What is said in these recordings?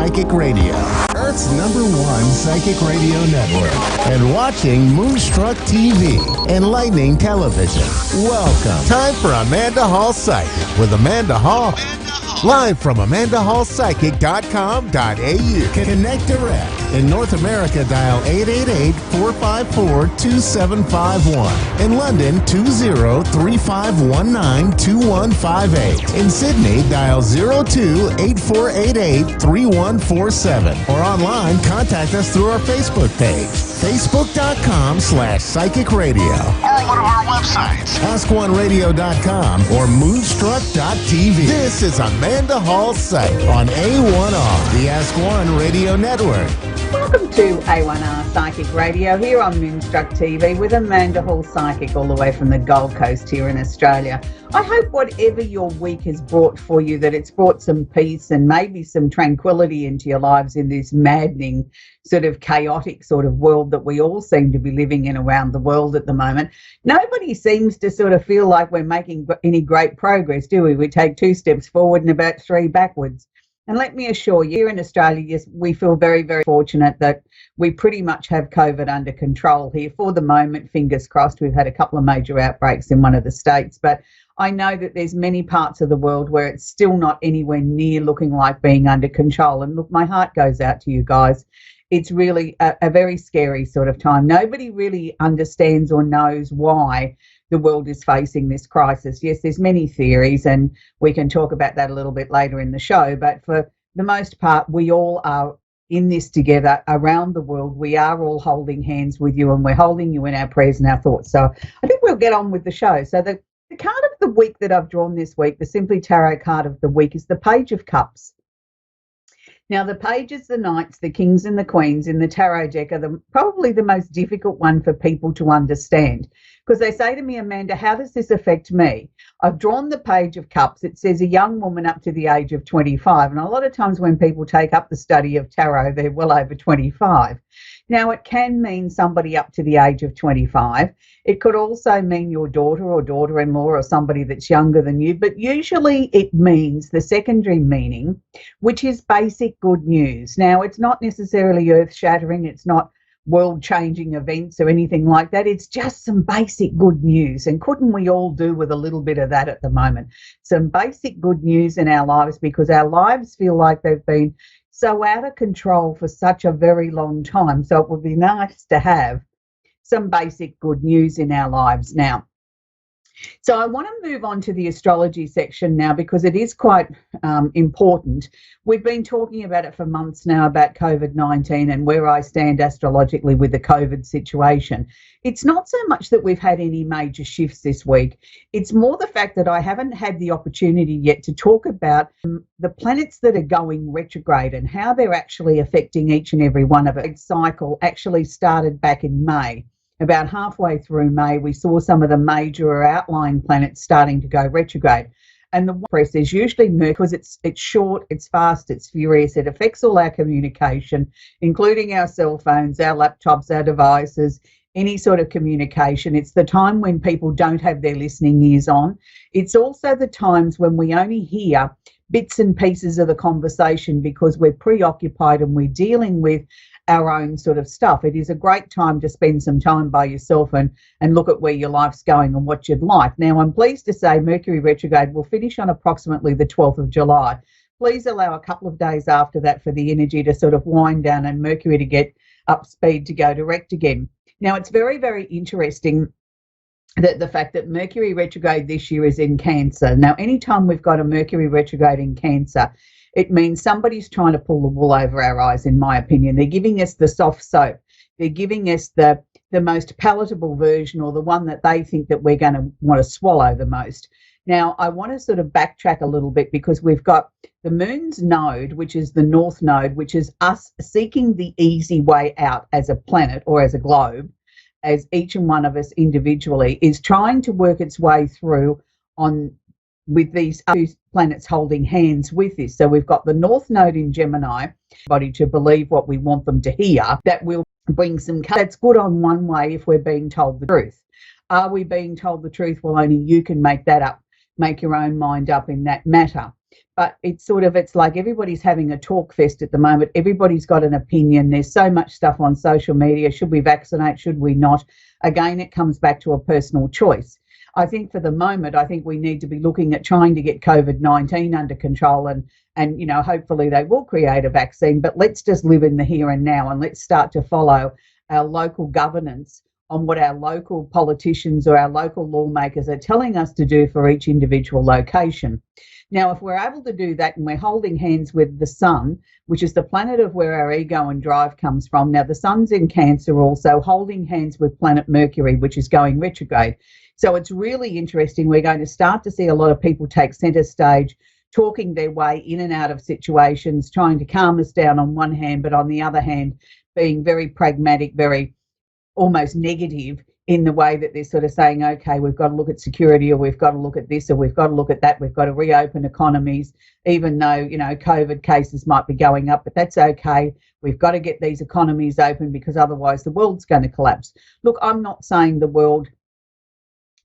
Psychic Radio, Earth's #1 psychic radio network, and watching Moonstruck TV, enlightening television. Welcome. Time for Amanda Hall Psychic with Amanda Hall. Live from AmandaHallPsychic.com.au. Connect direct. In North America, dial 888-454-2751. In London, 20-3519-2158. In Sydney, dial 02-8488-3147. Or online, contact us through our Facebook page, Facebook.com/Psychic Radio. Or one of our websites, AskOneRadio.com or Moonstruck.tv. This is Amanda Hall Psych on A1R, the Ask One Radio Network. Welcome to A1R Psychic Radio here on Moonstruck TV with Amanda Hall Psychic all the way from the Gold Coast here in Australia. I hope whatever your week has brought for you, that it's brought some peace and maybe some tranquility into your lives in this maddening, sort of chaotic sort of world that we all seem to be living in around the world at the moment. Nobody seems to sort of feel like we're making any great progress, do we? We take 2 steps forward and about 3 backwards. And let me assure you, here in Australia, yes, we feel very, very fortunate that we pretty much have COVID under control here. For the moment, fingers crossed, we've had a couple of major outbreaks in one of the states, but I know that there's many parts of the world where it's still not anywhere near looking like being under control. And look, my heart goes out to you guys. It's really a very scary sort of time. Nobody really understands or knows why the world is facing this crisis. Yes, there's many theories, and we can talk about that a little bit later in the show, but for the most part, we all are in this together around the world. We are all holding hands with you, and we're holding you in our prayers and our thoughts. So I think we'll get on with the show. So the card of the week that I've drawn this week, the Simply Tarot card of the week, is the Page of Cups. Now, the pages, the knights, the kings and the queens in the tarot deck are probably the most difficult one for people to understand, because they say to me, Amanda, how does this affect me? I've drawn the Page of Cups. It says a young woman up to the age of 25. And a lot of times when people take up the study of tarot, they're well over 25. Now, it can mean somebody up to the age of 25. It could also mean your daughter or daughter-in-law or somebody that's younger than you. But usually it means the secondary meaning, which is basic good news. Now, it's not necessarily earth-shattering. It's not world-changing events or anything like that. It's just some basic good news. And couldn't we all do with a little bit of that at the moment? Some basic good news in our lives, because our lives feel like they've been so out of control for such a very long time. So it would be nice to have some basic good news in our lives now. So I want to move on to the astrology section now, because it is quite important. We've been talking about it for months now, about COVID-19 and where I stand astrologically with the COVID situation. It's not so much that we've had any major shifts this week. It's more the fact that I haven't had the opportunity yet to talk about the planets that are going retrograde and how they're actually affecting each and every one of it. The cycle actually started back in May. About halfway through May, we saw some of the major or outlying planets starting to go retrograde. And the press is usually Mercury, because it's short, it's fast, it's furious. It affects all our communication, including our cell phones, our laptops, our devices, any sort of communication. It's the time when people don't have their listening ears on. It's also the times when we only hear bits and pieces of the conversation because we're preoccupied and we're dealing with our own sort of stuff. It is a great time to spend some time by yourself and look at where your life's going and what you'd like. Now, I'm pleased to say Mercury retrograde will finish on approximately the 12th of July. Please allow a couple of days after that for the energy to sort of wind down and Mercury to get up speed to go direct again. Now, it's very, very interesting that the fact that Mercury retrograde this year is in Cancer. Now, anytime we've got a Mercury retrograde in Cancer, it means somebody's trying to pull the wool over our eyes, in my opinion. They're giving us the soft soap. They're giving us the most palatable version, or the one that they think that we're going to want to swallow the most. Now, I want to sort of backtrack a little bit, because we've got the moon's node, which is the north node, which is us seeking the easy way out as a planet or as a globe, as each and one of us individually is trying to work its way through on with these 2 planets holding hands with this. So we've got the North Node in Gemini, body to believe what we want them to hear. That will bring some, that's good on one way if we're being told the truth. Are we being told the truth? Well, only you can make that up, make your own mind up in that matter. But it's like everybody's having a talk fest at the moment. Everybody's got an opinion. There's so much stuff on social media. Should we vaccinate? Should we not? Again, it comes back to a personal choice. I think for the moment, I think we need to be looking at trying to get COVID-19 under control, and hopefully they will create a vaccine. But let's just live in the here and now, and let's start to follow our local governance on what our local politicians or our local lawmakers are telling us to do for each individual location. Now, if we're able to do that and we're holding hands with the sun, which is the planet of where our ego and drive comes from. Now, the sun's in Cancer also, holding hands with planet Mercury, which is going retrograde. So it's really interesting. We're going to start to see a lot of people take centre stage, talking their way in and out of situations, trying to calm us down on one hand, but on the other hand, being very pragmatic, very almost negative in the way that they're sort of saying, okay, we've got to look at security, or we've got to look at this, or we've got to look at that. We've got to reopen economies, even though, COVID cases might be going up, but that's okay. We've got to get these economies open because otherwise the world's going to collapse. Look, I'm not saying the world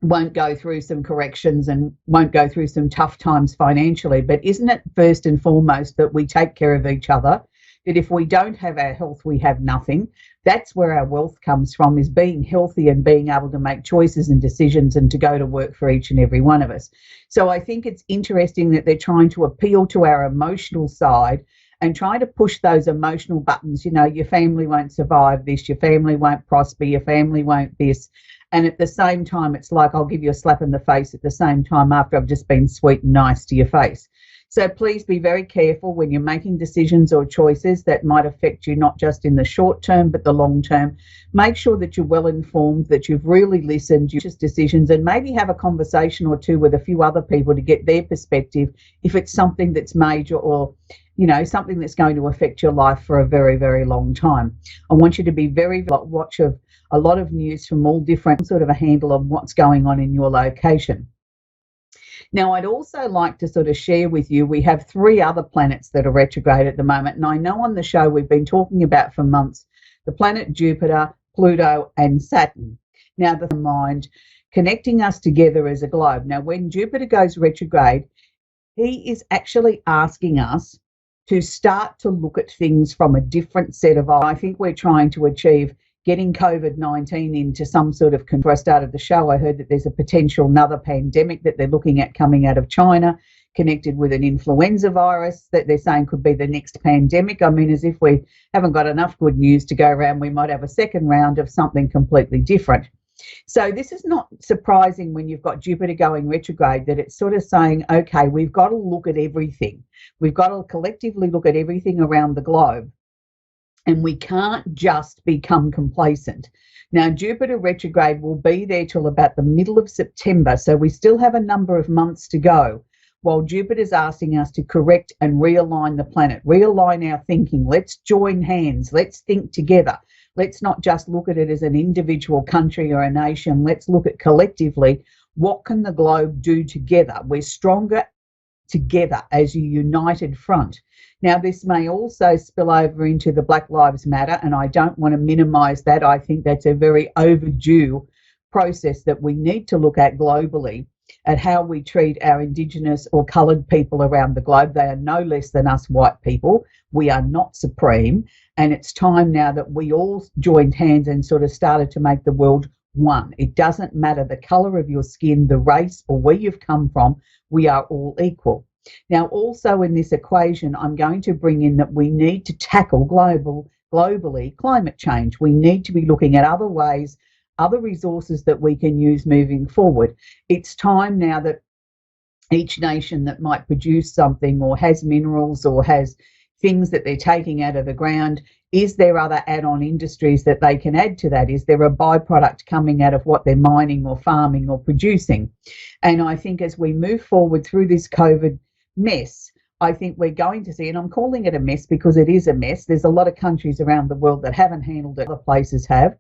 won't go through some corrections and won't go through some tough times financially, but isn't it first and foremost that we take care of each other? That if we don't have our health, we have nothing. That's where our wealth comes from, is being healthy and being able to make choices and decisions and to go to work for each and every one of us. So I think it's interesting that they're trying to appeal to our emotional side and trying to push those emotional buttons. Your family won't survive this, your family won't prosper, your family won't this. And at the same time, it's like I'll give you a slap in the face at the same time after I've just been sweet and nice to your face. So please be very careful when you're making decisions or choices that might affect you, not just in the short term, but the long term. Make sure that you're well informed, that you've really listened, you just decisions, and maybe have a conversation or two with a few other people to get their perspective if it's something that's major or, something that's going to affect your life for a very, very long time. I want you to be very watch of a lot of news from all different sort of a handle on what's going on in your location. Now, I'd also like to sort of share with you, we have 3 other planets that are retrograde at the moment. And I know on the show we've been talking about for months, the planet Jupiter, Pluto and Saturn. Now, the mind connecting us together as a globe. Now, when Jupiter goes retrograde, he is actually asking us to start to look at things from a different set of eyes. I think we're trying to achieve getting COVID-19 into some sort of control. I started the show, I heard that there's a potential another pandemic that they're looking at coming out of China, connected with an influenza virus that they're saying could be the next pandemic. I mean, as if we haven't got enough good news to go around, we might have a second round of something completely different. So this is not surprising when you've got Jupiter going retrograde, that it's sort of saying, okay, we've got to look at everything. We've got to collectively look at everything around the globe. And we can't just become complacent. Now, Jupiter retrograde will be there till about the middle of September, so we still have a number of months to go while Jupiter's asking us to correct and realign the planet, realign our thinking. Let's join hands. Let's think together. Let's not just look at it as an individual country or a nation. Let's look at collectively, what can the globe do together? We're stronger together as a united front. Now, this may also spill over into the Black Lives Matter, and I don't want to minimise that. I think that's a very overdue process that we need to look at globally, at how we treat our Indigenous or coloured people around the globe. They are no less than us white people. We are not supreme, and it's time now that we all joined hands and sort of started to make the world one. It doesn't matter the colour of your skin, the race, or where you've come from. We are all equal. Now, also in this equation, I'm going to bring in that we need to tackle globally climate change. We need to be looking at other ways, other resources that we can use moving forward. It's time now that each nation that might produce something or has minerals or has things that they're taking out of the ground, is there other add-on industries that they can add to that? Is there a byproduct coming out of what they're mining or farming or producing? And I think as we move forward through this COVID mess, I think we're going to see, and I'm calling it a mess because it is a mess. There's a lot of countries around the world that haven't handled it, other places have.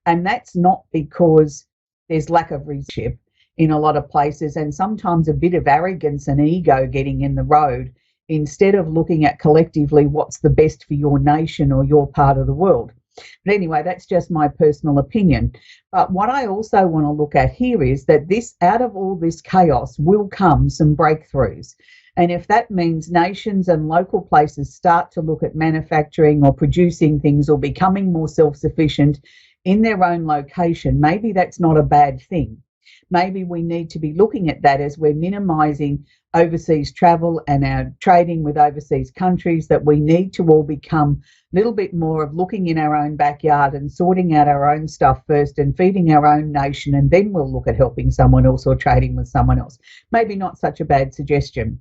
And that's not because there's lack of leadership in a lot of places, and sometimes a bit of arrogance and ego getting in the road, instead of looking at collectively what's the best for your nation or your part of the world. But anyway, that's just my personal opinion. But what I also want to look at here is that out of all this chaos will come some breakthroughs. And if that means nations and local places start to look at manufacturing or producing things or becoming more self-sufficient in their own location, maybe that's not a bad thing. Maybe we need to be looking at that as we're minimising overseas travel and our trading with overseas countries, that we need to all become a little bit more of looking in our own backyard and sorting out our own stuff first and feeding our own nation, and then we'll look at helping someone else or trading with someone else. Maybe not such a bad suggestion.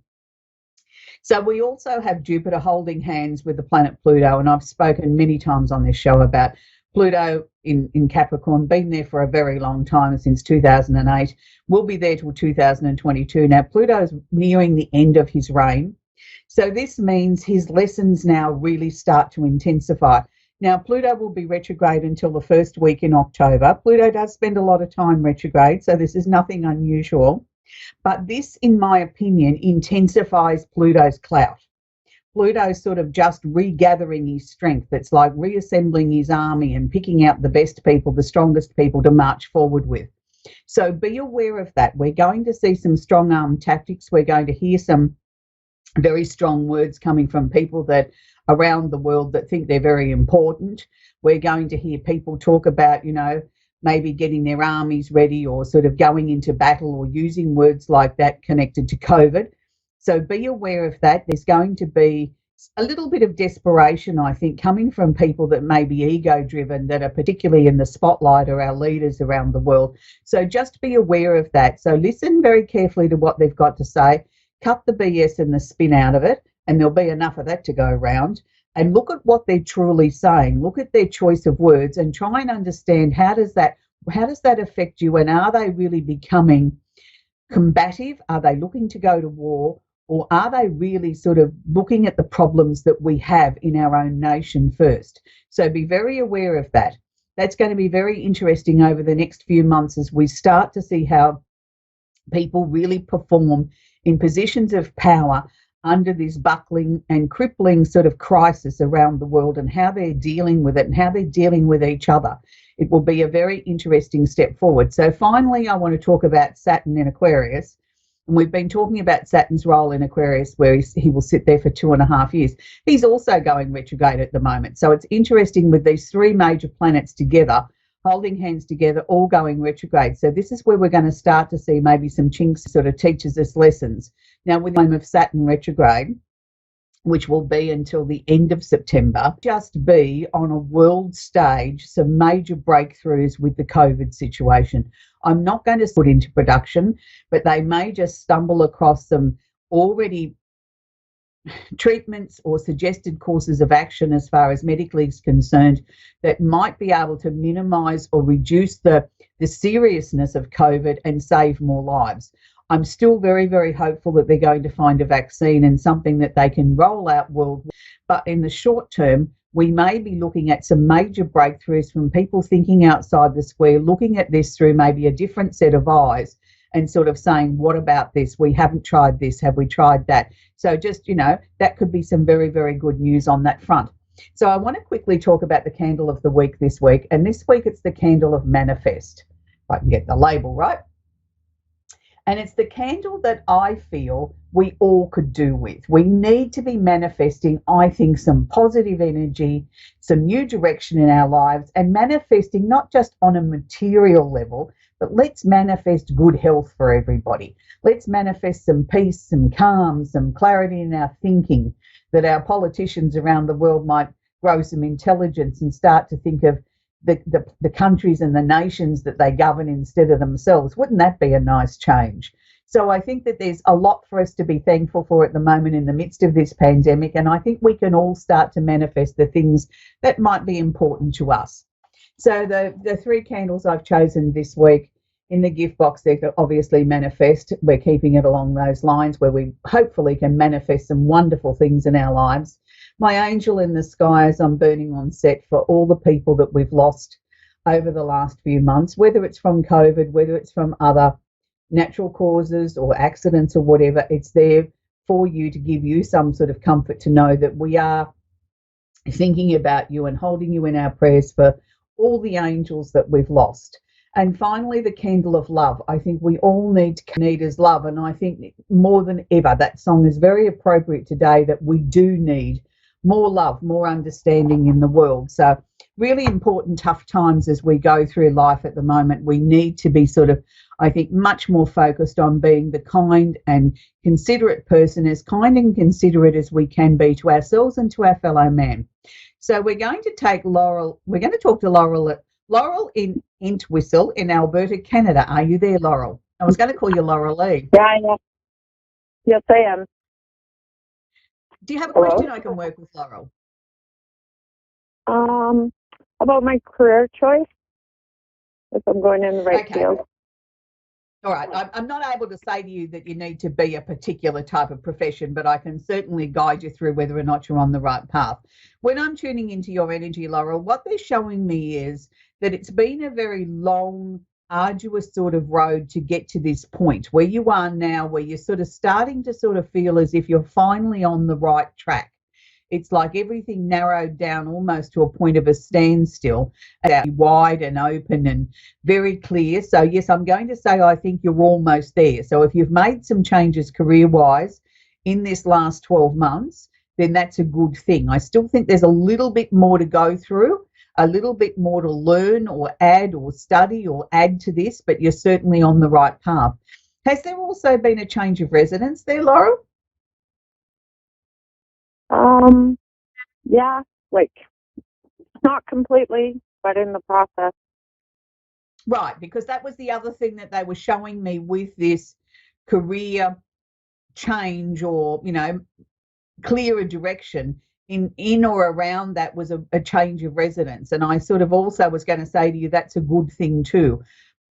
So we also have Jupiter holding hands with the planet Pluto, and I've spoken many times on this show about Pluto in Capricorn, been there for a very long time, since 2008, will be there till 2022. Now, Pluto's nearing the end of his reign, so this means his lessons now really start to intensify. Now, Pluto will be retrograde until the first week in October. Pluto does spend a lot of time retrograde, so this is nothing unusual. But this, in my opinion, intensifies Pluto's clout. Pluto's sort of just regathering his strength. It's like reassembling his army and picking out the best people, the strongest people to march forward with. So be aware of that. We're going to see some strong arm tactics. We're going to hear some very strong words coming from people that around the world that think they're very important. We're going to hear people talk about, maybe getting their armies ready or sort of going into battle or using words like that connected to COVID. So be aware of that. There's going to be a little bit of desperation, I think, coming from people that may be ego-driven, that are particularly in the spotlight, or our leaders around the world. So just be aware of that. So listen very carefully to what they've got to say. Cut the BS and the spin out of it, and there'll be enough of that to go around. And look at what they're truly saying. Look at their choice of words and try and understand how does that affect you, and are they really becoming combative? Are they looking to go to war? Or are they really sort of looking at the problems that we have in our own nation first? So be very aware of that. That's going to be very interesting over the next few months as we start to see how people really perform in positions of power under this buckling and crippling sort of crisis around the world, and how they're dealing with it and how they're dealing with each other. It will be a very interesting step forward. So finally, I want to talk about Saturn in Aquarius. And we've been talking about Saturn's role in Aquarius, where he will sit there for 2.5 years. He's also going retrograde at the moment. So it's interesting with these three major planets together, holding hands together, all going retrograde. So this is where we're going to start to see maybe some chinks sort of teaches us lessons. Now, with the time of Saturn retrograde, which will be until the end of September, just be on a world stage some major breakthroughs with the COVID situation. I'm not going to put into production, but they may just stumble across some already treatments or suggested courses of action as far as medically is concerned that might be able to minimise or reduce the seriousness of COVID and save more lives. I'm still very, very hopeful that they're going to find a vaccine and something that they can roll out worldwide. But in the short term, we may be looking at some major breakthroughs from people thinking outside the square, looking at this through maybe a different set of eyes and sort of saying, what about this? We haven't tried this. Have we tried that? So just, that could be some very, very good news on that front. So I want to quickly talk about the candle of the week this week. And this week it's the candle of manifest. If I can get the label right. And it's the candle that I feel we all could do with. We need to be manifesting, I think, some positive energy, some new direction in our lives, and manifesting not just on a material level, but let's manifest good health for everybody. Let's manifest some peace, some calm, some clarity in our thinking, that our politicians around the world might grow some intelligence and start to think of the countries and the nations that they govern instead of themselves. Wouldn't that be a nice change? So I think that there's a lot for us to be thankful for at the moment in the midst of this pandemic, and I think we can all start to manifest the things that might be important to us. So the three candles I've chosen this week in the gift box, they could obviously manifest. We're keeping it along those lines where we hopefully can manifest some wonderful things in our lives. My angel in the sky as I'm burning on set for all the people that we've lost over the last few months, whether it's from COVID, whether it's from other natural causes or accidents or whatever. It's there for you to give you some sort of comfort to know that we are thinking about you and holding you in our prayers for all the angels that we've lost. And finally, the candle of love. I think we all need as love. And I think more than ever, that song is very appropriate today that we do need more love, more understanding in the world. So really important tough times as we go through life at the moment. We need to be sort of, I think, much more focused on being the kind and considerate person, as kind and considerate as we can be to ourselves and to our fellow man. So we're going to take Laurel, we're going to talk to Laurel in Entwistle in Alberta, Canada. Are you there, Laurel? I was going to call you Laurel Lee. Yeah. Yes, I am. Do you have a question I can work with, Laurel? About my career choice, if I'm going in the right field. All right. I'm not able to say to you that you need to be a particular type of profession, but I can certainly guide you through whether or not you're on the right path. When I'm tuning into your energy, Laurel, what they're showing me is that it's been a very long, arduous sort of road to get to this point where you are now, where you're sort of starting to sort of feel as if you're finally on the right track. It's like everything narrowed down almost to a point of a standstill, wide and open and very clear. So, yes, I'm going to say I think you're almost there. So if you've made some changes career-wise in this last 12 months, then that's a good thing. I still think there's a little bit more to go through, a little bit more to learn or add or study or add to this, but you're certainly on the right path. Has there also been a change of residence there, Laurel? Yeah, like not completely, but in the process. Right, because that was the other thing that they were showing me with this career change or, clearer direction in or around that was a change of residence. And I sort of also was going to say to you, that's a good thing too.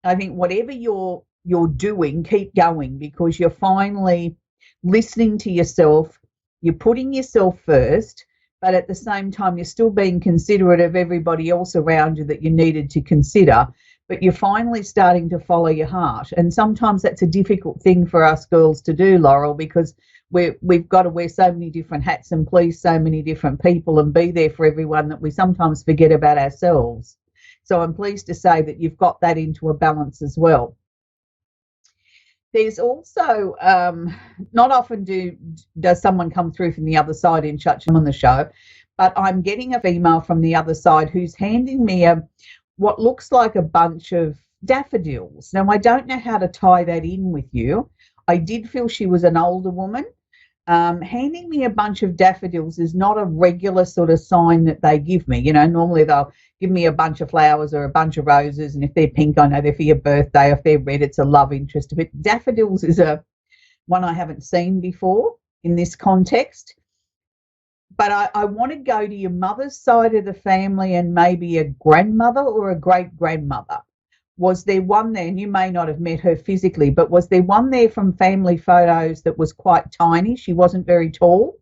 I think whatever you're doing, keep going, because you're finally listening to yourself. You're putting yourself first, but at the same time, you're still being considerate of everybody else around you that you needed to consider, but you're finally starting to follow your heart. And sometimes that's a difficult thing for us girls to do, Laurel, because we've got to wear so many different hats and please so many different people and be there for everyone that we sometimes forget about ourselves. So I'm pleased to say that you've got that into a balance as well. There's also, not often does someone come through from the other side in such on the show, but I'm getting a female from the other side who's handing me what looks like a bunch of daffodils. Now, I don't know how to tie that in with you. I did feel she was an older woman. Handing me a bunch of daffodils is not a regular sort of sign that they give me. Normally they'll give me a bunch of flowers or a bunch of roses, and if they're pink, I know they're for your birthday. If they're red, it's a love interest. But daffodils is one I haven't seen before in this context. But I want to go to your mother's side of the family and maybe a grandmother or a great-grandmother. Was there one there, and you may not have met her physically, but was there one there from family photos that was quite tiny? She wasn't very tall?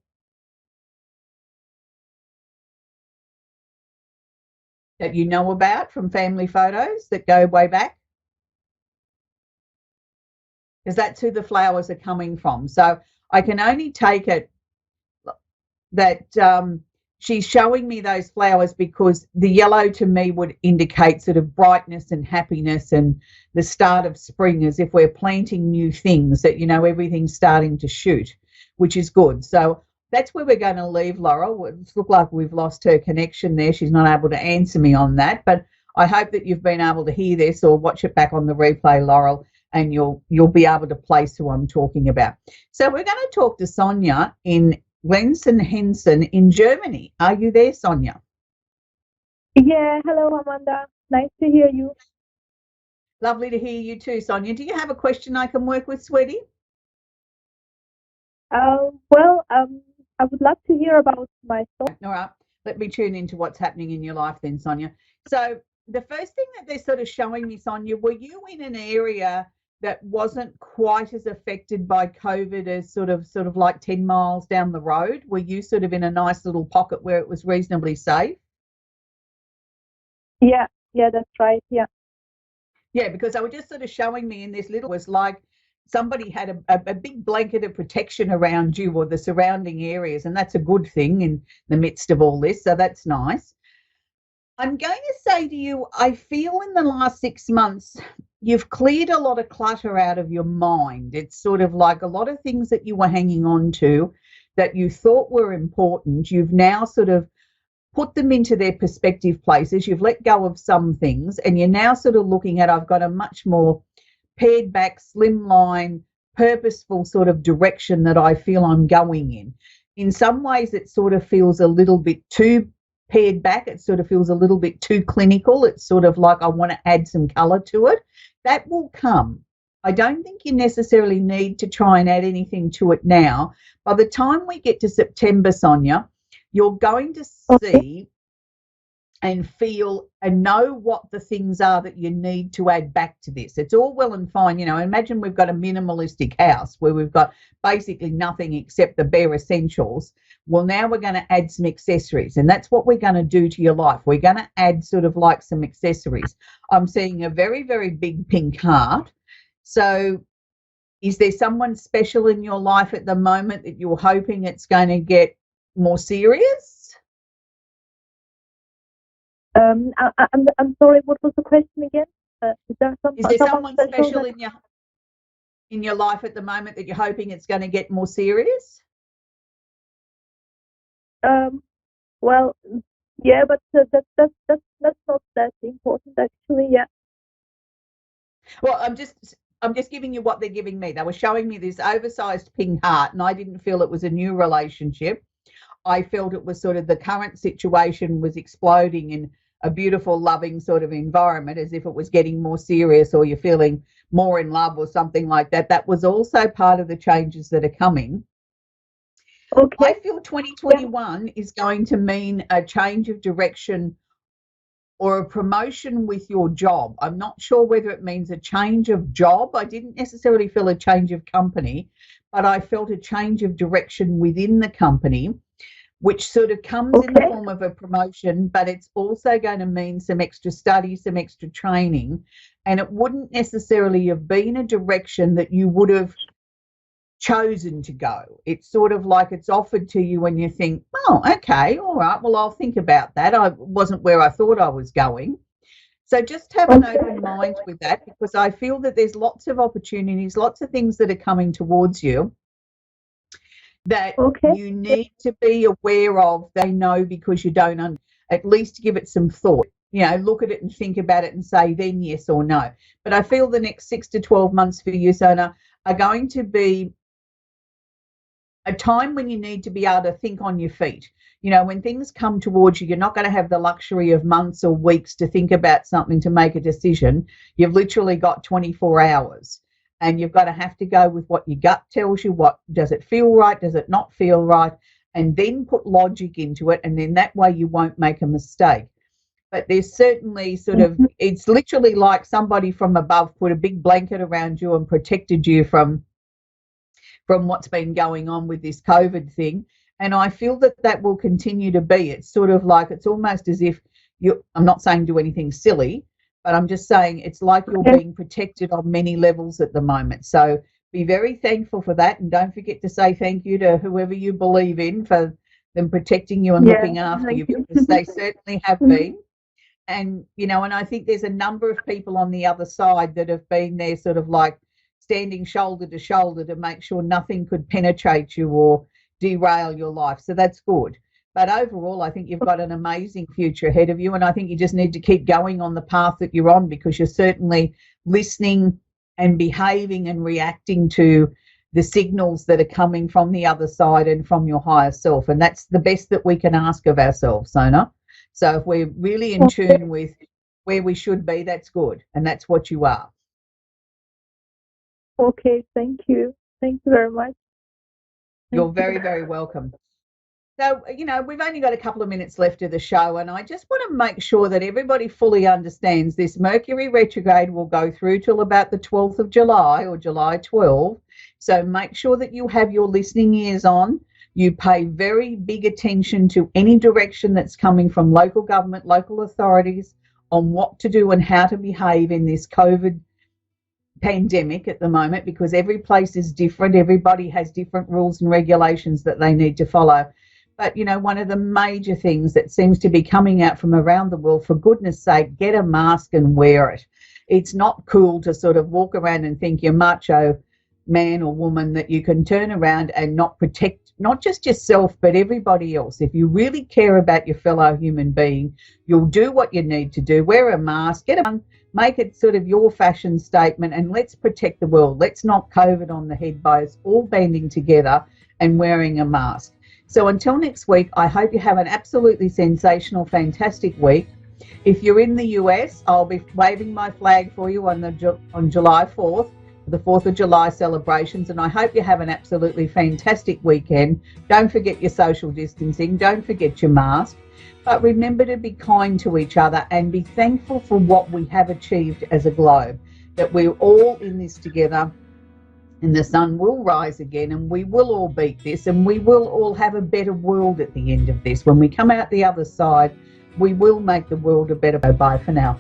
That you know about from family photos that go way back? Because that's who the flowers are coming from. So I can only take it that she's showing me those flowers because the yellow to me would indicate sort of brightness and happiness and the start of spring, as if we're planting new things, that, everything's starting to shoot, which is good. So that's where we're going to leave Laurel. It looks like we've lost her connection there. She's not able to answer me on that, but I hope that you've been able to hear this or watch it back on the replay, Laurel, and you'll be able to place who I'm talking about. So we're going to talk to Sonia in Lenzen-Hensen in Germany. Are you there, Sonia? Yeah, hello, Amanda. Nice to hear you. Lovely to hear you too, Sonia. Do you have a question I can work with, sweetie? I would love to hear about my thoughts. All right. Let me tune into what's happening in your life then, Sonia. So the first thing that they're sort of showing me, Sonia, were you in an area that wasn't quite as affected by COVID as sort of like 10 miles down the road? Were you sort of in a nice little pocket where it was reasonably safe? Yeah, that's right. Yeah. Yeah, because they were just sort of showing me in this little, was like somebody had a big blanket of protection around you or the surrounding areas, and that's a good thing in the midst of all this. So that's nice. I'm going to say to you, I feel in the last 6 months, you've cleared a lot of clutter out of your mind. It's sort of like a lot of things that you were hanging on to that you thought were important. You've now sort of put them into their perspective places. You've let go of some things and you're now sort of looking at, I've got a much more pared back, slimline, purposeful sort of direction that I feel I'm going in. In some ways, it sort of feels a little bit too pared back. It sort of feels a little bit too clinical. It's sort of like I want to add some colour to it. That will come. I don't think you necessarily need to try and add anything to it now. By the time we get to September, Sonia, you're going to see and feel and know what the things are that you need to add back to this. It's all well and fine, imagine we've got a minimalistic house where we've got basically nothing except the bare essentials. Well, now we're going to add some accessories, and that's what we're going to do to your life. We're going to add sort of like some accessories. I'm seeing a very, very big pink heart. So is there someone special in your life at the moment that you're hoping it's going to get more serious? I'm sorry. What was the question again? Is there someone special in your life at the moment that you're hoping it's going to get more serious? Well, yeah, but that's not that important actually. Yeah. Well, I'm just giving you what they're giving me. They were showing me this oversized pink heart, and I didn't feel it was a new relationship. I felt it was sort of the current situation was exploding in a beautiful, loving sort of environment, as if it was getting more serious or you're feeling more in love or something like that. That was also part of the changes that are coming. Okay. I feel 2021 is going to mean a change of direction or a promotion with your job. I'm not sure whether it means a change of job. I didn't necessarily feel a change of company, but I felt a change of direction within the company, which sort of comes in the form of a promotion, but it's also going to mean some extra study, some extra training, and it wouldn't necessarily have been a direction that you would have chosen to go. It's sort of like it's offered to you when you think, oh, okay, all right, well, I'll think about that. I wasn't where I thought I was going. So just have an open mind with that, because I feel that there's lots of opportunities, lots of things that are coming towards you that you need to be aware of. They know, because you don't at least give it some thought. Look at it and think about it and say then yes or no. But I feel the next 6 to 12 months for you, Sona, are going to be a time when you need to be able to think on your feet. When things come towards you, you're not going to have the luxury of months or weeks to think about something to make a decision. You've literally got 24 hours. And you've got to have to go with what your gut tells you. What does it feel right? Does it not feel right? And then put logic into it. And then that way you won't make a mistake. But there's certainly sort of, it's literally like somebody from above put a big blanket around you and protected you from what's been going on with this COVID thing. And I feel that will continue to be. It's sort of like, it's almost as if I'm not saying do anything silly, but I'm just saying it's like you're being protected on many levels at the moment. So be very thankful for that. And don't forget to say thank you to whoever you believe in for them protecting you and looking after you, because they certainly have been. And, and I think there's a number of people on the other side that have been there sort of like standing shoulder to shoulder to make sure nothing could penetrate you or derail your life. So that's good. But overall, I think you've got an amazing future ahead of you, and I think you just need to keep going on the path that you're on, because you're certainly listening and behaving and reacting to the signals that are coming from the other side and from your higher self. And that's the best that we can ask of ourselves, Sona. So if we're really in tune with where we should be, that's good, and that's what you are. Okay, thank you. Thank you very much. You're very, very welcome. So, we've only got a couple of minutes left of the show, and I just want to make sure that everybody fully understands this Mercury retrograde will go through till about the 12th of July or July 12. So make sure that you have your listening ears on. You pay very big attention to any direction that's coming from local government, local authorities on what to do and how to behave in this COVID pandemic at the moment, because every place is different. Everybody has different rules and regulations that they need to follow. But, one of the major things that seems to be coming out from around the world, for goodness sake, get a mask and wear it. It's not cool to sort of walk around and think you're macho man or woman, that you can turn around and not protect not just yourself but everybody else. If you really care about your fellow human being, you'll do what you need to do. Wear a mask, make it sort of your fashion statement, and let's protect the world. Let's knock COVID on the head by us all banding together and wearing a mask. So until next week, I hope you have an absolutely sensational, fantastic week. If you're in the US, I'll be waving my flag for you on July 4th, the 4th of July celebrations, and I hope you have an absolutely fantastic weekend. Don't forget your social distancing, don't forget your mask, but remember to be kind to each other and be thankful for what we have achieved as a globe, that we're all in this together, and the sun will rise again, and we will all beat this, and we will all have a better world at the end of this. When we come out the other side, we will make the world a better. Bye for now.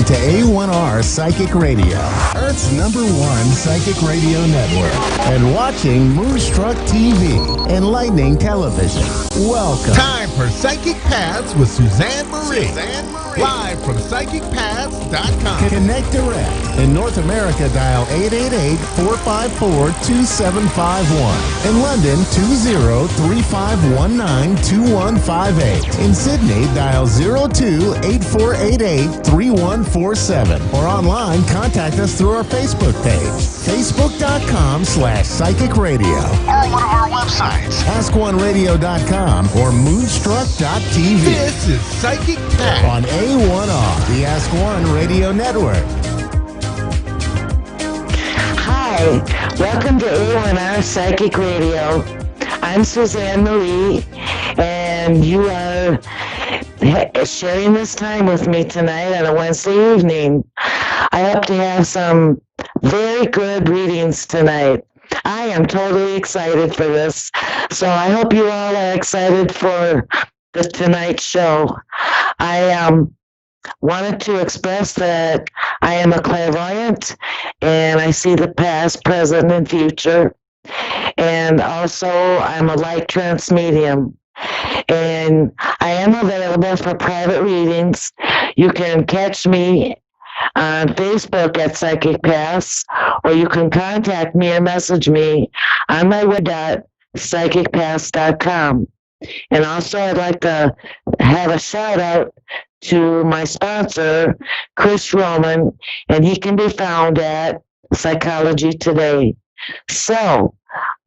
To A1R Psychic Radio, Earth's #1 psychic radio network, and watching Moonstruck TV, enlightening television. Welcome. Time for Psychic Paths with Suzanne Marie. Live from PsychicPaths.com. Connect direct. In North America, dial 888-454-2751. In London, 20-3519-2158. In Sydney, dial 02-8488-3147. Or online, contact us through our Facebook page, facebook.com/Psychic Radio. Or one of our websites, AskOneRadio.com or Moonstruck.tv. This is Psychic Paths on A1R, the Ask One Radio Network. Hi, welcome to A1R Psychic Radio. I'm Suzanne Marie, and you are sharing this time with me tonight on a Wednesday evening. I hope to have some very good readings tonight. I am totally excited for this, so I hope you all are excited for tonight's show. I wanted to express that I am a clairvoyant, and I see the past, present, and future. And also, I'm a light trance medium. And I am available for private readings. You can catch me on Facebook at Psychic Pass, or you can contact me or message me on my website, psychicpass.com. And also, I'd like to have a shout out to my sponsor, Chris Roman, and he can be found at Psychology Today. So,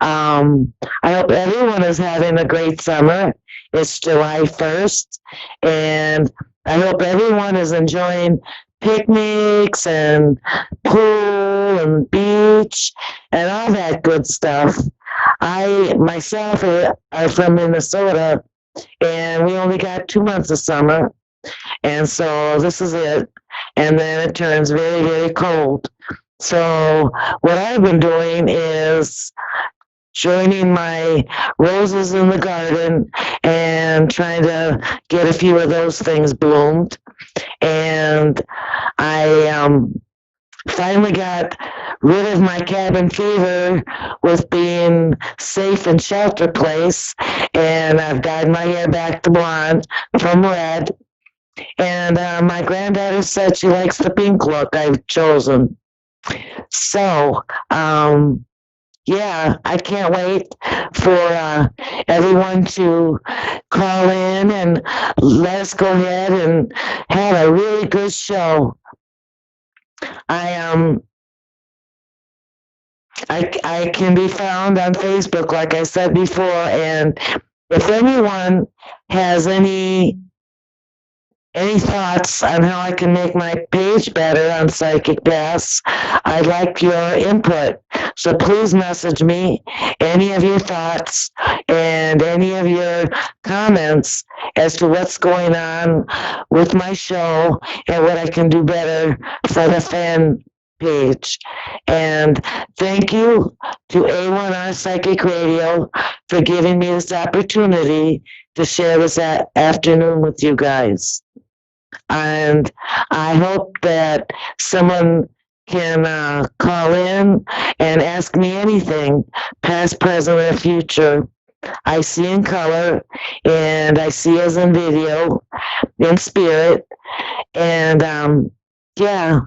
I hope everyone is having a great summer. It's July 1st, and I hope everyone is enjoying picnics and pool and beach and all that good stuff. I myself are from Minnesota, and we only got 2 months of summer, and so this is it. And then it turns very, very cold. So what I've been doing is joining my roses in the garden and trying to get a few of those things bloomed. And I finally got rid of my cabin fever with being safe and shelter place, and I've dyed my hair back to blonde from red. And my granddaughter said she likes the pink look I've chosen. So, yeah, I can't wait for everyone to call in and let us go ahead and have a really good show. I I can be found on Facebook, like I said before, and if anyone has any thoughts on how I can make my page better on Psychic Pass, I'd like your input. So please message me any of your thoughts and any of your comments as to what's going on with my show and what I can do better for the fan page. And thank you to A1R Psychic Radio for giving me this opportunity to share this afternoon with you guys. And I hope that someone can call in and ask me anything, past, present, or future. I see in color, and I see as in video, in spirit, and yeah.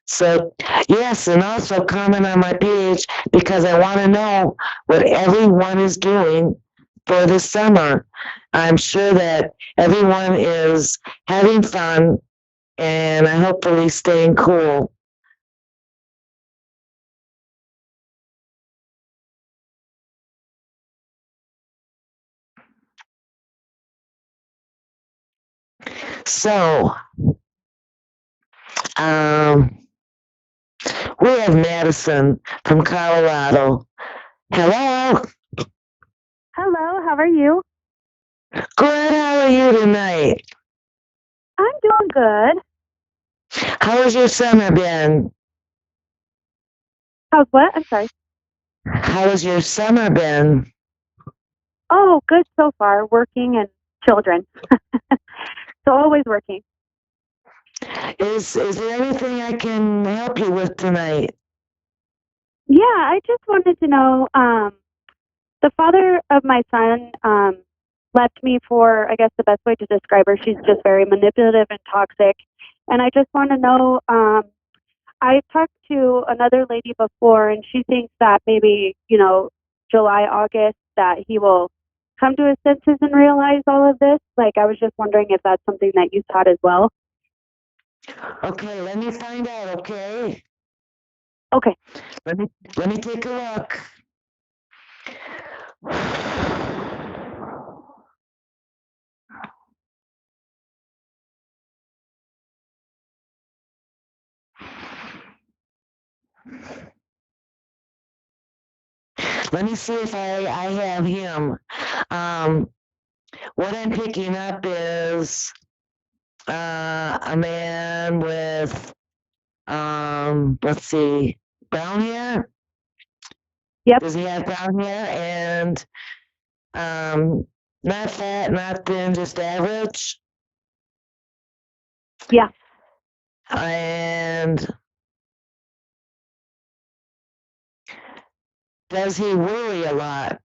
So, yes, and also comment on my page because I want to know what everyone is doing for this summer. I'm sure that everyone is having fun and hopefully staying cool. So, we have Madison from Colorado. Hello. Hello, how are you? Good. How are you tonight? I'm doing good. How has your summer been? How's what? I'm sorry. How has your summer been? Oh, good so far. Working and children. So always working. Is there anything I can help you with tonight? Yeah, I just wanted to know, the father of my son left me for, I guess the best way to describe her, she's just very manipulative and toxic. And I just want to know, I talked to another lady before, and she thinks that maybe, July, August, that he will come to his senses and realize all of this. Like, I was just wondering if that's something that you thought as well. Okay, let me find out, okay? Okay. Let me take a look. Let me see if I have him. What I'm picking up is a man with, let's see, brown hair. Yep. Does he have brown hair? And not fat, not thin, just average. Yeah. And does he worry a lot?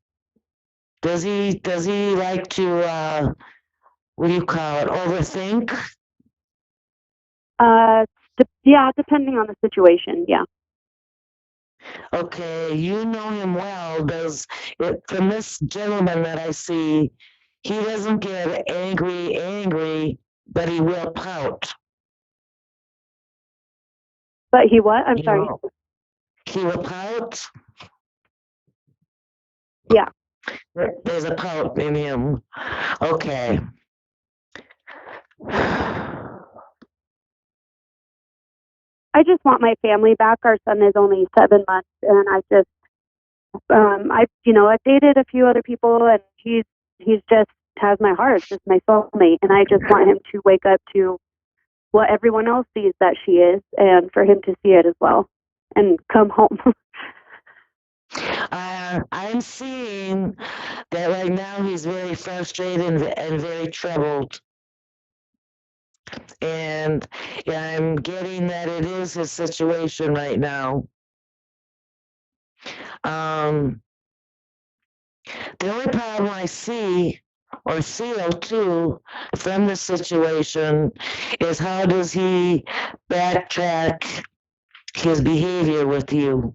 Does he like to what do you call it, overthink? Yeah, depending on the situation. Yeah. Okay, you know him well. From this gentleman that I see, he doesn't get angry, but he will pout. But he what? I'm You sorry. know, he will pout. Yeah. There's a pout in him. Okay. I just want my family back. Our son is only 7 months, and I've dated a few other people, and he's just has my heart, just my soulmate, and I just want him to wake up to what everyone else sees that she is, and for him to see it as well, and come home. I'm seeing that right now he's very frustrated and very troubled. And I'm getting that it is his situation right now. The only problem I see, or feel too, from the situation is how does he backtrack his behavior with you?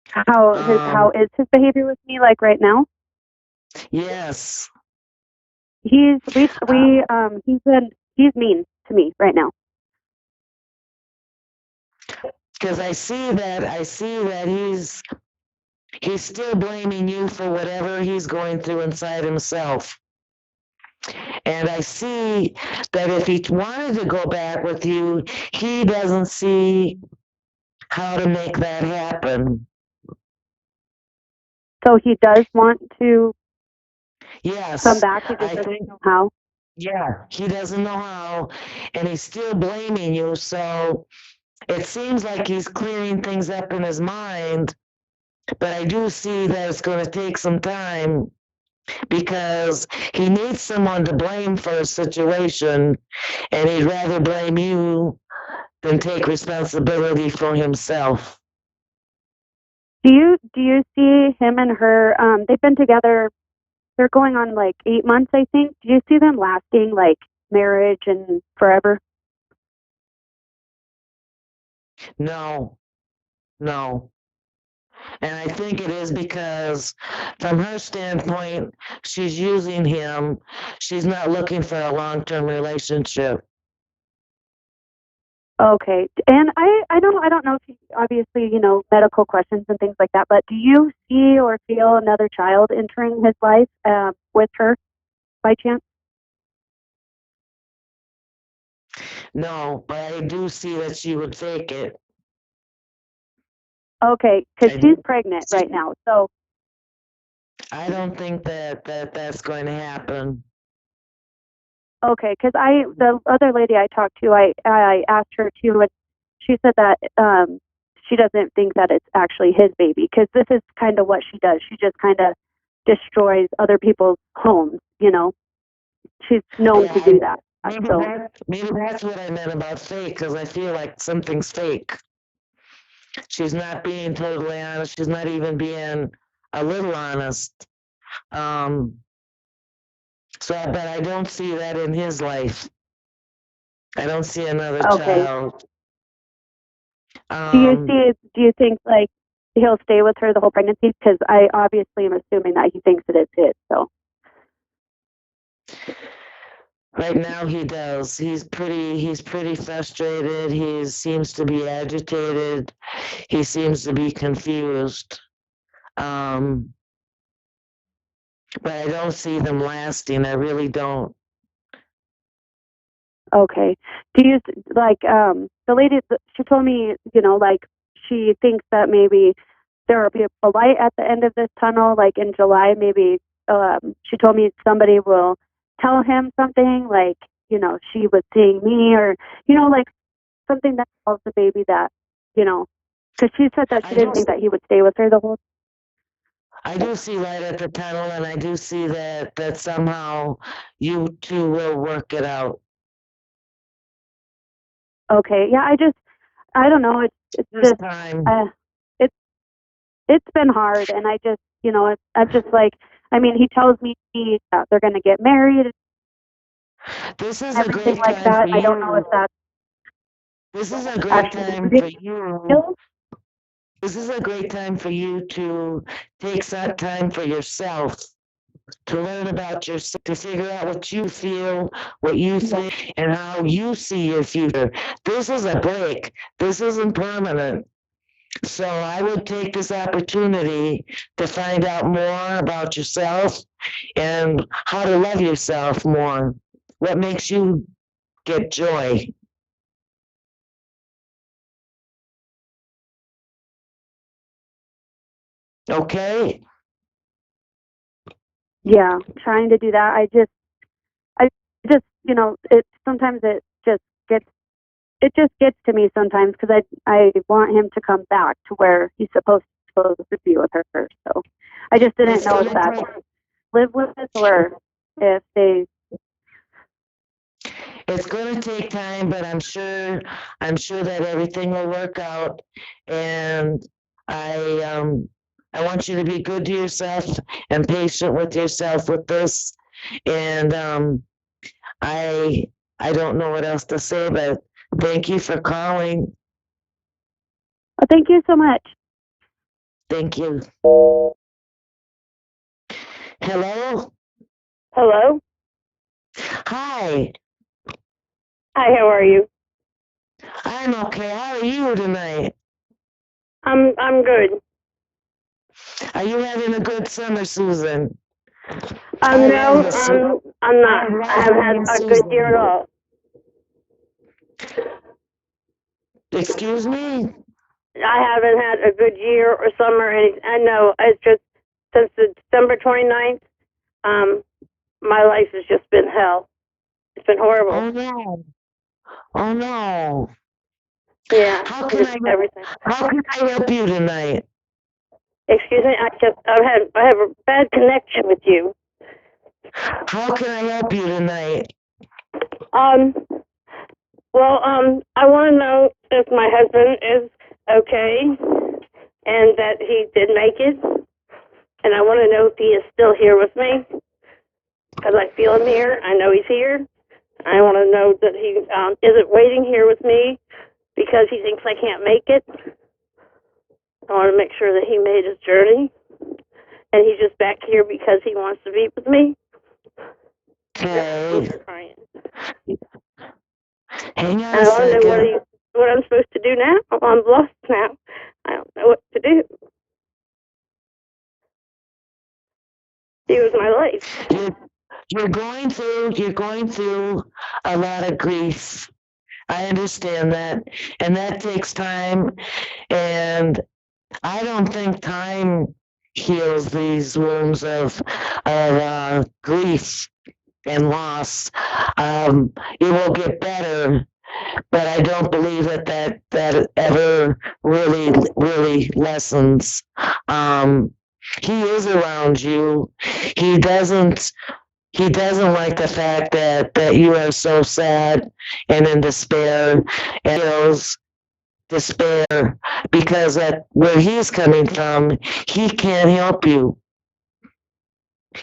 How is his behavior with me like right now? Yes. He's mean to me right now. Because I see that he's still blaming you for whatever he's going through inside himself. And I see that if he wanted to go back with you, he doesn't see how to make that happen. So he does want to Yes. come back. He just doesn't know how. Yeah, he doesn't know how, and he's still blaming you. So it seems like he's clearing things up in his mind, but I do see that it's going to take some time because he needs someone to blame for a situation, and he'd rather blame you than take responsibility for himself. Do you see him and her? They've been together. They're going on like 8 months, I think. Do you see them lasting like marriage and forever? No, no. And I think it is because, from her standpoint, she's using him. She's not looking for a long-term relationship. Okay. And I don't know if you, obviously, medical questions and things like that, but do you see or feel another child entering his life with her by chance? No, but I do see that she would fake it. Okay, because she's pregnant right now. So I don't think that's going to happen. okay, because the other lady I talked to, I asked her too, and she said that she doesn't think that it's actually his baby, because this is kind of what she does. She just kind of destroys other people's homes. She's known to do that. Maybe that's what I meant about fake, because I feel like something's fake. She's not being totally honest. She's not even being a little honest. But I don't see that in his life. I don't see another child. Do you think like he'll stay with her the whole pregnancy? Because I obviously am assuming that he thinks it is his. So right now he does. He's pretty frustrated. He seems to be agitated. He seems to be confused. But I don't see them lasting. I really don't. okay. Do you like the lady? She told me, like she thinks that maybe there will be a light at the end of this tunnel, like in July. Maybe she told me somebody will tell him something, like she was seeing me, or like something that tells the baby that because she said that she didn't think that he would stay with her the whole. I do see light at the tunnel, and I do see that somehow you two will work it out. Okay, yeah, I don't know. It's This just time. it's it's been hard, and I just, I'm just like, I mean, he tells me that they're going to get married, This is a everything great like time that. for I don't know if you. that's This is a great time actually for you. real. This is a great time for you to take that time for yourself, to learn about yourself, to figure out what you feel, what you think, and how you see your future. This is a break. This isn't permanent. So I would take this opportunity to find out more about yourself and how to love yourself more. What makes you get joy? Okay? Yeah, trying to do that. I just, it sometimes gets it just gets to me sometimes because I want him to come back to where he's supposed to be with her. So I just didn't know if that's live with us or if they. It's going to take time, but I'm sure that everything will work out. And I want you to be good to yourself and patient with yourself with this. And I I don't know what else to say, but thank you for calling. Well, thank you so much. Thank you. Hello? Hello. Hi. Hi. How are you? I'm okay. How are you tonight? I'm good. Are you having a good summer, Susan? No, I'm not. I haven't had a good year at all. Excuse me? I haven't had a good year or summer. I know it's just since December 29th. My life has just been hell. It's been horrible. Oh no. Oh no. Yeah. How can I help you tonight? Excuse me. I have a bad connection with you. How can I help you tonight? Well, I want to know if my husband is okay and that he did make it. And I want to know if he is still here with me because I feel him here. I know he's here. I want to know that he isn't waiting here with me because he thinks I can't make it. I want to make sure that he made his journey and he's just back here because he wants to be with me. Okay. Hang on I a want to know second. what I'm supposed to do now. I'm lost now. I don't know what to do. He was my life. You're going through a lot of grief. I understand that, and that takes time. And I don't think time heals these wounds of grief and loss. It will get better, but I don't believe that ever really lessens. He is around you. He doesn't like the fact that you are so sad and in despair, and feels despair because at where he's coming from, he can't help you.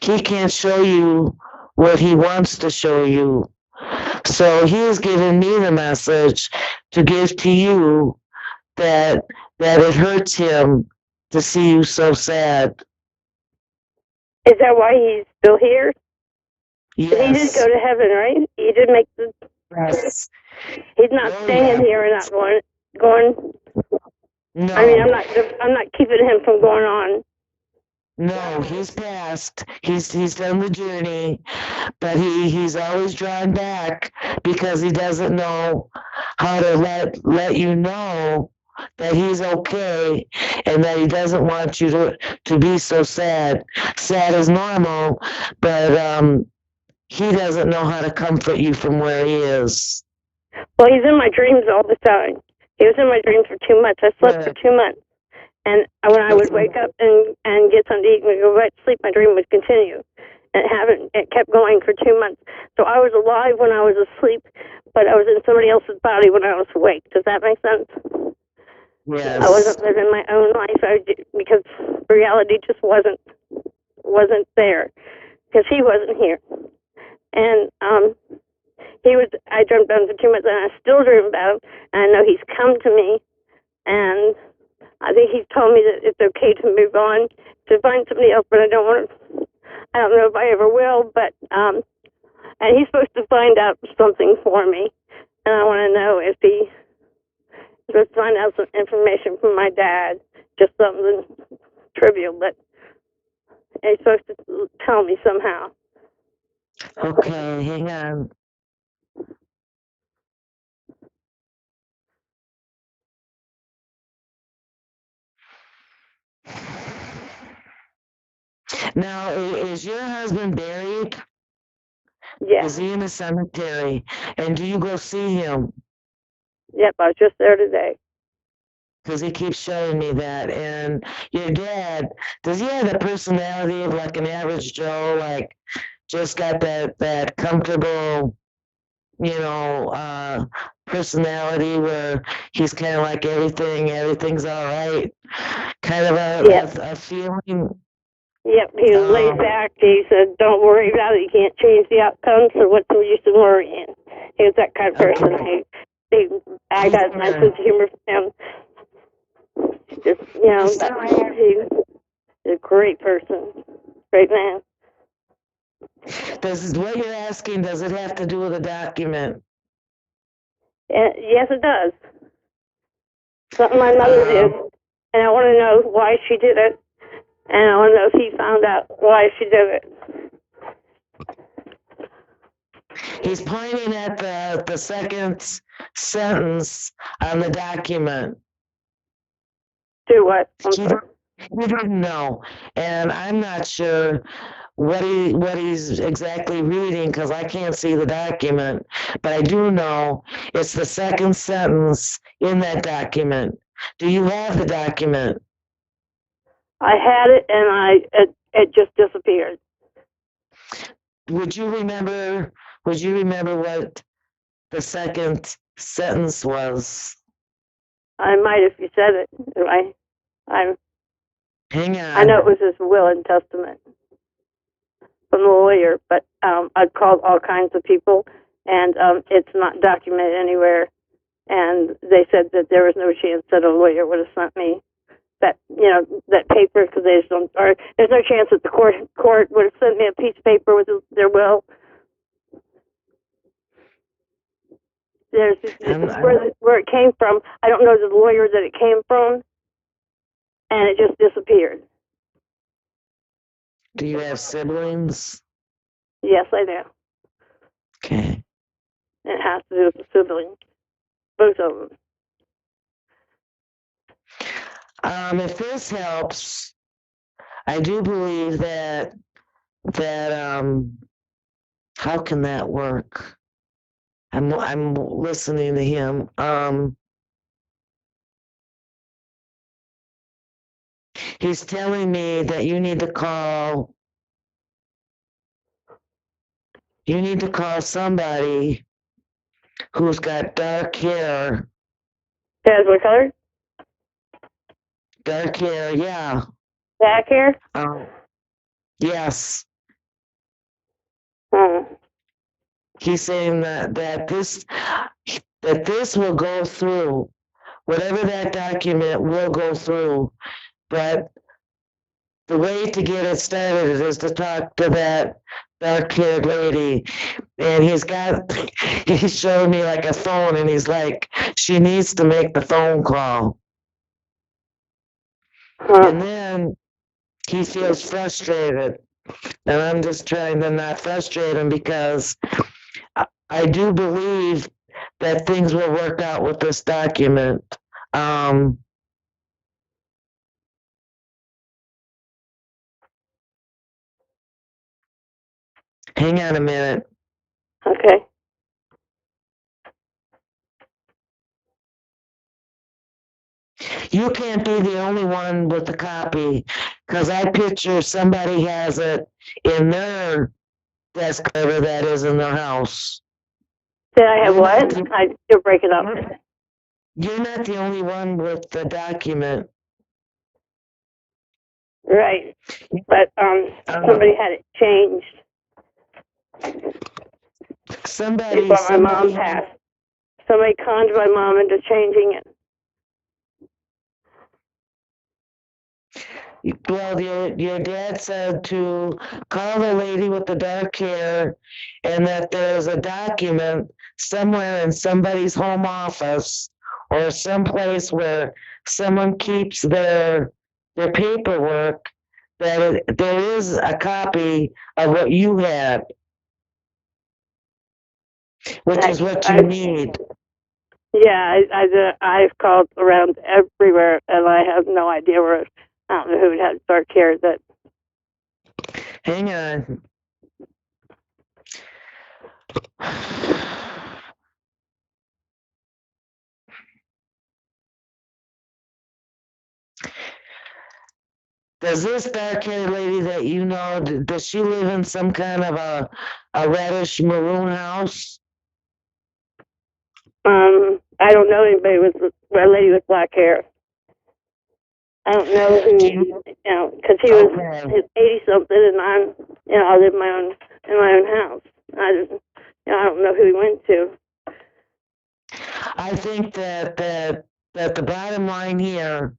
He can't show you what he wants to show you. So he has given me the message to give to you that it hurts him to see you so sad. Is that why he's still here? Yes. He did go to heaven, right? He did make the. Yes. He's not staying here and not going. No. I mean, I'm not keeping him from going on. No, he's passed. He's done the journey, but he's always drawn back because he doesn't know how to let you know that he's okay and that he doesn't want you to be so sad. Sad is normal, but he doesn't know how to comfort you from where he is. Well, he's in my dreams all the time. He was in my dreams for 2 months. I slept for 2 months. And when I would wake up and get something to eat and go back to sleep, my dream would continue. And it kept going for 2 months. So I was alive when I was asleep, but I was in somebody else's body when I was awake. Does that make sense? Yes. I wasn't living my own life because reality just wasn't there because he wasn't here. And I dreamt about him for 2 months, and I still dream about him. And I know he's come to me, and I think he's told me that it's okay to move on, to find somebody else. But I don't know if I ever will. But and he's supposed to find out something for me, and I want to know if he's supposed to find out some information from my dad, just something trivial, but he's supposed to tell me somehow. Okay, hang on. Now, is your husband buried? Yeah. Is he in the cemetery? And do you go see him? Yep, I was just there today. Because he keeps showing me that. And your dad, does he have the personality of like an average Joe, like just got that comfortable, personality where he's kind of like everything's all right, kind of a feeling? Yep, he was laid back. He said, don't worry about it. You can't change the outcome, so what's the use of worrying? He was that kind of person. I got a nice sense of humor from him. Just, he's a great person, great man. What you're asking, does it have to do with a document? Yes, it does. Something my mother did, and I want to know why she did it, and I want to know if he found out why she did it. He's pointing at the second sentence on the document. Do what? You didn't know, and I'm not sure what he's exactly reading because I can't see the document, but I do know it's the second sentence in that document. Do you have the document? I had it, and it just disappeared. Would you remember what the second sentence was? I might if you said it. Hang on. I know it was his will and testament from the lawyer, but I've called all kinds of people, and it's not documented anywhere. And they said that there was no chance that a lawyer would have sent me that paper because they just don't. Or there's no chance that the court would have sent me a piece of paper with their will. There's where it came from. I don't know the lawyer that it came from, and it just disappeared. Do you have siblings? Yes, I do. Okay. It has to do with the siblings, both of them. If this helps, I do believe that how can that work? I'm listening to him. He's telling me that you need to call somebody who's got dark hair. Has what color? Dark hair, yeah. Black hair? Yes. Hmm. He's saying that this will go through. Whatever that document will go through. But the way to get it started is to talk to that dark-haired lady. And he's showing me like a phone, and he's like, she needs to make the phone call. And then he feels frustrated. And I'm just trying to not frustrate him because I do believe that things will work out with this document. Hang on a minute. Okay. You can't be the only one with the copy, because I picture somebody has it in their desk, whatever that is in their house. Did I have what? You're breaking up. You're not the only one with the document. Right. But somebody had it changed before my mom passed. Somebody conned my mom into changing it. Well, your dad said to call the lady with the dark hair, and that there's a document somewhere in somebody's home office or someplace where someone keeps their paperwork, that there is a copy of what you had, which is what you need. Yeah, I've called around everywhere, and I have no idea where. I don't know who had dark hair that. Hang on. Does this dark-haired lady that you know, does she live in some kind of a reddish maroon house? I don't know anybody with a lady with black hair. I don't know who, because he was 80-something, and I live in my own house. I don't know who he went to. I think that the bottom line here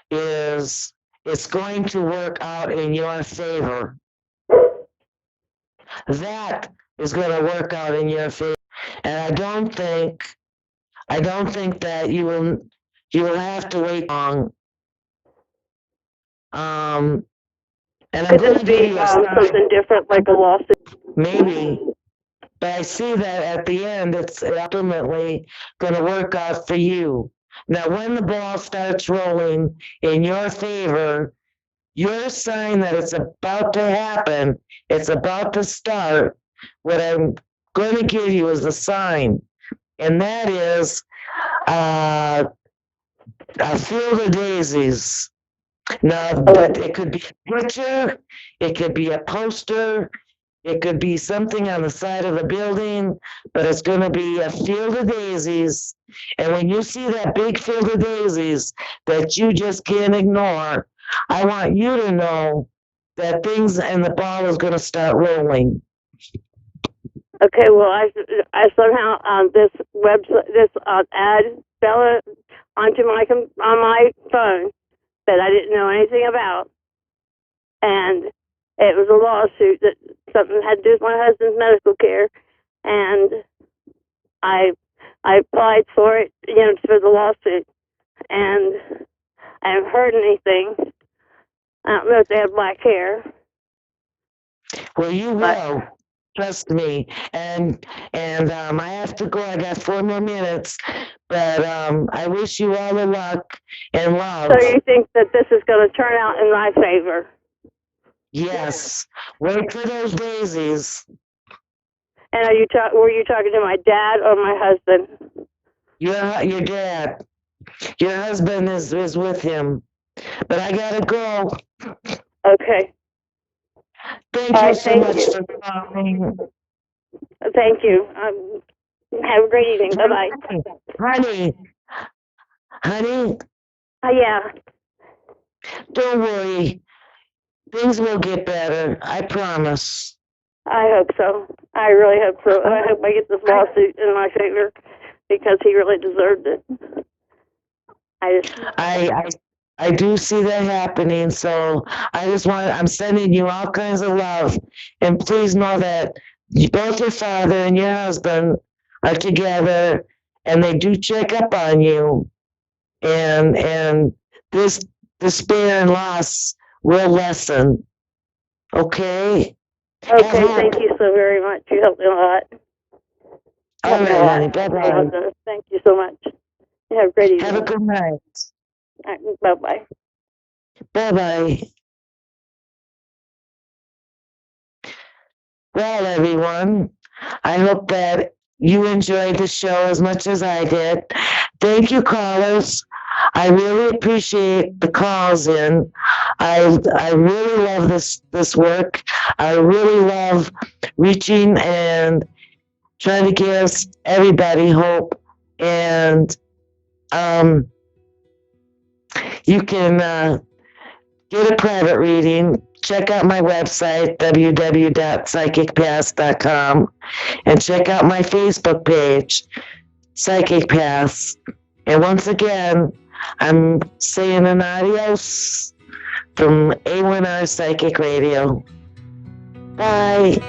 is it's going to work out in your favor. That is going to work out in your favor, and I don't think that you will have to wait long. And Could this be something different, like a lawsuit? Maybe. But I see that at the end, it's ultimately going to work out for you. Now, when the ball starts rolling in your favor, your sign that it's about to happen, it's about to start, what I'm going to give you is a sign. And that is a field of daisies. Now, it could be a picture, it could be a poster, it could be something on the side of the building, but it's going to be a field of daisies. And when you see that big field of daisies that you just can't ignore, I want you to know that things and the ball is going to start rolling. Okay, well, I somehow this website, this ad fell onto on my phone that I didn't know anything about, and it was a lawsuit that something had to do with my husband's medical care, and I applied for it, for the lawsuit, and I haven't heard anything. I don't know if they have black hair. Well, you will. Trust me. And I have to go. I got 4 more minutes, but I wish you all the luck and love. So you think that this is going to turn out in my favor? Yes. Wait for those daisies. And were you talking to my dad or my husband? Your dad. Your husband is with him. But I gotta go. Okay. Thank you so much for calling. Thank you. Have a great evening. Bye-bye. Honey. Yeah. Don't worry. Things will get better. I promise. I hope so. I really hope so. I hope I get this lawsuit in my favor because he really deserved it. I do see that happening, so I'm sending you all kinds of love. And please know that both your father and your husband are together, and they do check up on you. And this despair and loss will lessen. Okay? Okay, thank you so very much. You helped me a lot. All right, honey. Bye-bye. Thank you so much. You have a great evening. Have a good night. Bye-bye. Bye-bye. Well, everyone, I hope that you enjoyed the show as much as I did. Thank you, callers. I really appreciate the calls in. I really love this work. I really love reaching and trying to give everybody hope and You can get a private reading. Check out my website, www.psychicpaths.com, and check out my Facebook page, Psychic Paths. And once again, I'm saying an adios from A1R Psychic Radio. Bye.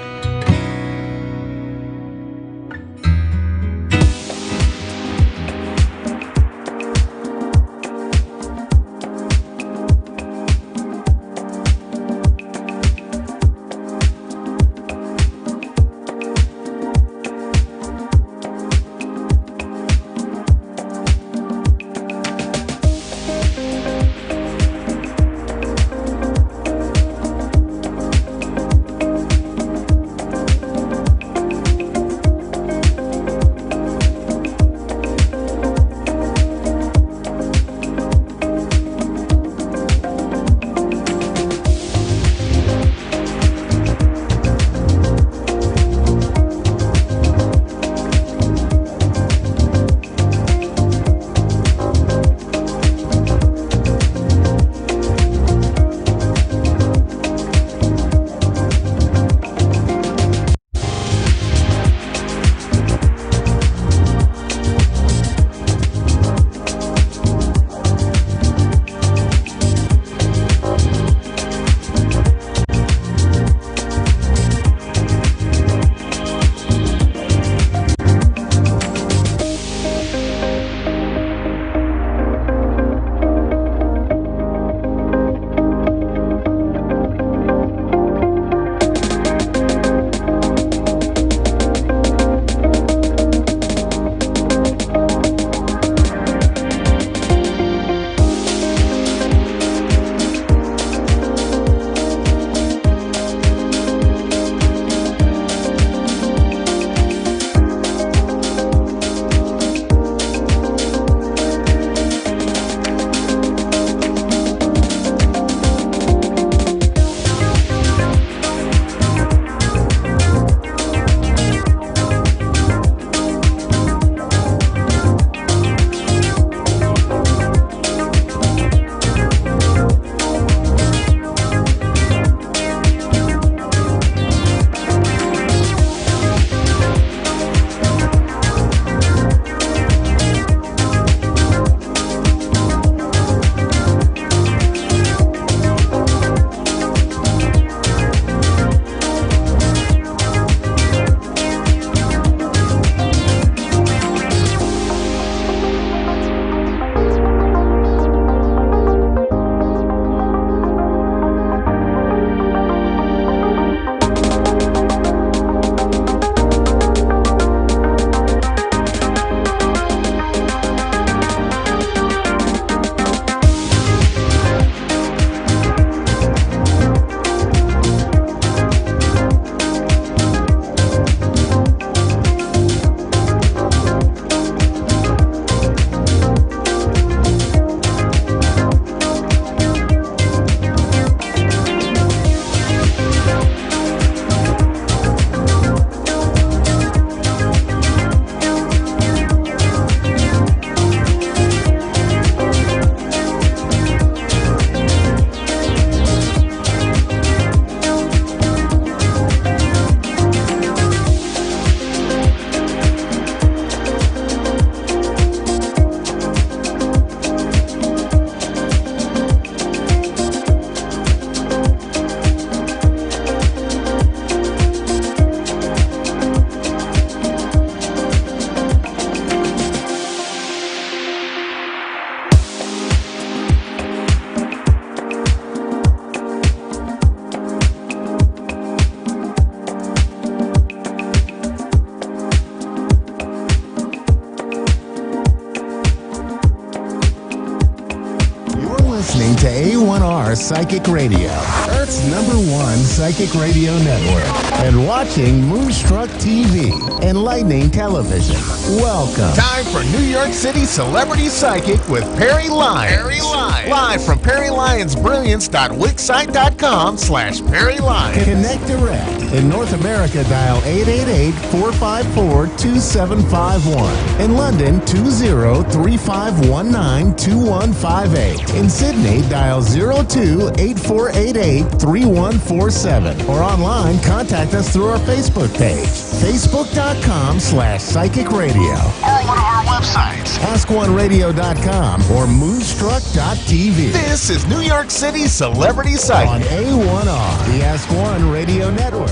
listening to A1R Psychic Radio, Earth's #1 psychic radio network, and watching Moonstruck TV, Enlightening Television. Welcome. Time for New York City Celebrity Psychic with Perry Lyons. Live from PerryLyonsBrilliance.wixsite.com/Perry Lyons. Connect direct In North America, dial 888-454-2751. In London, 20-3519-2158. In Sydney, dial 02-8488-3147. Or online, contact us through our Facebook page, facebook.com/Psychic Radio. Or one of our websites. AskOneRadio.com or Moonstruck.tv. This is New York City Celebrity Psychic On A1R, the Ask One Radio Network.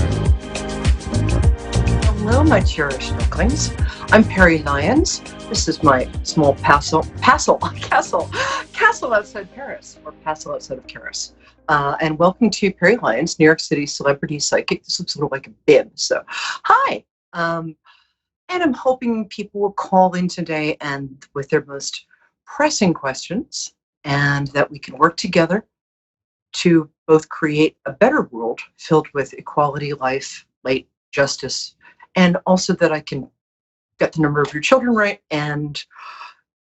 Hello, my cherished ducklings. I'm Perry Lyons. This is my small castle outside Paris, or castle outside of Paris. And welcome to Perry Lyons, New York City Celebrity Psychic. This looks a little like a bib, so hi. And I'm hoping people will call in today and with their most pressing questions, and that we can work together to both create a better world filled with equality, life, light, justice, and also that I can get the number of your children right and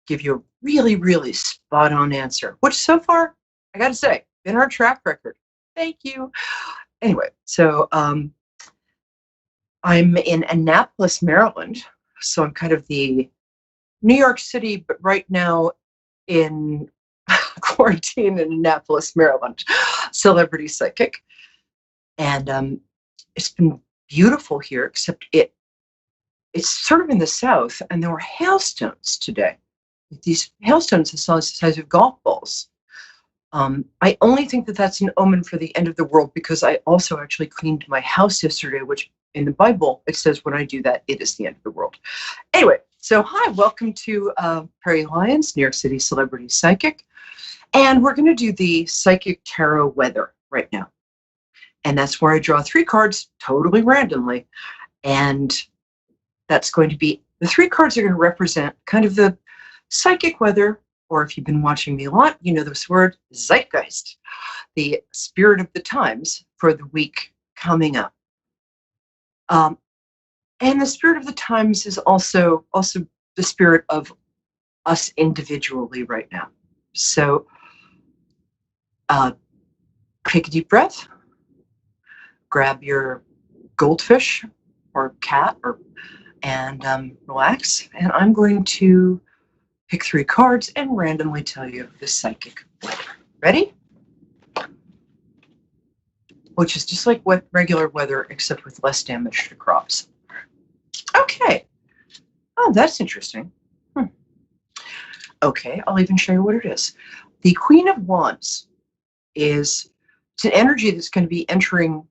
give you a really, really spot-on answer, which so far, I got to say, been our track record. Thank you. Anyway, so I'm in Annapolis, Maryland, so I'm kind of the New York City, but right now in quarantine in Annapolis, Maryland, celebrity psychic. And it's been beautiful here, except it's sort of in the south, and there were hailstones today. These hailstones the size of golf balls. I only think that that's an omen for the end of the world, because I also actually cleaned my house yesterday, which in the Bible, it says when I do that, it is the end of the world. Anyway, so hi, welcome to Perry Lyons, New York City Celebrity Psychic. And we're going to do the Psychic Tarot weather right now. And that's where I draw 3 cards totally randomly. And that's going to be, the 3 cards are going to represent kind of the psychic weather, or if you've been watching me a lot, you know this word, zeitgeist, the spirit of the times for the week coming up. And the spirit of the times is also the spirit of us individually right now. So take a deep breath, grab your goldfish or cat, and relax. And I'm going to pick 3 cards and randomly tell you the psychic weather. Ready? Which is just like regular weather, except with less damage to crops. Okay. Oh, that's interesting. Okay, I'll even show you what it is. The Queen of Wands it's an energy that's going to be entering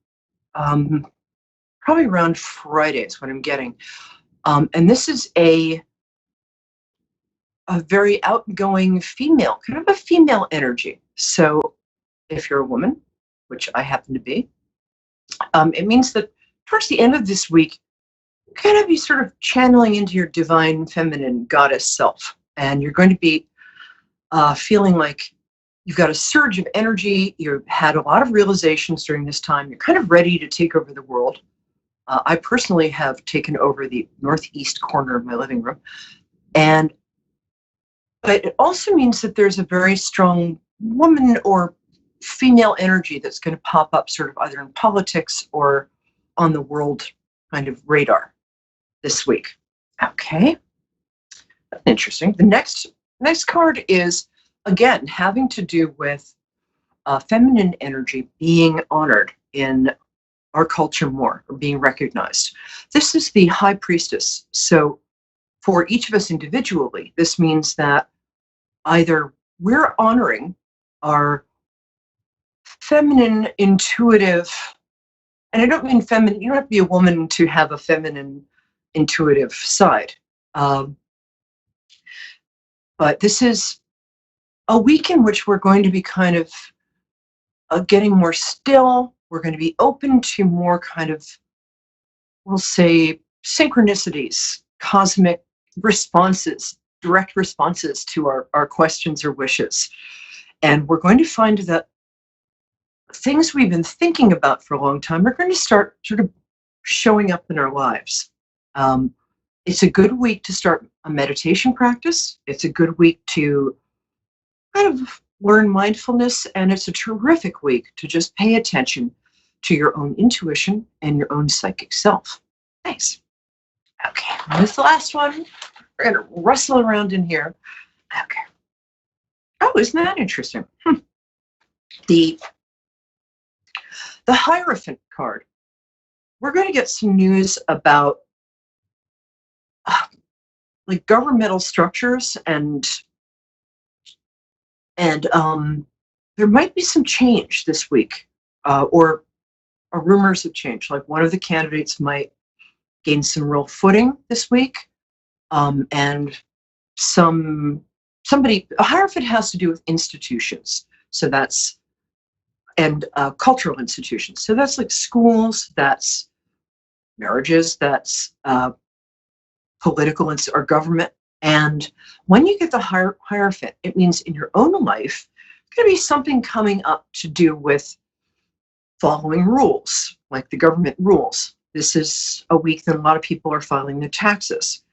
probably around Friday is what I'm getting. And this is a very outgoing female, kind of a female energy. So if you're a woman, which I happen to be, it means that towards the end of this week, you're going to be sort of channeling into your divine feminine goddess self. And you're going to be feeling like you've got a surge of energy. You've had a lot of realizations during this time. You're kind of ready to take over the world. I personally have taken over the northeast corner of my living room. But it also means that there's a very strong woman or female energy that's going to pop up sort of either in politics or on the world kind of radar this week. Okay. That's interesting. The next card is, again, having to do with feminine energy being honored in our culture more, or being recognized. This is the High Priestess. So for each of us individually, this means that either we're honoring our feminine, intuitive, and I don't mean feminine, you don't have to be a woman to have a feminine, intuitive side. But this is a week in which we're going to be kind of getting more still. We're going to be open to more kind of, we'll say, synchronicities, cosmic responses, direct responses to our questions or wishes. And we're going to find that things we've been thinking about for a long time are going to start sort of showing up in our lives. It's a good week to start a meditation practice. It's a good week to kind of learn mindfulness, and it's a terrific week to just pay attention to your own intuition and your own psychic self. Nice. Okay, this is the last one. We're going to rustle around in here. Okay. Oh, isn't that interesting? The Hierophant card. We're going to get some news about like governmental structures and there might be some change this week, or rumors of change. Like one of the candidates might gain some real footing this week, and somebody. A Hierophant has to do with institutions, so that's and cultural institutions. So that's like schools, that's marriages, that's political or government. And when you get the Hierophant, it means in your own life, it's going to be something coming up to do with following rules, like the government rules. This is a week that a lot of people are filing their taxes.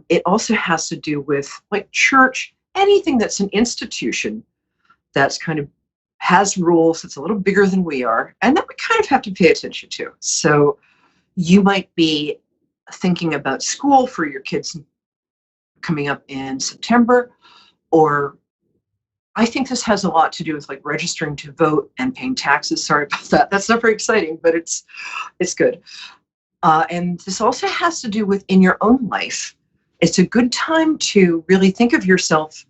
It also has to do with like church, anything that's an institution that's kind of has rules, that's a little bigger than we are, and that we kind of have to pay attention to. So you might be thinking about school for your kids coming up in September, or I think this has a lot to do with like registering to vote and paying taxes. Sorry about that. That's not very exciting, but it's good. And this also has to do with in your own life. It's a good time to really think of yourself,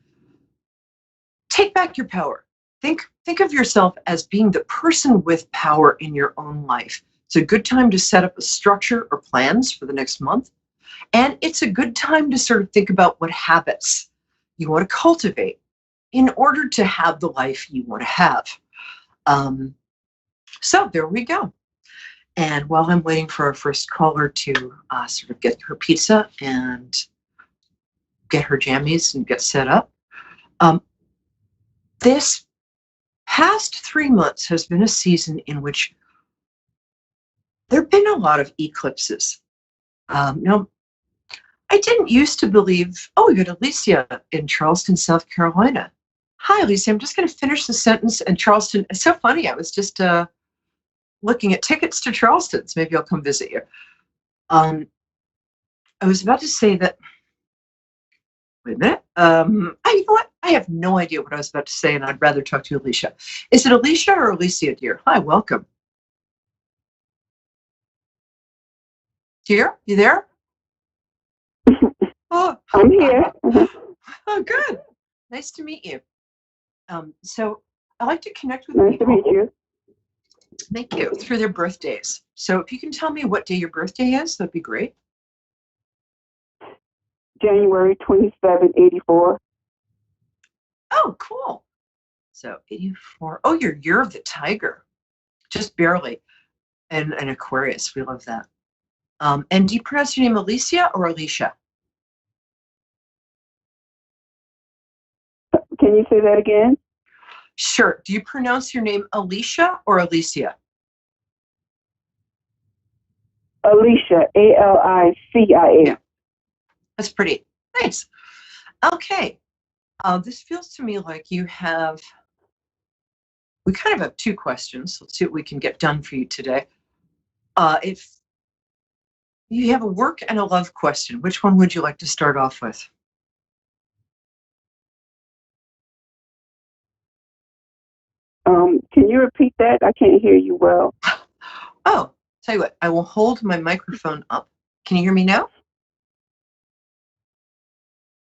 take back your power. Think of yourself as being the person with power in your own life. It's a good time to set up a structure or plans for the next month. And it's a good time to sort of think about what habits you want to cultivate in order to have the life you want to have. So there we go. And while I'm waiting for our first caller to sort of get her pizza and get her jammies and get set up, this past 3 months has been a season in which there have been a lot of eclipses. Now, I didn't used to believe, we got Alicia in Charleston, South Carolina. Hi, Alicia. I'm just going to finish the sentence. And Charleston, it's so funny. I was just looking at tickets to Charleston. So maybe I'll come visit you. I was about to say that, wait a minute. You know what? I have no idea what I was about to say, and I'd rather talk to Alicia. Is it Alicia or Alicia, dear? Hi, welcome. Dear, you there? Oh, I'm here. Oh, good. Nice to meet you. So I like to connect with Nice people. to meet you. Thank you. Through their birthdays. So if you can tell me what day your birthday is, that'd be great. January 27, 84. Oh, cool. So 84. Oh, you're Year of the Tiger. Just barely. And an Aquarius. We love that. And do you pronounce your name Alicia or Alicia? Can you say that again? Sure. Do you pronounce your name Alicia or Alicia? Alicia, Alicia. Yeah. That's pretty nice. Okay. This feels to me like we kind of have two questions. Let's see what we can get done for you today. If you have a work and a love question, which one would you like to start off with? Can you repeat that? I can't hear you well. Oh, tell you what, I will hold my microphone up. Can you hear me now?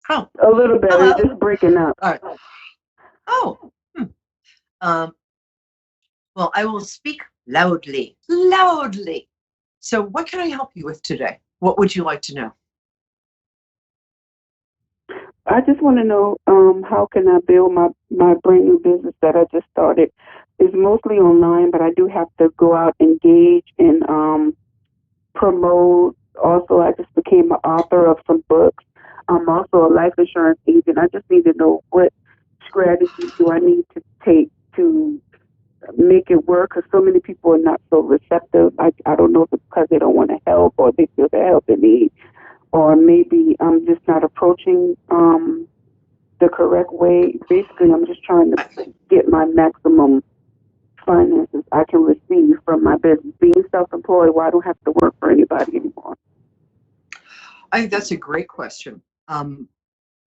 Oh, A little bit. hello. It's just breaking up. All right. Oh, well, I will speak loudly. Loudly. So what can I help you with today? What would you like to know? I just want to know how can I build my brand new business that I just started. It's mostly online, but I do have to go out, engage, and promote. Also, I just became an author of some books. I'm also a life insurance agent. I just need to know what strategies do I need to take to make it work, because so many people are not so receptive. I don't know if it's because they don't want to help or they feel the help they need, or maybe I'm just not approaching the correct way. Basically, I'm just trying to get my maximum finances I can receive from my business? Being self-employed, where I don't have to work for anybody anymore. I think that's a great question. And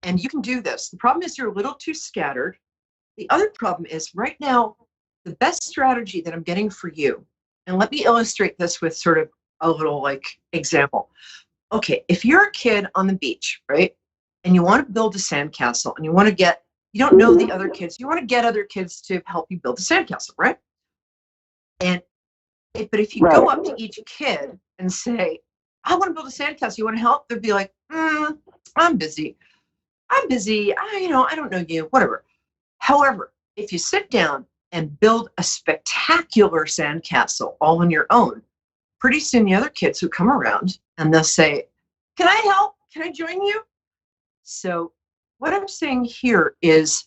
you can do this. The problem is you're a little too scattered. The other problem is right now, the best strategy that I'm getting for you, and let me illustrate this with sort of a little like example. Okay, if you're a kid on the beach, right, and you want to build a sandcastle and you want to get, you don't know the other kids, you want to get other kids to help you build a sandcastle, right? And but if you go up to each kid and say, I want to build a sandcastle, you want to help? They'd be like, I'm busy. I don't know you, whatever. However, if you sit down and build a spectacular sandcastle all on your own, pretty soon the other kids will come around and they'll say, can I help? Can I join you? So what I'm saying here is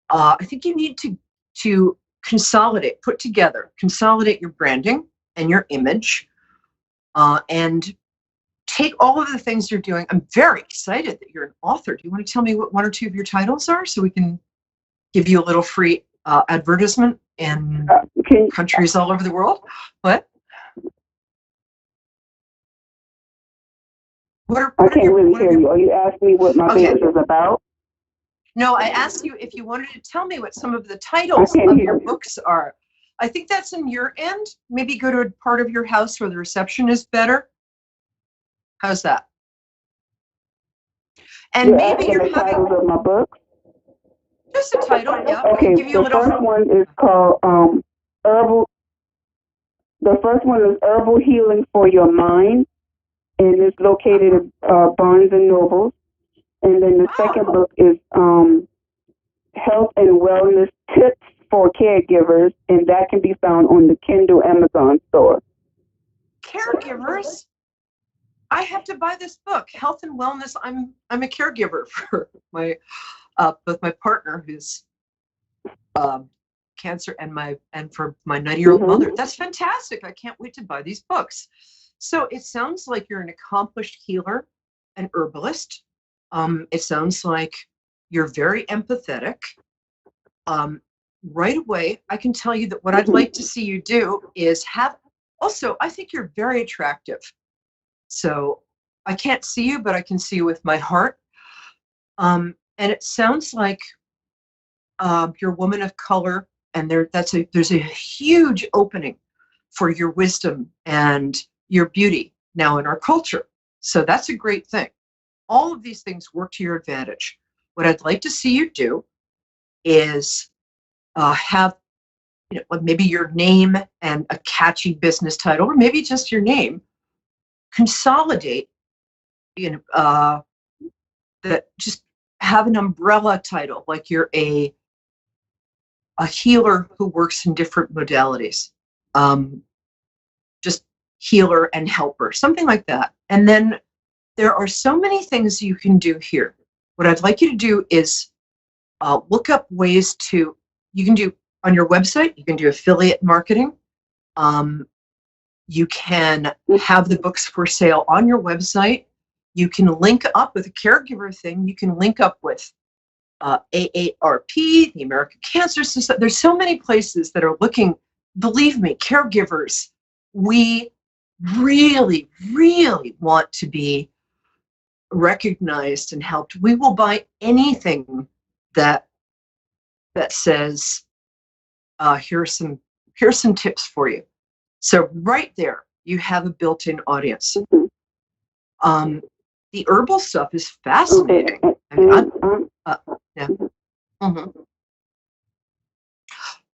I think you need to consolidate your branding and your image and take all of the things you're doing. I'm very excited that you're an author. Do you want to tell me what one or two of your titles are so we can give you a little free advertisement in countries all over the world? What? I can't really hear you. Are you asking me what my business is about? No, I asked you if you wanted to tell me what some of the titles of your books are. I think that's in your end. Maybe go to a part of your house where the reception is better. How's that? And maybe you're having titles of my books. Just a title, yeah. Okay, give you the first one is called Herbal. The first one is Herbal Healing for Your Mind, and it's located at Barnes and Noble. And then the second book is Health and Wellness Tips for Caregivers, and that can be found on the Kindle Amazon store. Caregivers? I have to buy this book, Health and Wellness. I'm a caregiver for my both my partner who's cancer and for my 90-year-old mother. That's fantastic. I can't wait to buy these books. So it sounds like you're an accomplished healer, an herbalist. It sounds like you're very empathetic. Right away, I can tell you that what I'd like to see you do is I think you're very attractive. So I can't see you, but I can see you with my heart. And it sounds like you're a woman of color, and there's a huge opening for your wisdom and your beauty now in our culture. So that's a great thing. All of these things work to your advantage. What I'd like to see you do is have maybe your name and a catchy business title, or maybe just your name. Consolidate, that just have an umbrella title, like you're a healer who works in different modalities, just healer and helper, something like that. And then there are so many things you can do here. What I'd like you to do is look up ways you can do on your website, you can do affiliate marketing. You can have the books for sale on your website. You can link up with a caregiver thing. You can link up with AARP, the American Cancer Society. There's so many places that are looking. Believe me, caregivers, we really, really want to be recognized and helped. We will buy anything that says, here's some tips for you. So right there, you have a built-in audience. The herbal stuff is fascinating.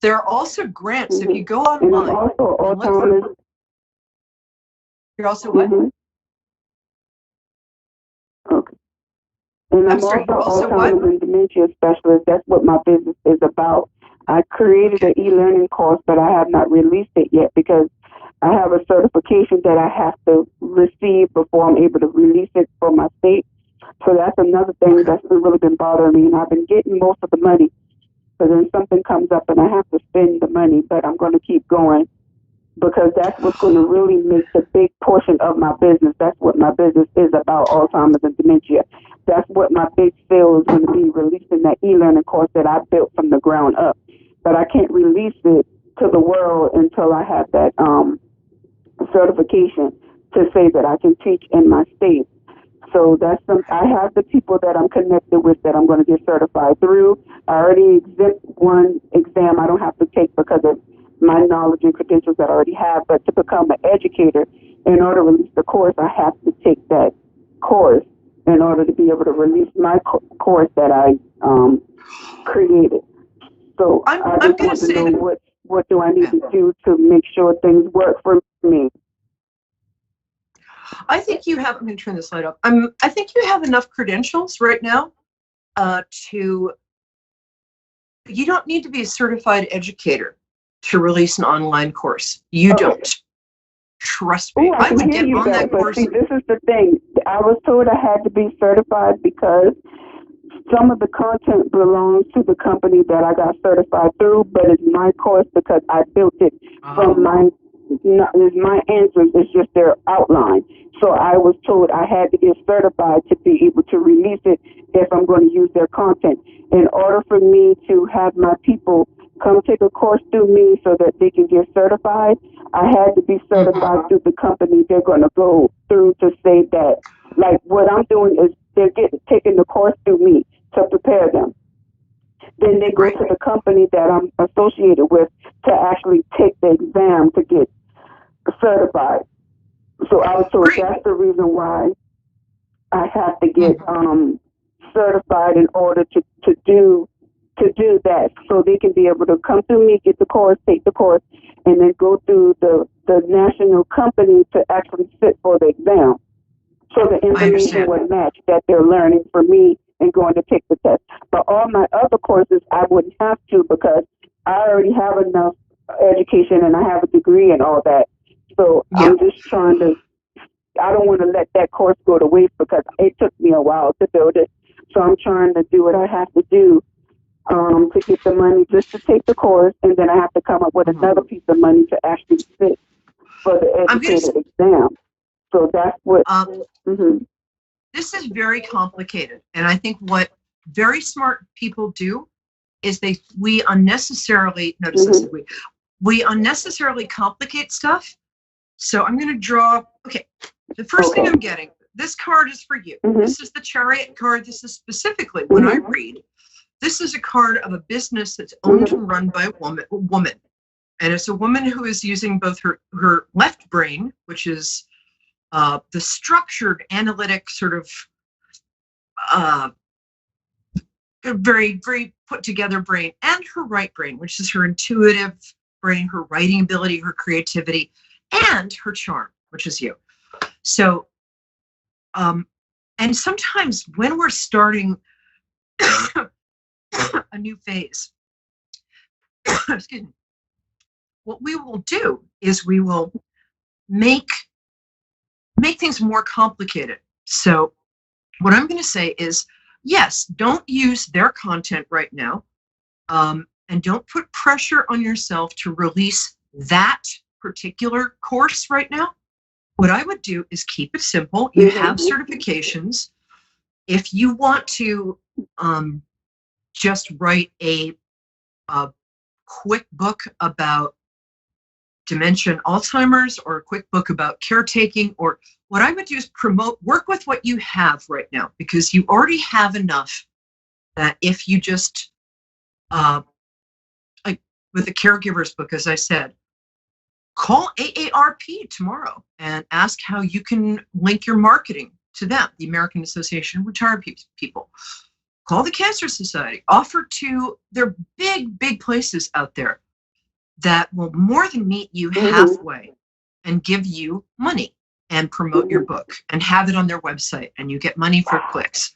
There are also grants. If you go online, you're also what? Okay. And I'm also Alzheimer's and dementia specialist. That's what my business is about. I created an e-learning course, but I have not released it yet because I have a certification that I have to receive before I'm able to release it for my state. So that's another thing that's really been bothering me. And I've been getting most of the money. So then something comes up and I have to spend the money, but I'm going to keep going because that's what's going to really make the big portion of my business. That's what my business is about, Alzheimer's and dementia. That's what my big sale is going to be, releasing that e-learning course that I built from the ground up. But I can't release it to the world until I have that certification to say that I can teach in my state. So I have the people that I'm connected with that I'm going to get certified through. I already exempt one exam I don't have to take because of my knowledge and credentials that I already have. But to become an educator, in order to release the course, I have to take that course in order to be able to release my course that I created. So I just want to know what do I need to do to make sure things work for me. I think you have, I'm going to turn this light up. I think you have enough credentials right now you don't need to be a certified educator to release an online course. You don't. Trust me. I would get on that course. See, this is the thing. I was told I had to be certified because some of the content belongs to the company that I got certified through, but it's my course because I built it from my answers. It's just their outline. So I was told I had to get certified to be able to release it if I'm going to use their content. In order for me to have my people come take a course through me so that they can get certified, I had to be certified through the company they're going to go through to say that, like, what I'm doing is they're taking the course through me to prepare them. Then they go to the company that I'm associated with to actually take the exam to get certified. So I was told that's the reason why I have to get certified in order to do that, so they can be able to come through me, get the course, take the course, and then go through the national company to actually sit for the exam. So the information would match that they're learning for me and going to take the test. But all my other courses, I wouldn't have to because I already have enough education and I have a degree and all that. So I'm just trying to, I don't want to let that course go to waste because it took me a while to build it. So I'm trying to do what I have to do to get the money just to take the course, and then I have to come up with another piece of money to actually sit for the educated exam. So that's what. This is very complicated, and I think what very smart people do is we unnecessarily we unnecessarily complicate stuff. So I'm going to draw. Okay, the first thing I'm getting. This card is for you. This is the Chariot card. This is specifically when I read. This is a card of a business that's owned and run by a woman. And it's a woman who is using both her left brain, which is the structured, analytic sort of very, very put together brain, and her right brain, which is her intuitive brain, her writing ability, her creativity, and her charm, which is you. So, and sometimes when we're starting a new phase, excuse me, what we will do is we will make things more complicated. So what I'm going to say is, yes, don't use their content right now, and don't put pressure on yourself to release that particular course right now. What I would do is keep it simple. You have certifications. If you want to just write a quick book about dementia and Alzheimer's, or a quick book about caretaking, or what I would do is work with what you have right now, because you already have enough that if you just, like with the caregiver's book, as I said, call AARP tomorrow and ask how you can link your marketing to them, the American Association of Retired People. Call the Cancer Society. Offer to, they're big places out there that will more than meet you halfway and give you money and promote your book and have it on their website, and you get money for clicks.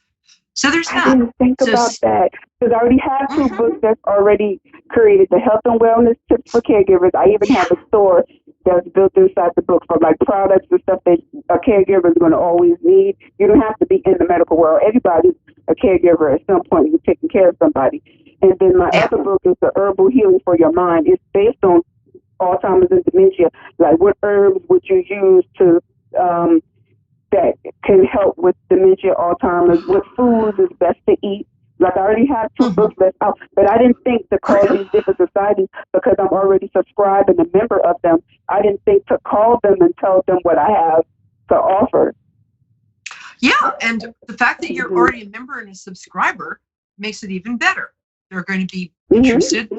So there's that. I didn't think about that, because I already have two books that's already created, the health and wellness tips for caregivers. I even have a store that's built inside the book for like products and stuff that a caregiver is going to always need. You don't have to be in the medical world. Everybody's a caregiver at some point. You're taking care of somebody. And then my other book is the Herbal Healing for Your Mind. It's based on Alzheimer's and dementia. Like, what herbs would you use to that can help with dementia, Alzheimer's? What foods is best to eat Like I already have 2 books left out, but I didn't think to call these different societies because I'm already subscribed and a member of them. I didn't think to call them and tell them what I have to offer. Yeah, and the fact that you're already a member and a subscriber makes it even better. They're going to be interested.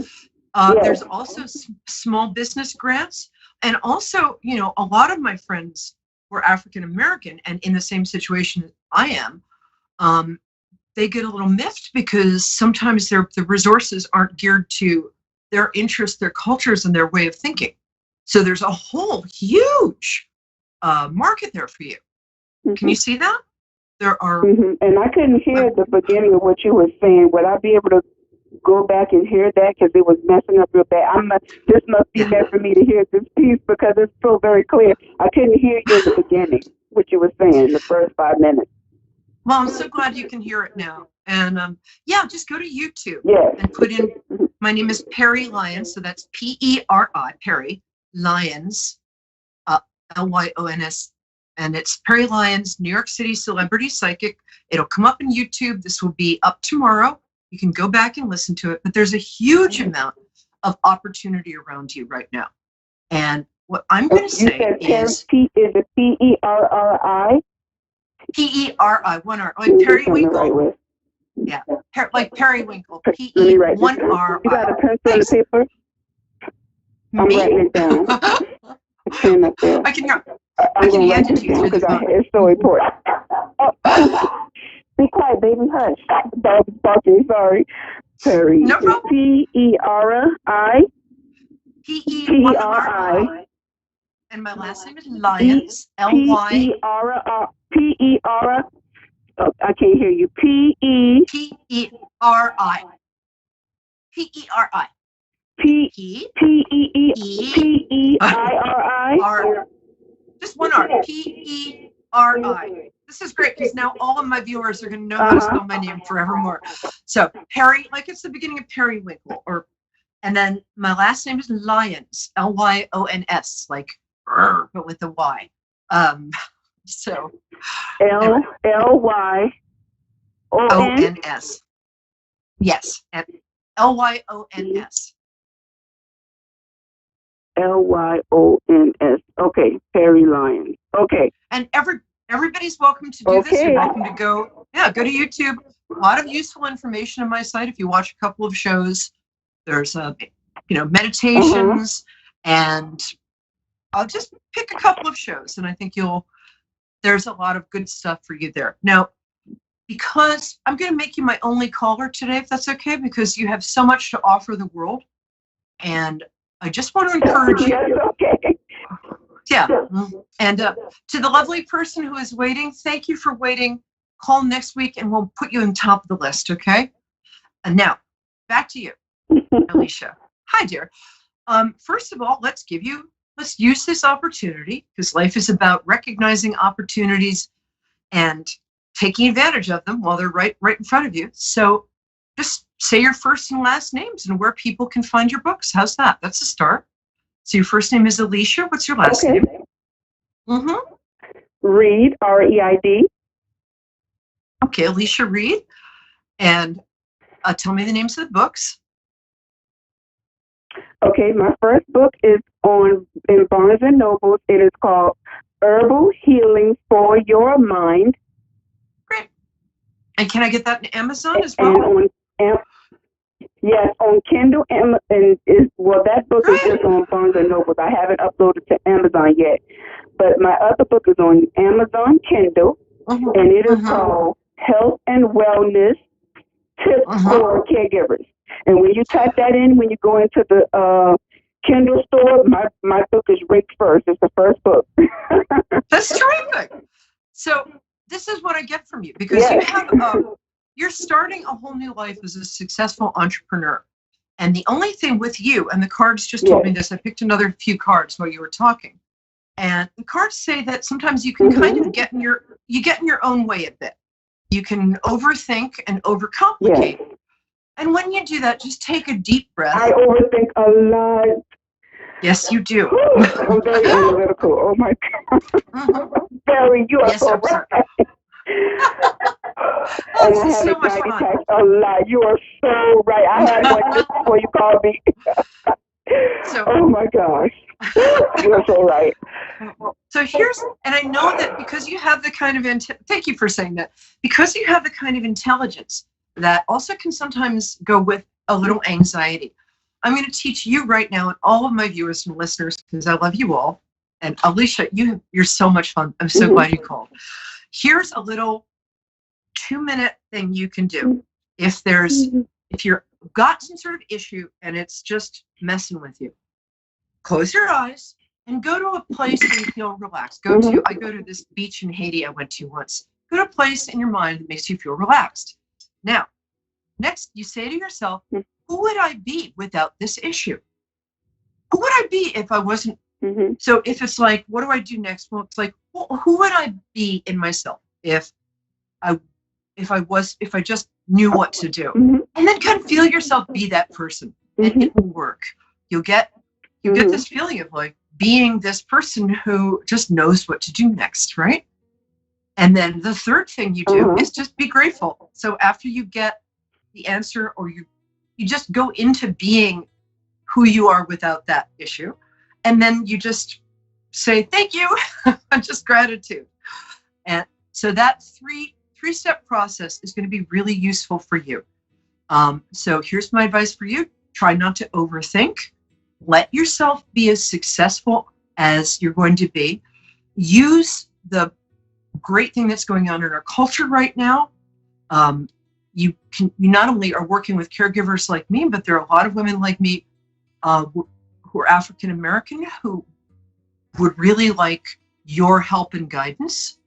There's also small business grants. And also, you know, a lot of my friends were African American and in the same situation as I am. They get a little miffed because sometimes the resources aren't geared to their interests, their cultures, and their way of thinking. So there's a whole huge market there for you. Can you see that? There are. And I couldn't hear the beginning of what you were saying. Would I be able to go back and hear that? Because it was messing up real bad. This must be meant for me to hear this piece because it's so very clear. I couldn't hear you in the beginning, what you were saying, the first 5 minutes. Well, I'm so glad you can hear it now. And just go to YouTube and put in, my name is Perry Lyons. So that's P-E-R-I, Perry Lyons, L-Y-O-N-S. And it's Perry Lyons, New York City Celebrity Psychic. It'll come up on YouTube. This will be up tomorrow. You can go back and listen to it. But there's a huge amount of opportunity around you right now. And what I'm going to say is it P-E-R-R-I? P-E-R-I, 1 R. Like periwinkle. Yeah, like periwinkle. P-E-1-R-I. You got a pencil and paper? I'm writing it down. I can hear. I can hand it to you through the phone. It's so important. Be quiet, baby. Hush. Dog is barking. Sorry. Perry. No problem. P-E-R-I. P-E-R-I. And my last name is Lyons. L-Y. P-E-R. Oh, I can't hear you. P-E. P-E-R-I. P-E-R-I. P-E-I-R-I. Just 1 R. P-E-R-I. This is great because now all of my viewers are going to know how to spell my name forevermore. So Perry, like it's the beginning of periwinkle, and then my last name is Lyons, L-Y-O-N-S, like but with a Y. So L-Y-O-N-S. Yes, L-Y-O-N-S. L-Y-O-N-S. Okay, Perry Lyons. Okay. And everybody's welcome to do this. You're welcome to go to YouTube. A lot of useful information on my site. If you watch a couple of shows, there's meditations, and I'll just pick a couple of shows, and I think there's a lot of good stuff for you there. Now, because I'm going to make you my only caller today, if that's okay, because you have so much to offer the world, and I just want to encourage you. Okay. Yeah. And to the lovely person who is waiting, thank you for waiting. Call next week and we'll put you on top of the list, okay? And now, back to you, Alicia. Hi, dear. First of all, let's use this opportunity, because life is about recognizing opportunities and taking advantage of them while they're right in front of you. So just say your first and last names and where people can find your books. How's that? That's a start. So your first name is Alicia. What's your last name? Reid, R-E-I-D. Okay, Alicia Reid. And tell me the names of the books. Okay, my first book is in Barnes & Noble. It is called Herbal Healing for Your Mind. Great. And can I get that in Amazon as well? Yes, on Kindle, that book is just on Barnes & Noble. I haven't uploaded to Amazon yet, but my other book is on Amazon Kindle, and it is called Health and Wellness Tips for Caregivers. And when you type that in, when you go into the Kindle store, my book is ranked first. It's the first book. That's terrific. So this is what I get from you, because you're starting a whole new life as a successful entrepreneur. And the only thing with you, and the cards just told me this, I picked another few cards while you were talking. And the cards say that sometimes you can kind of get in your own way a bit. You can overthink and overcomplicate. Yes. And when you do that, just take a deep breath. I overthink a lot. Yes, you do. I'm very analytical. Oh my God. Barry, you are so right. And I this is have so much anxiety fun. attacks a lot. You are so right. I had one just before you called me. So, oh my gosh. You are so right. So and I know that because you have the kind of, thank you for saying that, because you have the kind of intelligence that also can sometimes go with a little anxiety. I'm going to teach you right now and all of my viewers and listeners, because I love you all. And Alicia, you're so much fun. I'm so glad you called. Here's a little 2-minute thing you can do. If you're got some sort of issue and it's just messing with you, close your eyes and go to a place where you feel relaxed. I go to this beach in Haiti I went to once. Go to a place in your mind that makes you feel relaxed. Now, next you say to yourself, who would I be without this issue? Who would I be if I wasn't? So if it's like, what do I do next? Well, it's like, well, who would I be in myself if I just knew what to do? And then kind of feel yourself be that person, and it will work. You get this feeling of like being this person who just knows what to do next, right? And then the third thing you do is just be grateful. So after you get the answer, or you just go into being who you are without that issue, and then you just say thank you, just gratitude. And so that three-step process is going to be really useful for you. So here's my advice for you. Try not to overthink. Let yourself be as successful as you're going to be. Use the great thing that's going on in our culture right now. You not only are working with caregivers like me, but there are a lot of women like me who are African American who would really like your help and guidance,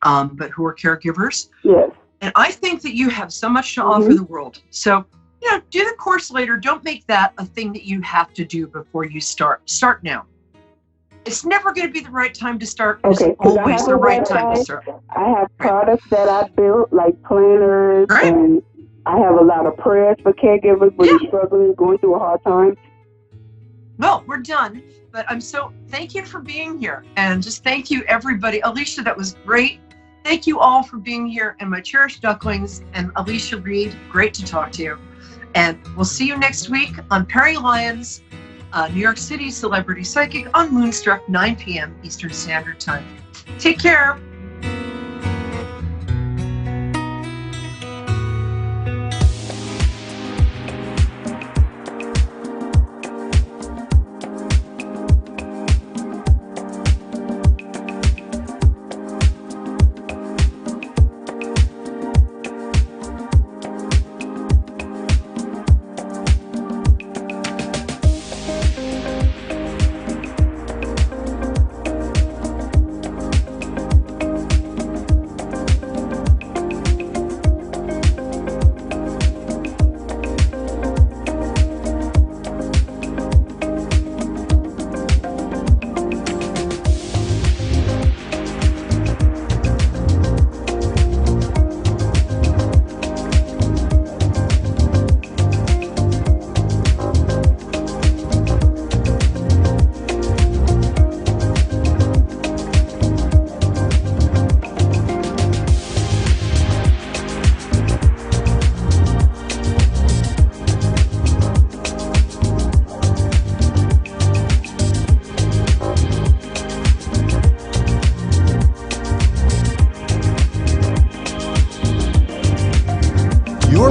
but who are caregivers. Yes. And I think that you have so much to offer the world. So, do the course later. Don't make that a thing that you have to do before you start. Start now. It's never going to be the right time to start. It's always the right time to start. I have products that I built, like planners, and I have a lot of prayers for caregivers when they're struggling, going through a hard time. Well, we're done, but thank you for being here, and just thank you everybody. Alicia, that was great. Thank you all for being here, and my cherished ducklings, and Alicia Reed, great to talk to you. And we'll see you next week on Perry Lyons, New York City Celebrity Psychic on Moonstruck, 9 p.m. Eastern Standard Time. Take care.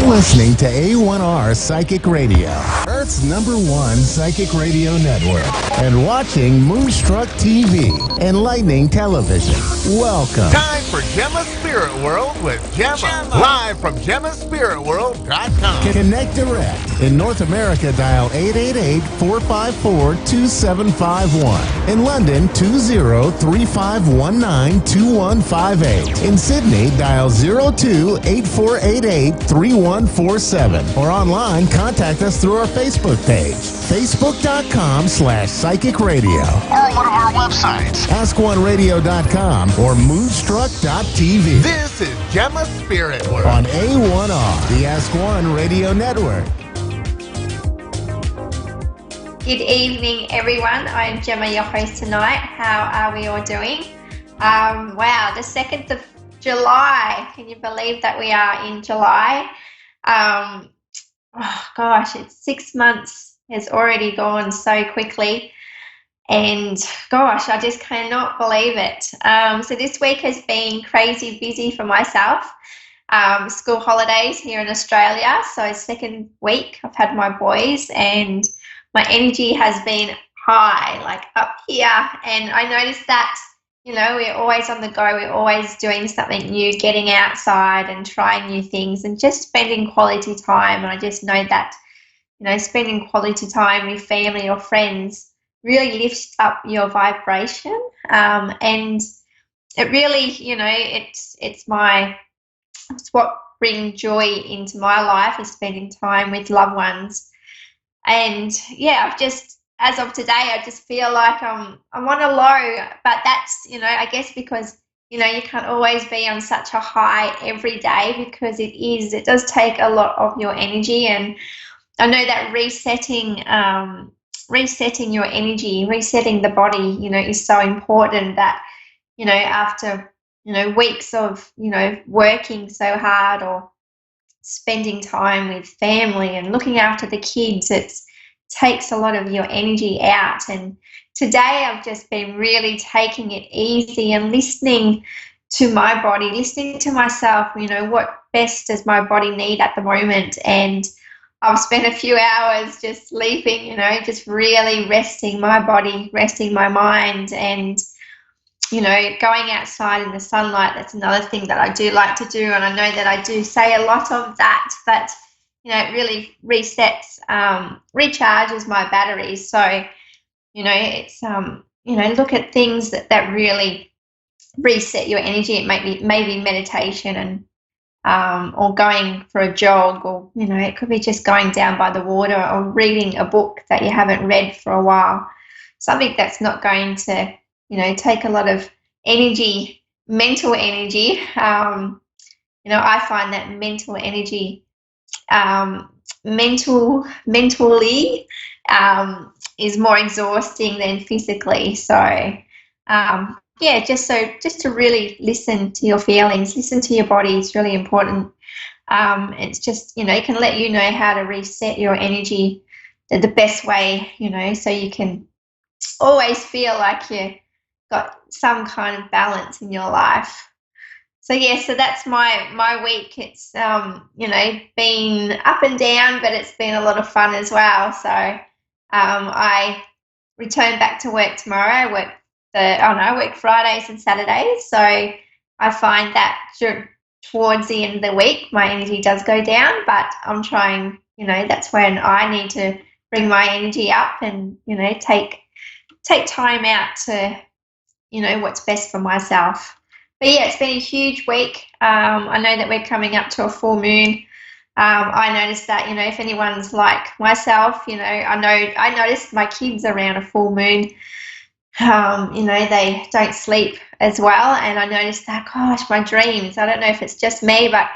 Listening to A1R Psychic Radio, Earth's #1 psychic radio network, and watching Moonstruck TV, enlightening television. Welcome. Time for Gemma's Spirit World with Gemma. Live from GemmaSpiritWorld.com. Connect direct. In North America, dial 888-454-2751. In London, 20-3519-2158. In Sydney, dial 02-8488-3147. Or online, contact us through our Facebook page, facebook.com/psychic radio. Or one of our websites, askoneradio.com or moonstruck.tv. This is Gemma's Spirit World on A1R, the Ask One Radio Network. Good evening, everyone. I'm Gemma, your host tonight. How are we all doing? Wow, the second the July. Can you believe that we are in July? Oh gosh, it's 6 months has already gone so quickly. And gosh, I just cannot believe it. So this week has been crazy busy for myself. School holidays here in Australia. So second week I've had my boys and my energy has been high, like up here. And I noticed that, we're always on the go. We're always doing something new, getting outside and trying new things and just spending quality time. And I just know that, spending quality time with family or friends really lifts up your vibration. And it really, it's what brings joy into my life is spending time with loved ones. And yeah, as of today, I just feel like I'm on a low, but that's, I guess because, you can't always be on such a high every day because it does take a lot of your energy. And I know that resetting your energy, resetting the body, is so important that, after, weeks of, working so hard or spending time with family and looking after the kids, it takes a lot of your energy out. And today I've just been really taking it easy and listening to my body, listening to myself, what best does my body need at the moment. And I've spent a few hours just sleeping, just really resting my body, resting my mind, and going outside in the sunlight. That's another thing that I do like to do, and I know that I do say a lot of that, but it really resets, recharges my batteries. So it's look at things that really reset your energy. It maybe meditation and or going for a jog, or it could be just going down by the water or reading a book that you haven't read for a while, something that's not going to take a lot of energy, mental energy. I find that mental energy, mentally is more exhausting than physically. So yeah, just to really listen to your feelings, listen to your body is really important. It's just, it can let you know how to reset your energy the best way, so you can always feel like you got some kind of balance in your life. So yeah, so that's my week. It's been up and down, but it's been a lot of fun as well. So I return back to work tomorrow. I work Fridays and Saturdays. So I find that towards the end of the week, my energy does go down, but I'm trying, that's when I need to bring my energy up and, take time out to, what's best for myself. But yeah, it's been a huge week. I know that we're coming up to a full moon. I noticed that, if anyone's like myself, I noticed my kids around a full moon, they don't sleep as well. And I noticed that, gosh, my dreams, I don't know if it's just me, but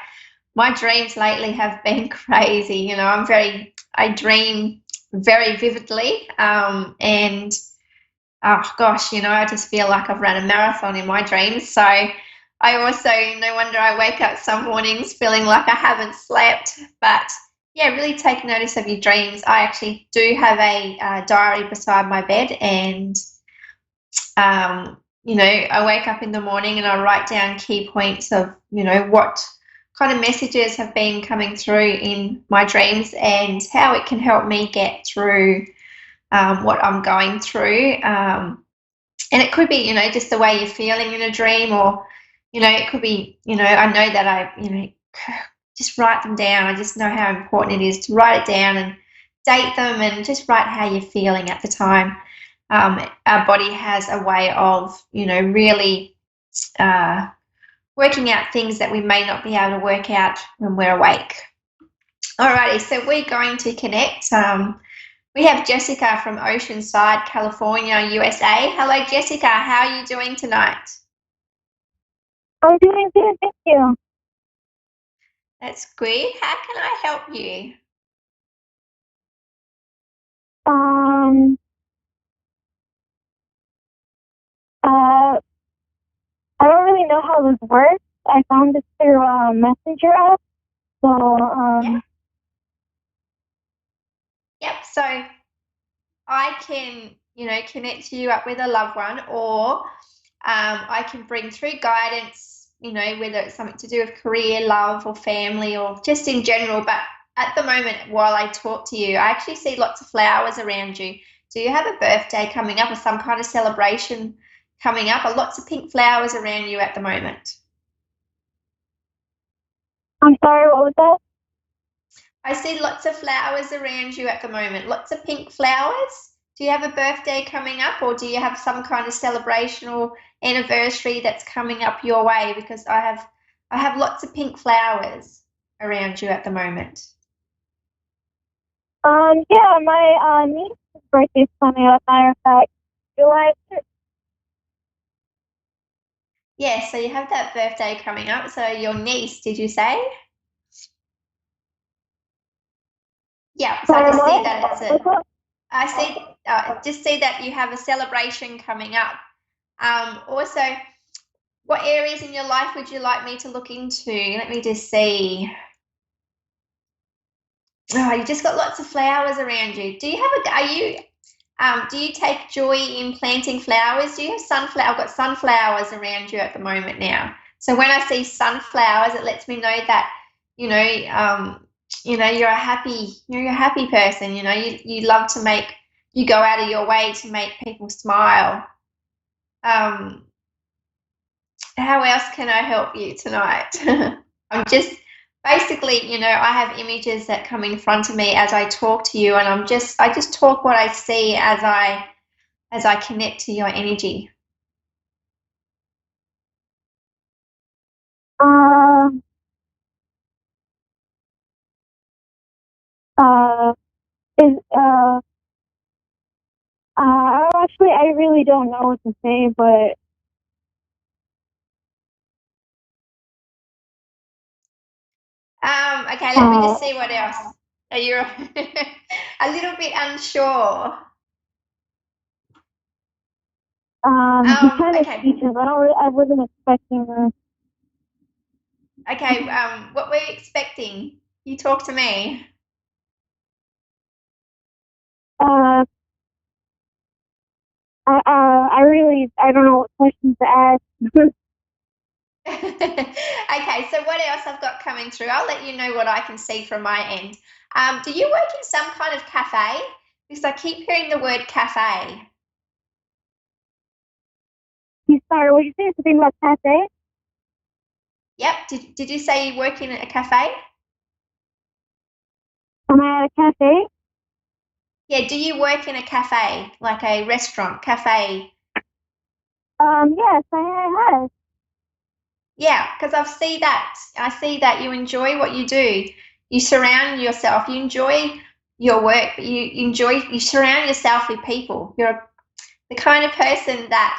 my dreams lately have been crazy. I dream very vividly. And oh gosh, I just feel like I've run a marathon in my dreams. So I also, no wonder I wake up some mornings feeling like I haven't slept. But yeah, really take notice of your dreams. I actually do have a diary beside my bed, and I wake up in the morning and I write down key points of, what kind of messages have been coming through in my dreams and how it can help me get through what I'm going through. And it could be, just the way you're feeling in a dream, or, it could be, I know that I, just write them down. I just know how important it is to write it down and date them and just write how you're feeling at the time. Our body has a way of, really working out things that we may not be able to work out when we're awake. Alrighty, so we're going to connect. We have Jessica from Oceanside, California, USA. Hello, Jessica. How are you doing tonight? I'm doing good, thank you. That's good. How can I help you? I don't really know how this works, I found this through a messenger app. So, Yep. So I can, connect you up with a loved one, or I can bring through guidance, whether it's something to do with career, love, or family, or just in general. But at the moment, while I talk to you, I actually see lots of flowers around you. Do you have a birthday coming up or some kind of celebration coming up, or lots of pink flowers around you at the moment? I'm sorry, what was that? I see lots of flowers around you at the moment, lots of pink flowers. Do you have a birthday coming up, or do you have some kind of celebration or anniversary that's coming up your way? Because I have lots of pink flowers around you at the moment. Yeah, my niece's birthday's coming up. Matter of fact, July 6th. Yeah, so you have that birthday coming up. So your niece, did you say? Yeah, so I just see that just see that you have a celebration coming up. Also, what areas in your life would you like me to look into? Let me just see. Oh, you just got lots of flowers around you. Do you take joy in planting flowers? Do you have sunflower? I've got sunflowers around you at the moment now. So when I see sunflowers, it lets me know that, you're a happy person. You love to you go out of your way to make people smile. How else can I help you tonight? I'm just basically, I have images that come in front of me as I talk to you, and I just talk what I see as I connect to your energy. Actually, I really don't know what to say, but Okay, let me just see what else. Are you a little bit unsure? he kind of Okay. speeches. I wasn't expecting that. Okay, what were you expecting? You talk to me. I don't know what questions to ask. Okay, so what else I've got coming through? I'll let you know what I can see from my end. Do you work in some kind of cafe? Because I keep hearing the word cafe. Sorry, what did you say? Something about cafe? Yep. Did you say you work in a cafe? Am I at a cafe? Yeah, do you work in a cafe, like a restaurant, cafe? Yes, I have. Yeah, because I see that you enjoy what you do. You surround yourself. You enjoy your work, but you surround yourself with people. You're the kind of person that,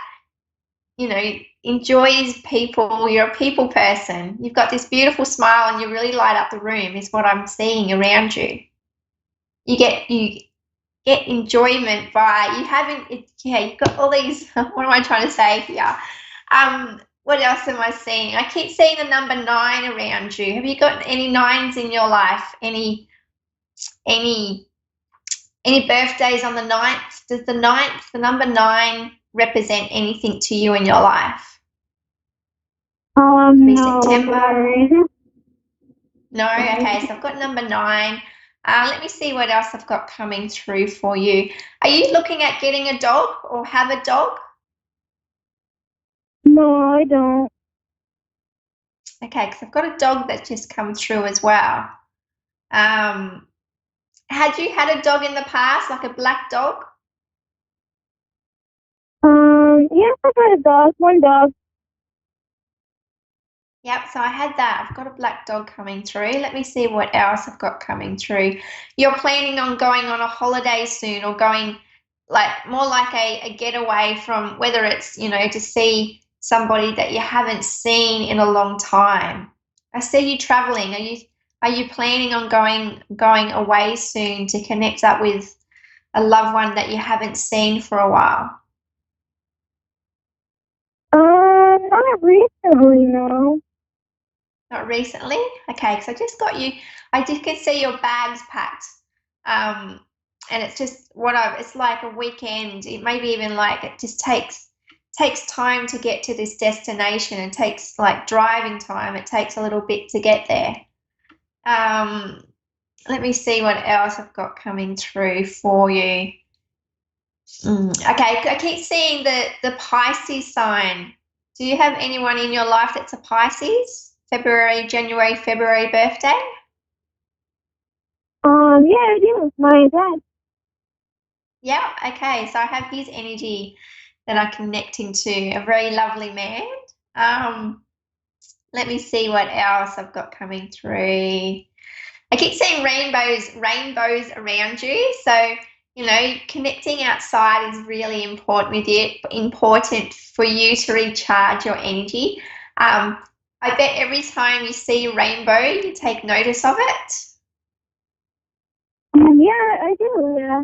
enjoys people. You're a people person. You've got this beautiful smile and you really light up the room, is what I'm seeing around you. You get enjoyment by you've got all these what am I trying to say here? What else am I seeing? I keep seeing the number 9 around you. Have you got any 9s in your life? Any birthdays on the 9th? Does the number 9 represent anything to you in your life? No. September. No, okay, so I've got number 9. Let me see what else I've got coming through for you. Are you looking at getting a dog or have a dog? No, I don't. Okay, because I've got a dog that's just come through as well. Had you had a dog in the past, like a black dog? Yes, I've had a dog. One dog. Yep, so I had that. I've got a black dog coming through. Let me see what else I've got coming through. You're planning on going on a holiday soon, or going more like a getaway, from whether it's, to see somebody that you haven't seen in a long time. I see you traveling. Are you planning on going away soon to connect up with a loved one that you haven't seen for a while? Not recently, no. Not recently? Okay, because I just got you. I just can see your bags packed. And it's just it's like a weekend. It maybe even like it just takes time to get to this destination. It takes like driving time. It takes a little bit to get there. Let me see what else I've got coming through for you. Okay, I keep seeing the Pisces sign. Do you have anyone in your life that's a Pisces? January, February birthday? Yeah, I do. My dad. Yeah, okay. So I have his energy that I'm connecting to, a very lovely man. Let me see what else I've got coming through. I keep seeing rainbows around you. So, connecting outside is really important for you to recharge your energy. I bet every time you see a rainbow, you take notice of it. Yeah, I do. Yeah.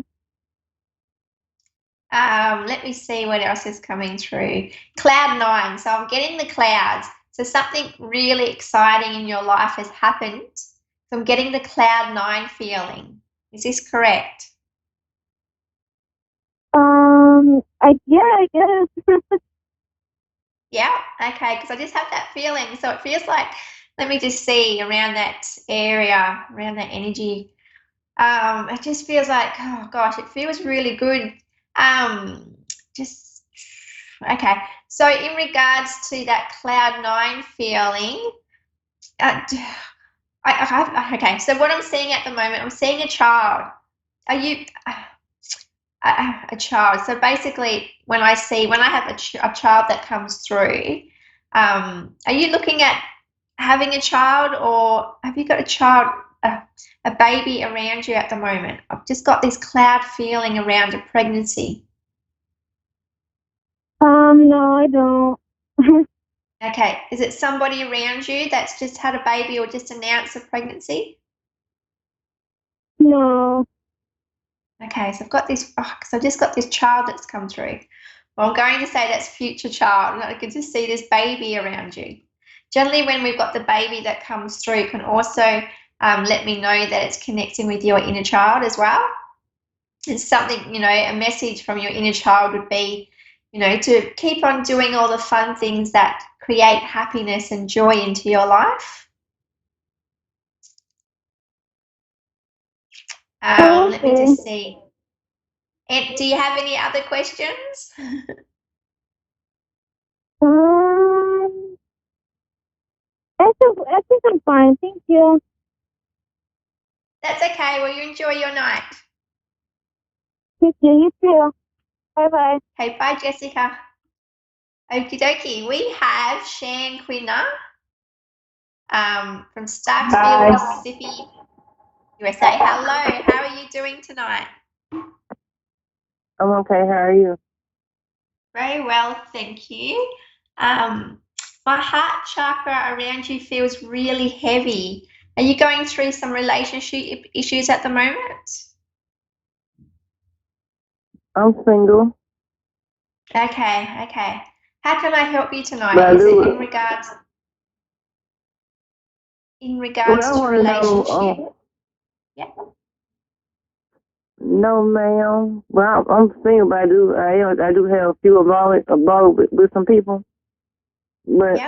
Let me see what else is coming through. Cloud 9. So I'm getting the clouds. So something really exciting in your life has happened. So I'm getting the cloud 9 feeling. Is this correct? I guess. Yeah, okay, because I just have that feeling. So it feels like, let me just see around that area, around that energy. It just feels like, oh gosh, it feels really good. Just okay. So in regards to that cloud 9 feeling, okay. So what I'm seeing at the moment, I'm seeing a child. Are you a child? So basically, when I have a child that comes through, are you looking at having a child, or have you got a child? A baby around you at the moment? I've just got this cloud feeling around a pregnancy. No, I don't. Okay, is it somebody around you that's just had a baby or just announced a pregnancy? No. Okay, so I've got this, because I've just got this child that's come through. Well, I'm going to say that's future child, and I can just see this baby around you. Generally, when we've got the baby that comes through, it can also let me know that it's connecting with your inner child as well. It's something, a message from your inner child would be, to keep on doing all the fun things that create happiness and joy into your life. Let me just see. And do you have any other questions? I think I'm fine. Thank you. That's okay. Well, you enjoy your night. Thank you. You too. Bye-bye. Okay, bye, Jessica. Okie dokie. We have Shan Quinner from Starksville, Mississippi, USA. Hello. How are you doing tonight? I'm okay. How are you? Very well, thank you. My heart chakra around you feels really heavy. Are you going through some relationship issues at the moment? I'm single. Okay. How can I help you tonight? Is it in regards to relationship? Yeah. No, ma'am. Well, I'm single, but I do have a few involved with some people. But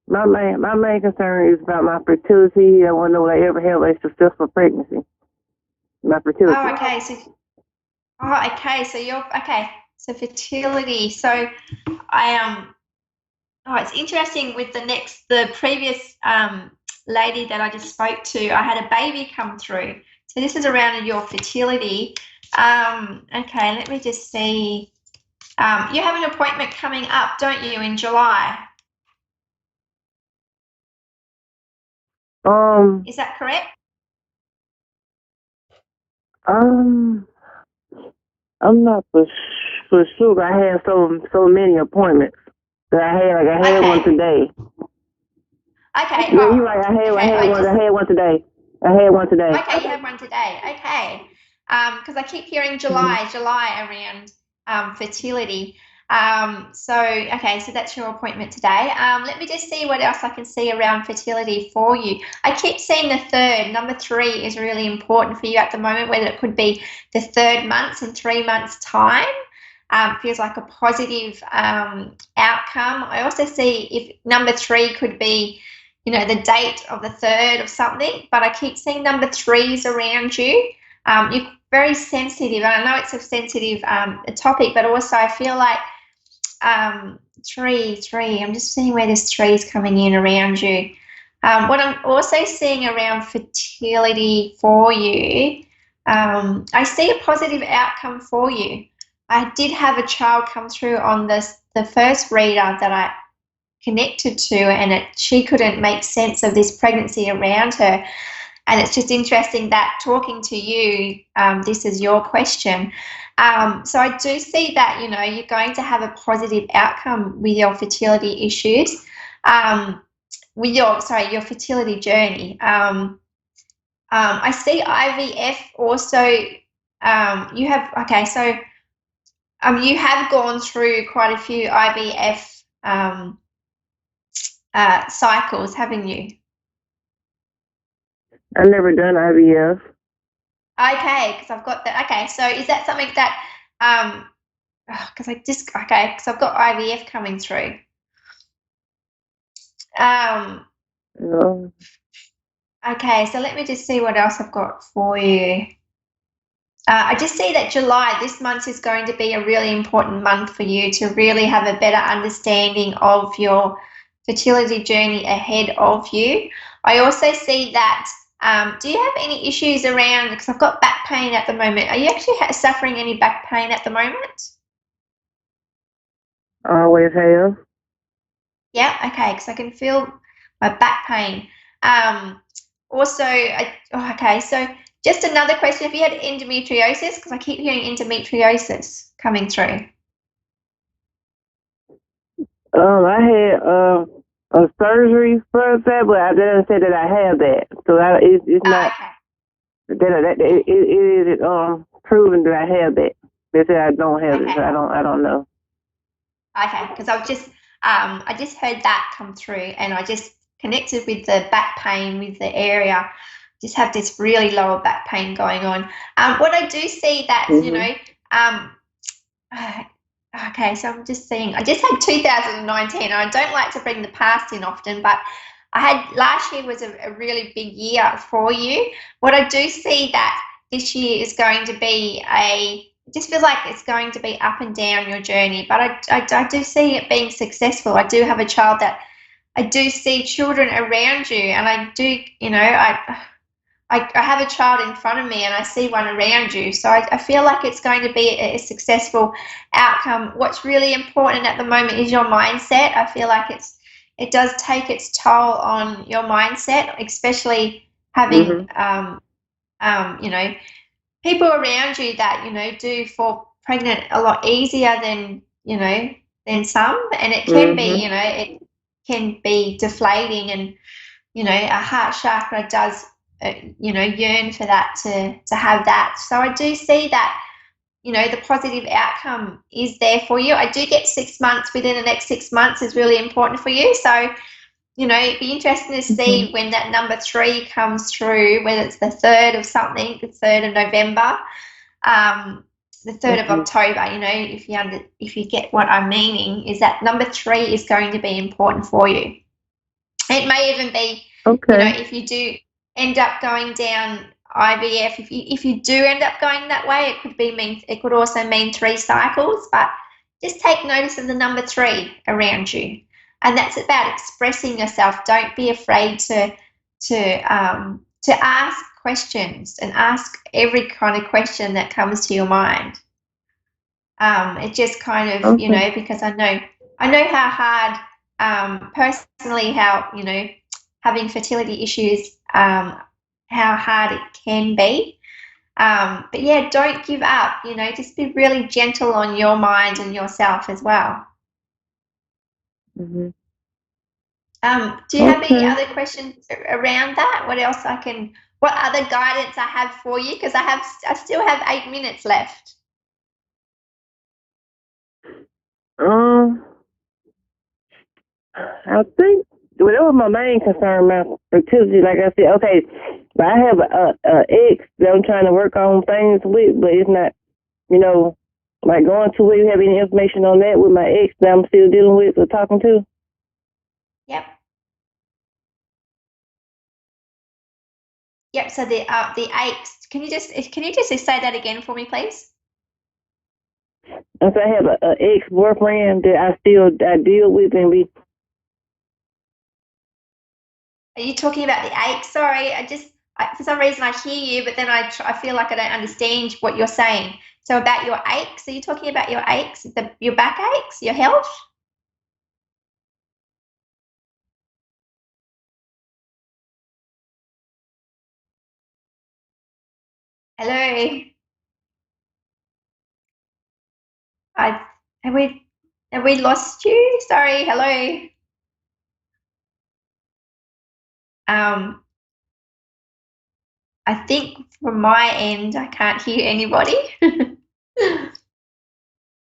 my main concern is about my fertility. I want to know will I ever have a successful pregnancy. My fertility. Oh, okay. So you're okay. So fertility. So it's interesting with the previous lady that I just spoke to. I had a baby come through. So this is around your fertility. Okay, let me just see. You have an appointment coming up, don't you, in July? Is that correct? I'm not for sure. But I have so many appointments that I had one today. Okay. Yeah, you're right. I had one today. Okay, you have one today. Okay. Because I keep hearing July around fertility. So that's your appointment today. Let me just see what else I can see around fertility for you. I keep seeing the third. Number 3 is really important for you at the moment, whether it could be the 3rd month in 3 months' time. Feels like a positive outcome. I also see if number 3 could be, the date of the 3rd of something, but I keep seeing number 3s around you. You're very sensitive, and I know it's a sensitive topic, but also I feel like three. I'm just seeing where this 3 is coming in around you. What I'm also seeing around fertility for you, I see a positive outcome for you. I did have a child come through on the first reader that I connected to, and she couldn't make sense of this pregnancy around her. And it's just interesting that talking to you, this is your question. So I do see that, you're going to have a positive outcome with your fertility issues, with your fertility journey. I see IVF also. You have gone through quite a few IVF cycles, haven't you? I've never done IVF. Okay, because I've got that. Okay, so is that something that because I've got IVF coming through. No. Okay, so let me just see what else I've got for you. I just see that July, this month, is going to be a really important month for you to really have a better understanding of your fertility journey ahead of you. I also see that, do you have any issues around, because I've got back pain at the moment. Are you actually suffering any back pain at the moment? Always have. Yeah, okay, because I can feel my back pain. So just another question, have you had endometriosis? Because I keep hearing endometriosis coming through. I had a surgery for that, but I didn't say that I have that. So it's not that it is proven that I have that. They say I don't have it, so I don't know. Okay, because I just heard that come through, and I just connected with the back pain with the area. Just have this really lower back pain going on. What I do see that, okay, so I'm just seeing, I just had 2019, and I don't like to bring the past in often, but last year was a really big year for you. What I do see that this year is going to be it just feels like it's going to be up and down your journey, but I do see it being successful. I do have a child that I do see children around you, and I do, I have a child in front of me and I see one around you. So I feel like it's going to be a successful outcome. What's really important at the moment is your mindset. I feel like it does take its toll on your mindset, especially having, people around you that, do fall pregnant a lot easier than some. And it can be, it can be deflating, and, a heart chakra does yearn for that, to have that. So I do see that, the positive outcome is there for you. I do get 6 months, within the next 6 months is really important for you. So, it'd be interesting to see when that number 3 comes through, whether it's the 3rd of something, the 3rd of November, the 3rd of October, if you get what I'm meaning, is that number 3 is going to be important for you. It may even be, if you do end up going down IVF, if you do end up going that way, it could also mean 3 cycles, but just take notice of the number 3 around you. And that's about expressing yourself. Don't be afraid to ask questions, and ask every kind of question that comes to your mind. It just kind of, because I know how hard, personally, how, having fertility issues, how hard it can be. But yeah, don't give up, just be really gentle on your mind and yourself as well. Mm-hmm. Do you have any other questions around that? What other guidance I have for you? Because I still have 8 minutes left. I think well, that was my main concern, my fertility. Like I said, okay, but I have a ex that I'm trying to work on things with, but it's not, you know, like going to where you have any information on that with my ex that I'm still dealing with or talking to. Yep. Yep. So the aches. Can you just say that again for me, please? And so I have a ex boyfriend that I deal with, and we. Are you talking about the ache? Sorry, for some reason I hear you, but then I feel like I don't understand what you're saying. So about your aches, are you talking about your aches, your back aches, your health? Hello. I have we lost you? Sorry. Hello. I think from my end I can't hear anybody.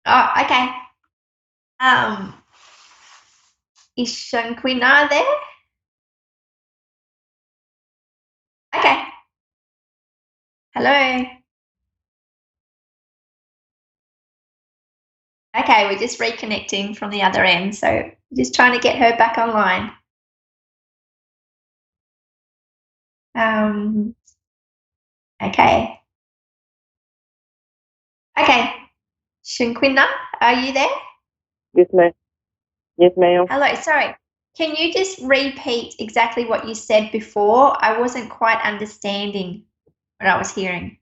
Oh, okay. Is Shanquina there? Okay. Hello. Okay, we're just reconnecting from the other end, so just trying to get her back online. Okay. Okay. Shanquina, are you there? Yes, ma'am. Yes, ma'am. Hello, sorry. Can you just repeat exactly what you said before? I wasn't quite understanding what I was hearing.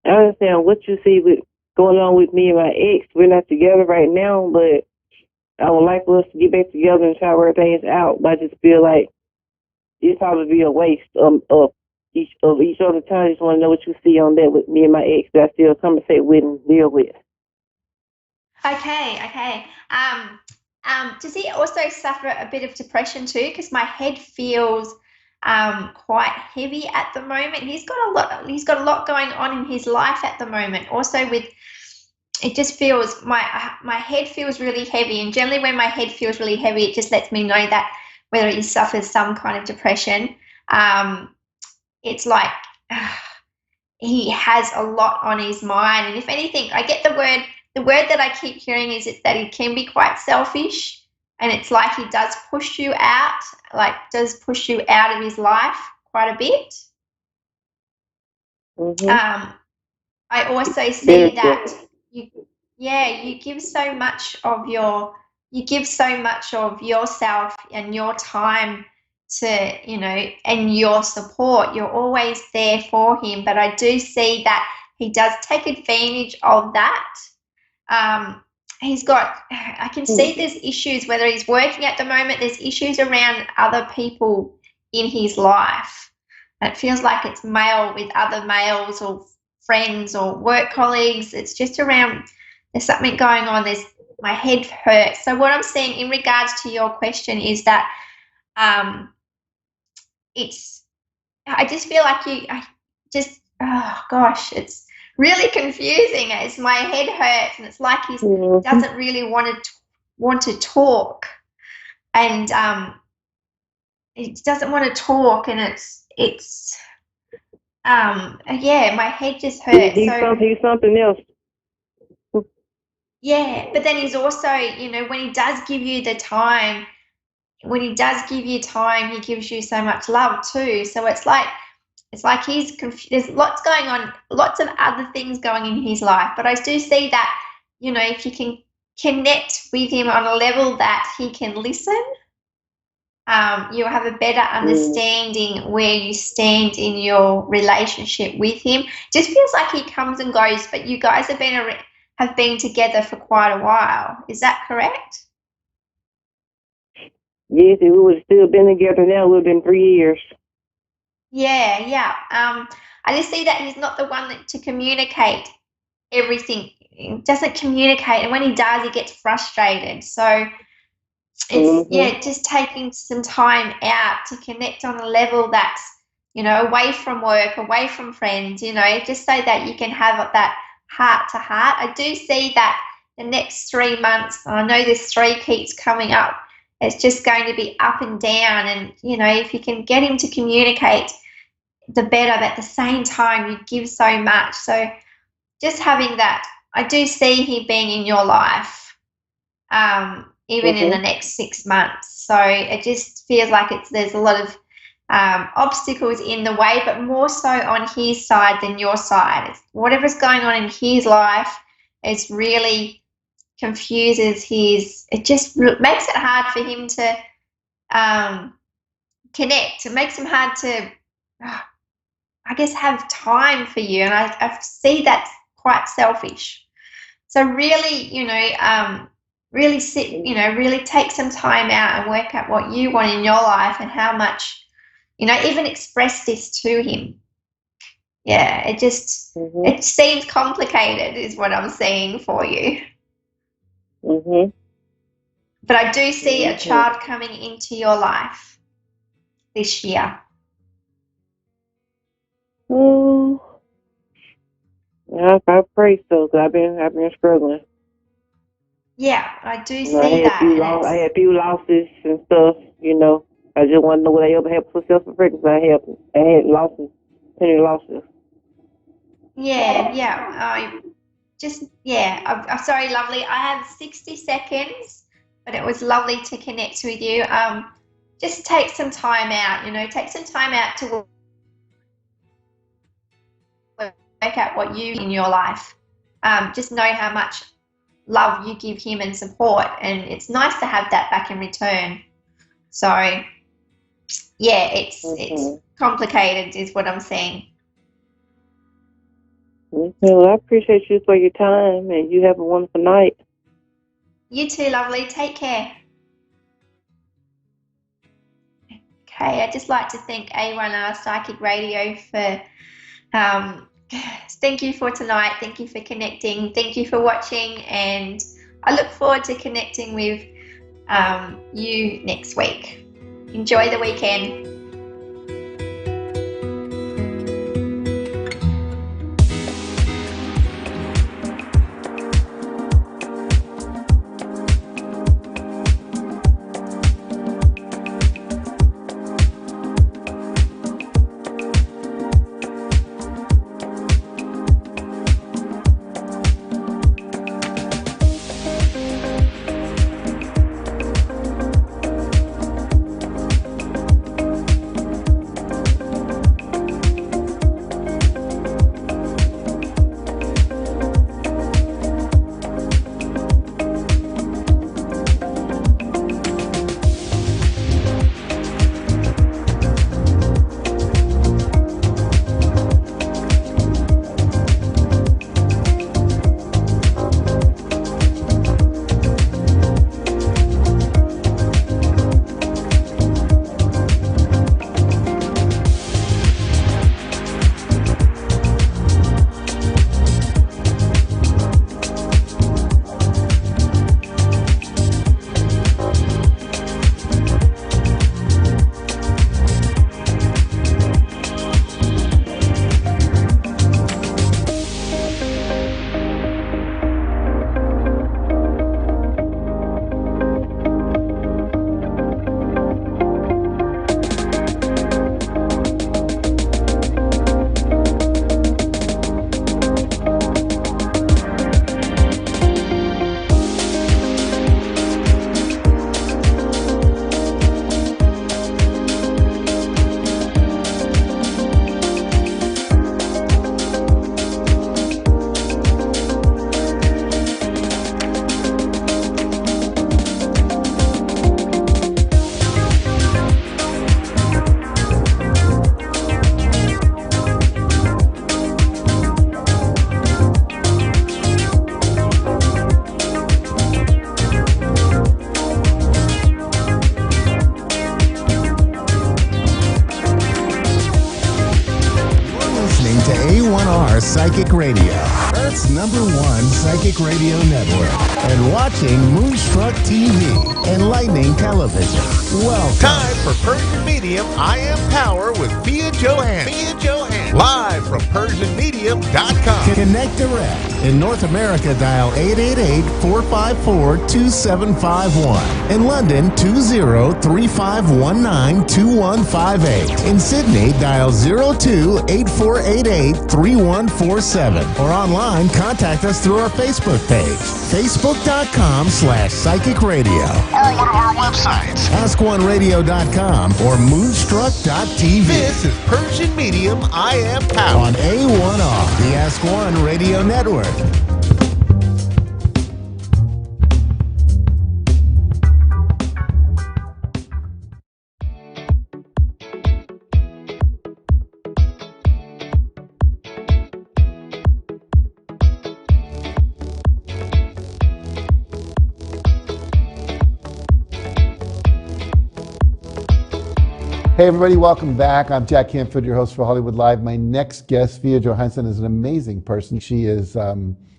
I understand what you see with going on with me and my ex. We're not together right now, but I would like for us to get back together and try to work things out. But I just feel like it'd probably be a waste of each other time. I just want to know what you see on that with me and my ex that I still conversate with and deal with. Okay. Does he also suffer a bit of depression too? Because my head feels quite heavy at the moment. He's got a lot going on in his life at the moment. Also with it just feels my head feels really heavy, and generally when my head feels really heavy, it just lets me know that whether he suffers some kind of depression. It's like he has a lot on his mind, and if anything, I get the word that I keep hearing is that he can be quite selfish, and it's like he does push you out of his life quite a bit. Mm-hmm. I also see that you give so much of yourself and your time to, and your support. You're always there for him, but I do see that he does take advantage of that. I can see there's issues, whether he's working at the moment, there's issues around other people in his life. It feels like it's male with other males or friends or work colleagues. It's just around, there's something going on. My head hurts. So what I'm saying in regards to your question is that I just feel like oh gosh, it's really confusing. It's my head hurts, and it's like he doesn't really want to talk, and he doesn't want to talk, and it's my head just hurts. He's something else. Yeah, but then he's also, when he does give you the time, he gives you so much love too. So it's like he's confused. There's lots going on, lots of other things going in his life. But I do see that, if you can connect with him on a level that he can listen, you'll have a better understanding where you stand in your relationship with him. Just feels like he comes and goes, but you guys have been together for quite a while. Is that correct? Yes, if we would have still been together now, it would have been 3 years. Yeah. I just see that he's not the one to communicate everything. He doesn't communicate, and when he does, he gets frustrated. So it's just taking some time out to connect on a level that's, away from work, away from friends, just so that you can have that heart to heart. I do see that the next 3 months, I know this 3 keeps coming up, it's just going to be up and down. And, you know, if you can get him to communicate, the better. But at the same time, you give so much. So just having that, I do see him being in your life, even in the next 6 months. So it just feels like there's a lot of obstacles in the way, but more so on his side than your side. Whatever's going on in his life is really confuses it just makes it hard for him to connect. It makes him hard to, I guess, have time for you. And I see that's quite selfish. So really, you know, really sit, you know, really take some time out and work out what you want in your life and how much, you know, even express this to him. Yeah, it just, it seems complicated is what I'm seeing for you. But I do see a child coming into your life this year. Yeah, I pray so, because I've been struggling. Yeah, I do see that. I had a few losses and stuff, you know. I just want to know what I ever had for self-reflection. I had losses, plenty of losses. Yeah. I'm sorry, lovely. I have 60 seconds, but it was lovely to connect with you. Just take some time out, you know, take some time out to work out what you in your life. Just know how much love you give him and support, and it's nice to have that back in return. So, yeah, it's complicated is what I'm saying. Well, I appreciate you for your time, and you have a wonderful night. You too, lovely. Take care. Okay, I'd just like to thank A1R Psychic Radio for, thank you for tonight. Thank you for connecting. Thank you for watching, and I look forward to connecting with you next week. Enjoy the weekend. Psychic Radio, Earth's #1 psychic radio network, and watching Moonstruck TV, enlightening television. Welcome. Time for Persian Medium I Am Power with Pia Johansson. Live from PersianMedium.com. Connect direct. In North America, dial 888-454-2751. In London, 20-3519-2158. In Sydney, dial 02-8488-3147. Or online, contact us through our Facebook page, facebook.com/Psychic Radio. Or one of our websites. AskOneRadio.com or Moonstruck.tv. This is Persian Medium I Am Power. On A1R, the Ask One Radio Network. Hey everybody, welcome back. I'm Jack Canfield, your host for Hollywood Live. My next guest, Pia Johansson, is an amazing person. She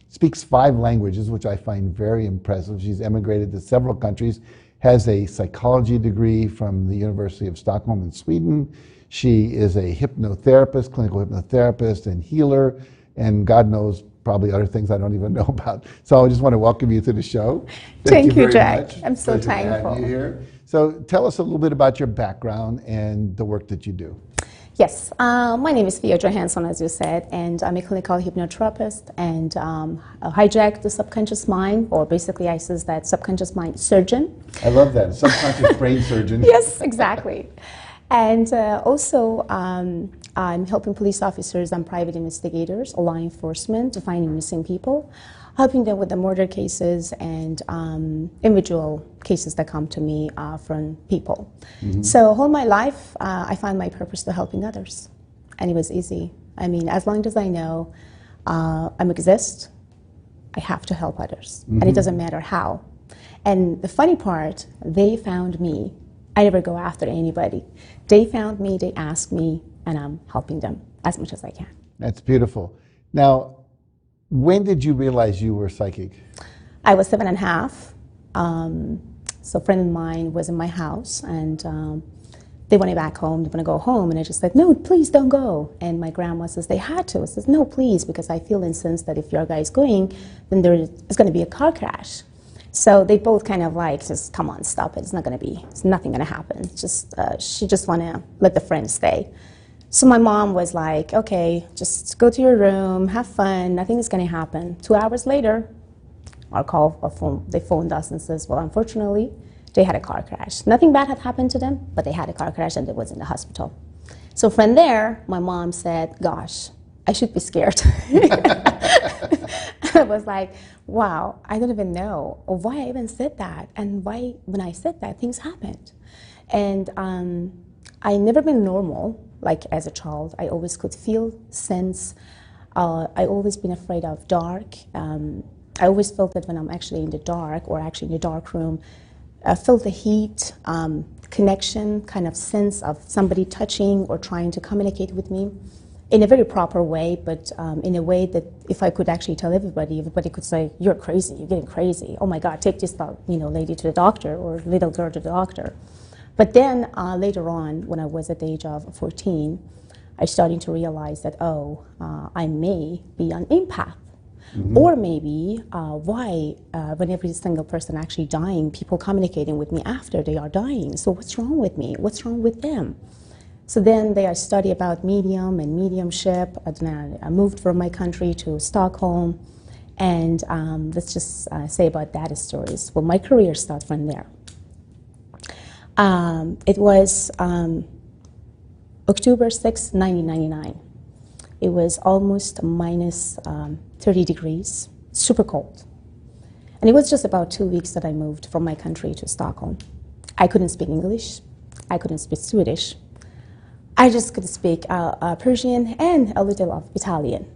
speaks 5 languages, which I find very impressive. She's emigrated to several countries, has a psychology degree from the University of Stockholm in Sweden. She is a hypnotherapist, clinical hypnotherapist and healer, and God knows probably other things I don't even know about. So I just want to welcome you to the show. Thank you, very Jack. much. I'm so Pleasure to have thankful. you here. So tell us a little bit about your background and the work that you do. Yes, my name is Pia Johansson, as you said, and I'm a clinical hypnotherapist, and I hijack the subconscious mind, or basically I says that subconscious mind surgeon. I love that, subconscious brain surgeon. Yes, exactly. And also, I'm helping police officers and private investigators, law enforcement, to finding missing people, helping them with the murder cases and individual cases that come to me from people. Mm-hmm. So all my life, I found my purpose to helping others. And it was easy. I mean, as long as I know I exist, I have to help others. Mm-hmm. And it doesn't matter how. And the funny part, they found me. I never go after anybody. They found me, they asked me, and I'm helping them as much as I can. That's beautiful. Now, when did you realize you were psychic? I was 7.5. So a friend of mine was in my house, and they wanted back home. They want to go home, and I just said, no, please don't go. And my grandma says, they had to. I says, no, please, because I feel incensed that if your guy's going, then there is going to be a car crash. So they both kind of like, just come on, stop it. It's nothing going to happen. Just she just want to let the friend stay. So my mom was like, okay, just go to your room, have fun, nothing is going to happen. 2 hours later, they phoned us and says, well, unfortunately, they had a car crash. Nothing bad had happened to them, but they had a car crash and they was in the hospital. So from there, my mom said, gosh, I should be scared. I was like, wow, I don't even know why I even said that, and why when I said that, things happened. And I never been normal. Like as a child, I always could feel, sense. I always been afraid of dark. I always felt that when I'm actually in the dark, or actually in the dark room, I felt the heat, connection, kind of sense of somebody touching or trying to communicate with me in a very proper way, but in a way that if I could actually tell everybody could say, you're crazy, you're getting crazy. Oh my God, take this lady to the doctor, or little girl to the doctor. But then later on, when I was at the age of 14, I started to realize that, I may be an empath. Mm-hmm. Or maybe why, when every single person actually dying, people communicating with me after they are dying. So what's wrong with me? What's wrong with them? So then I studied about medium and mediumship. I moved from my country to Stockholm. And let's just say about that stories. Well, my career started from there. It was October 6, 1999. It was almost minus 30 degrees, super cold. And it was just about 2 weeks that I moved from my country to Stockholm. I couldn't speak English. I couldn't speak Swedish. I just could speak Persian and a little of Italian.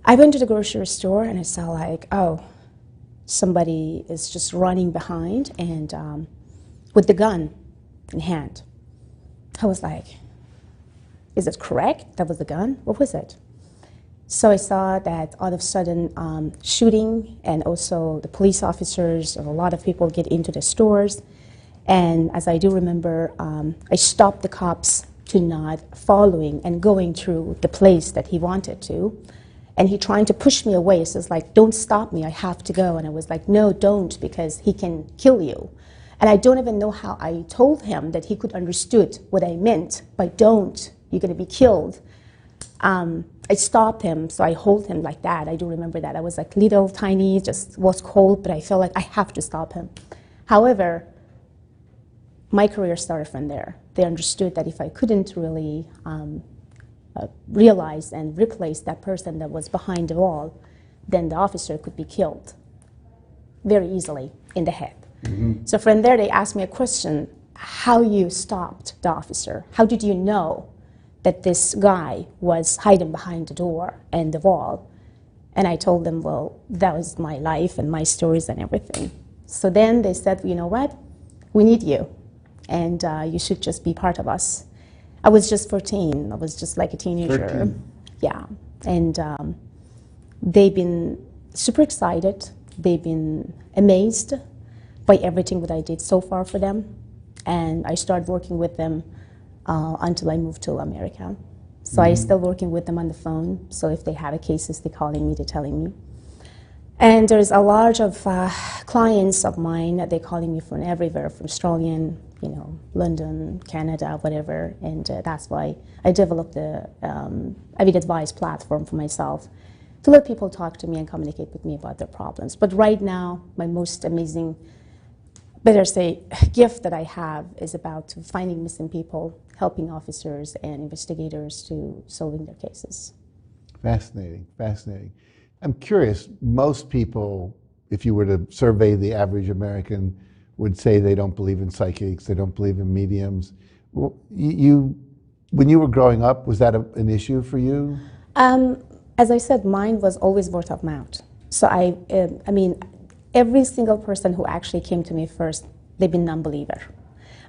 I went to the grocery store and I saw somebody is just running behind and with the gun in hand. I was like, is it correct? That was the gun? What was it? So I saw that all of a sudden shooting, and also the police officers and a lot of people get into the stores. And as I do remember, I stopped the cops to not following and going through the place that he wanted to. And he trying to push me away. So it's like, don't stop me, I have to go. And I was like, no, don't, because he can kill you. And I don't even know how I told him that he could understood what I meant by don't, you're gonna be killed. I stopped him, so I hold him like that. I do remember that. I was like little, tiny, just was cold, but I felt like I have to stop him. However, my career started from there. They understood that if I couldn't really realize and replace that person that was behind the wall, then the officer could be killed very easily in the head. Mm-hmm. So from there, they asked me a question, how you stopped the officer? How did you know that this guy was hiding behind the door and the wall? And I told them, well, that was my life and my stories and everything. So then they said, you know what? We need you, and you should just be part of us. I was just 14. I was just like a teenager. 13. Yeah. And they've been super excited. They've been amazed by everything that I did so far for them. And I started working with them until I moved to America. So I'm still working with them on the phone. So if they have a cases, they're calling me, they're telling me. And there's a large of clients of mine that they're calling me from everywhere, from Australia, you know, London, Canada, whatever. And that's why I developed the Evidence Advice platform for myself to let people talk to me and communicate with me about their problems. But right now, my most amazing, better say, gift that I have is about finding missing people, helping officers and investigators to solving their cases. Fascinating, fascinating. I'm curious, most people, if you were to survey the average American, would say they don't believe in psychics, they don't believe in mediums. Well, when you were growing up, was that an issue for you? As I said, mine was always word of mouth. So I mean, every single person who actually came to me first, they've been non-believer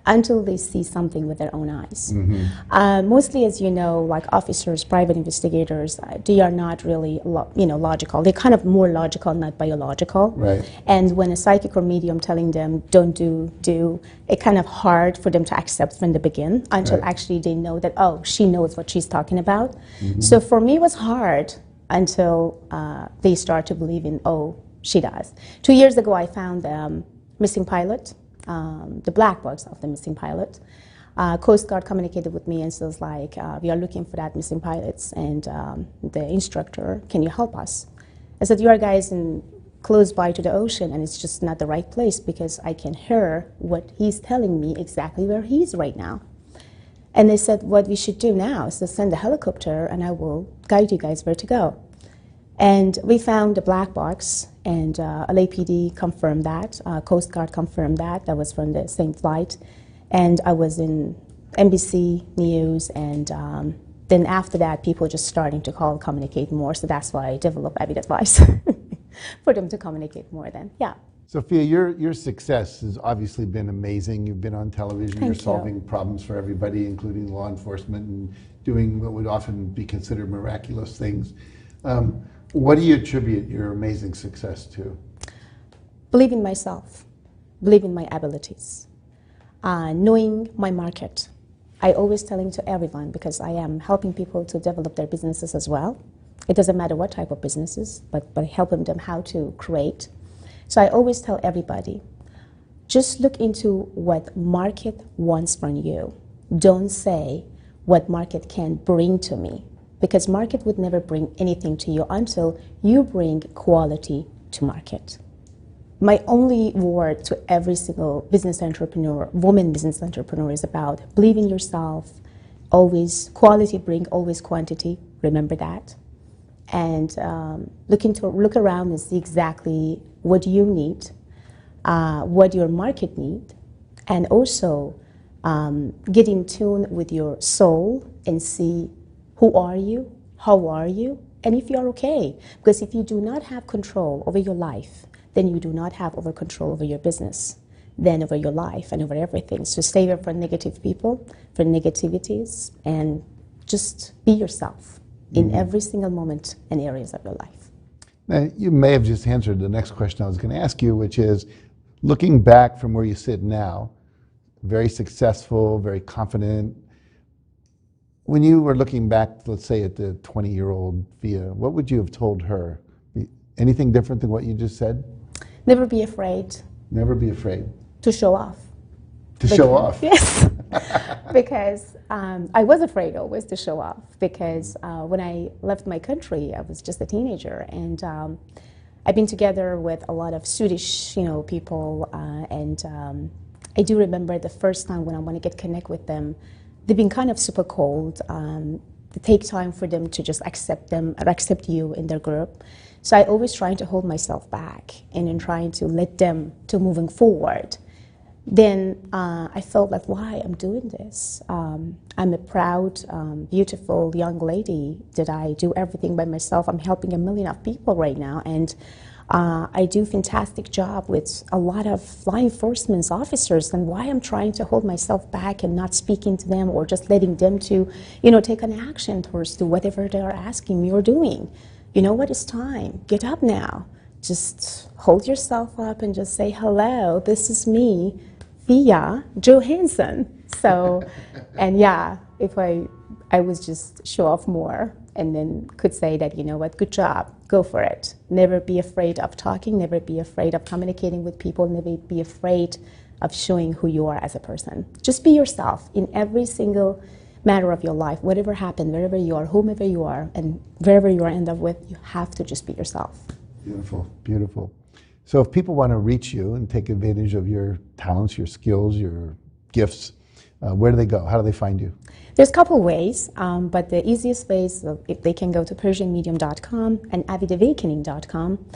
until they see something with their own eyes. Mm-hmm. Mostly, as you know, like officers, private investigators, they are not really logical. They're kind of more logical, not biological. Right. And when a psychic or medium telling them don't do, it's kind of hard for them to accept from the beginning until actually they know that, oh, she knows what she's talking about. Mm-hmm. So for me, it was hard until they start to believe in, oh, she does. 2 years ago, I found missing pilot. The black box of the missing pilot. Coast Guard communicated with me and says like, we are looking for that missing pilots and the instructor, can you help us? I said, you are guys close by to the ocean and it's just not the right place because I can hear what he's telling me exactly where he's right now. And they said, what we should do now is to send a helicopter and I will guide you guys where to go. And we found the black box, and LAPD confirmed that, Coast Guard confirmed that was from the same flight. And I was in NBC News, and then after that, people just starting to communicate more, so that's why I developed Evidence Advice, for them to communicate more then, yeah. Sophia, your success has obviously been amazing. You've been on television, you're solving problems for everybody, including law enforcement, and doing what would often be considered miraculous things. What do you attribute your amazing success to? Believe in myself, believe in my abilities, knowing my market. I always telling to everyone, because I am helping people to develop their businesses as well. It doesn't matter what type of businesses, but helping them how to create. So I always tell everybody, just look into what market wants from you. Don't say what market can bring to me. Because market would never bring anything to you until you bring quality to market. My only word to every single business entrepreneur, woman business entrepreneur, is about believe in yourself, always quality bring always quantity, remember that. And look around and see exactly what you need, what your market need, and also get in tune with your soul and see who are you? How are you? And if you are okay. Because if you do not have control over your life, then you do not have over control over your business, then over your life and over everything. So stay away from negative people, for negativities, and just be yourself in every single moment and areas of your life. Now, you may have just answered the next question I was going to ask you, which is, looking back from where you sit now, very successful, very confident. When you were looking back, let's say at the 20-year-old Via, what would you have told her? Anything different than what you just said? Never be afraid. Never be afraid. To show off. To show off? Yes. Because I was afraid always to show off, because when I left my country, I was just a teenager, and I've been together with a lot of Swedish, people, and I do remember the first time when I want to connect with them, they've been kind of super cold. It takes time for them to just accept you in their group. So I always trying to hold myself back and then trying to let them to moving forward. Then I felt like, why I'm doing this? I'm a proud, beautiful young lady. Did I do everything by myself? I'm helping a million of people right now, and I do a fantastic job with a lot of law enforcement officers. And why I'm trying to hold myself back and not speaking to them or just letting them to, take an action towards to whatever they are asking me or doing. You know what? It's time. Get up now. Just hold yourself up and just say, hello, this is me, Via Johansson. So, and yeah, if I was just show off more and then could say that, you know what, good job, go for it. Never be afraid of talking, never be afraid of communicating with people, never be afraid of showing who you are as a person. Just be yourself in every single matter of your life. Whatever happened, wherever you are, whomever you are, and wherever you are end up with, you have to just be yourself. Beautiful, beautiful. So if people want to reach you and take advantage of your talents, your skills, your gifts, where do they go? How do they find you? There's a couple ways, but the easiest way is if they can go to PersianMedium.com and AvidAwakening.com,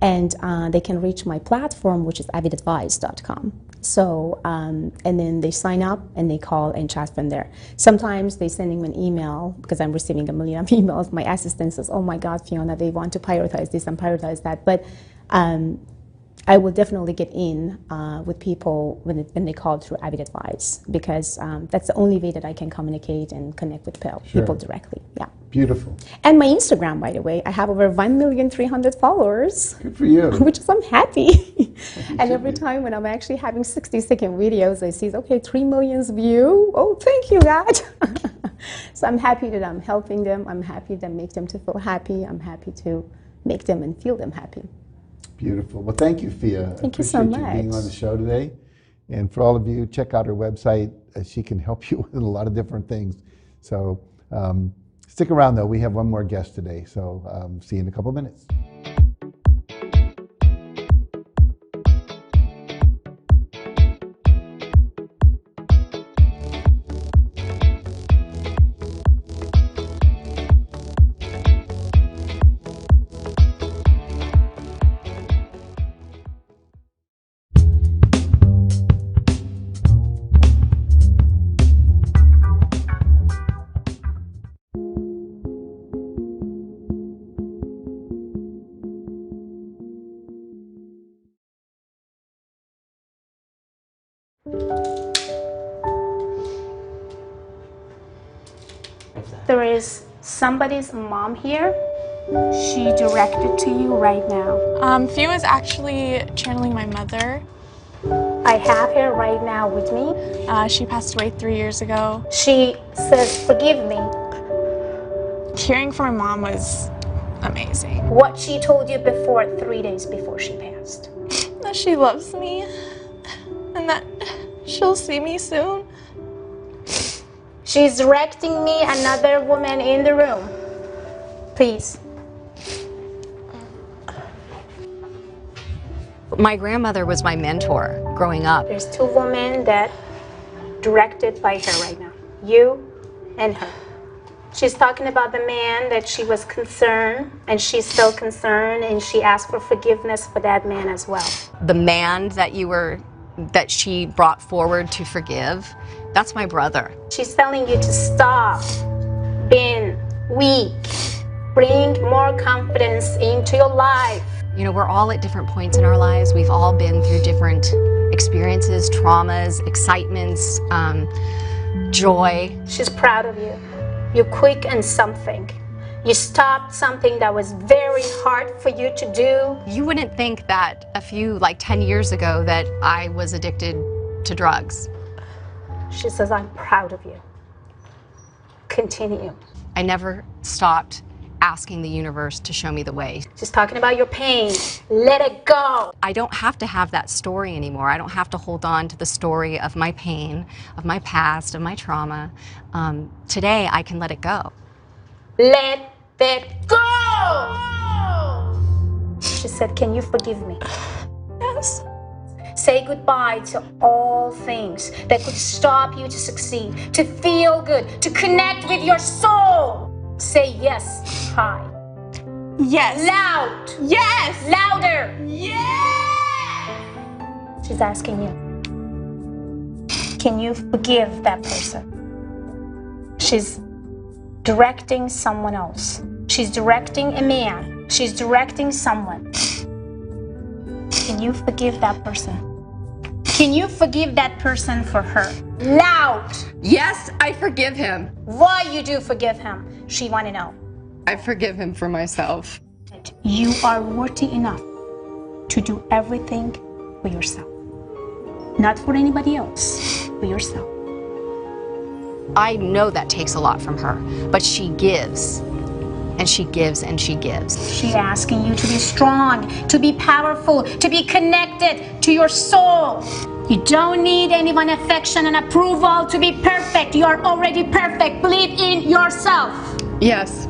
and they can reach my platform, which is AvidAdvice.com. So, and then they sign up and they call and chat from there. Sometimes they sending me an email, because I'm receiving a million of emails. My assistant says, oh my God, Fiona, they want to prioritize this and prioritize that. But I will definitely get in with people when they call through Avid Advice, because that's the only way that I can communicate and connect with people directly. Yeah. Beautiful. And my Instagram, by the way, I have over 1,300,000 followers. Good for you. Which is I'm happy. And every time when I'm actually having 60-second videos, I see, okay, 3 million views. Oh, thank you, God. So I'm happy that I'm helping them. I'm happy to make them to feel happy. I'm happy to make them and feel them happy. Beautiful. Well, thank you, Fia. Thank you so much. I appreciate you being on the show today. And for all of you, check out her website. She can help you with a lot of different things. So stick around, though. We have one more guest today. So see you in a couple of minutes. There is somebody's mom here. She directed to you right now. Fia is actually channeling my mother. I have her right now with me. She passed away 3 years ago. She says, forgive me. Hearing from my mom was amazing. What she told you before, 3 days before she passed. That she loves me and that she'll see me soon. She's directing me another woman in the room. Please. My grandmother was my mentor growing up. There's 2 women that directed by her right now. You and her. She's talking about the man that she was concerned, and she's still concerned, and she asked for forgiveness for that man as well. The man that she brought forward to forgive, that's my brother. She's telling you to stop being weak. Bring more confidence into your life. You know, we're all at different points in our lives. We've all been through different experiences, traumas, excitements, joy. She's proud of you. You're quick in something. You stopped something that was very hard for you to do. You wouldn't think that 10 years ago that I was addicted to drugs. She says, I'm proud of you. Continue. I never stopped asking the universe to show me the way. She's talking about your pain. Let it go. I don't have to have that story anymore. I don't have to hold on to the story of my pain, of my past, of my trauma. Today, I can let it go. Let it go! She said, can you forgive me? Yes. Say goodbye to all things that could stop you to succeed, to feel good, to connect with your soul. Say yes high. Yes. Loud. Yes. Louder. Yes. She's asking you, can you forgive that person? She's directing someone else. She's directing a man. She's directing someone. Can you forgive that person? Can you forgive that person for her? Loud. Yes, I forgive him. Why you do forgive him? She want to know. I forgive him for myself. You are worthy enough to do everything for yourself. Not for anybody else, for yourself. I know that takes a lot from her, but she gives, and she gives, and she gives. She's asking you to be strong, to be powerful, to be connected to your soul. You don't need anyone's affection and approval to be perfect. You are already perfect. Believe in yourself. Yes.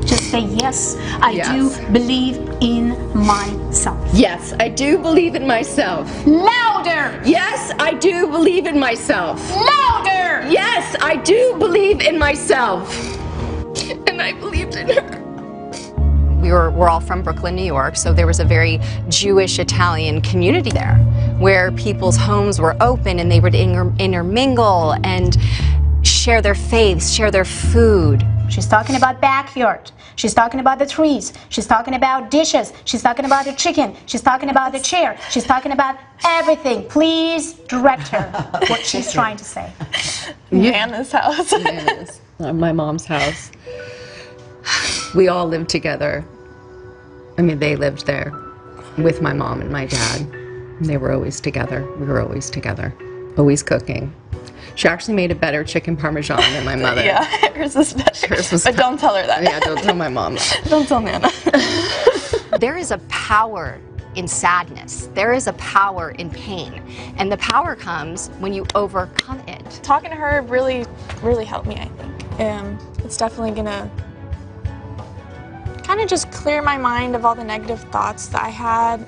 Just say, yes, I do believe in myself. Yes, I do believe in myself. Louder! Yes, I do believe in myself. Louder! Yes, I do believe in myself. And I believed in her. We're all from Brooklyn, New York, so there was a very Jewish Italian community there where people's homes were open and they would intermingle and share their faiths, share their food. She's talking about backyard. She's talking about the trees. She's talking about dishes. She's talking about the chicken. She's talking about the chair. She's talking about everything. Please direct her what she's trying to say. Nana's house. Nana's. My mom's house. We all lived together. I mean, they lived there with my mom and my dad. And they were always together. We were always together. Always cooking. She actually made a better chicken parmesan than my mother. Yeah, hers was better. But don't tell her that. Yeah, don't tell my mom that. Don't tell Nana. There is a power in sadness. There is a power in pain. And the power comes when you overcome it. Talking to her really, really helped me, I think. It's definitely gonna kind of just clear my mind of all the negative thoughts that I had.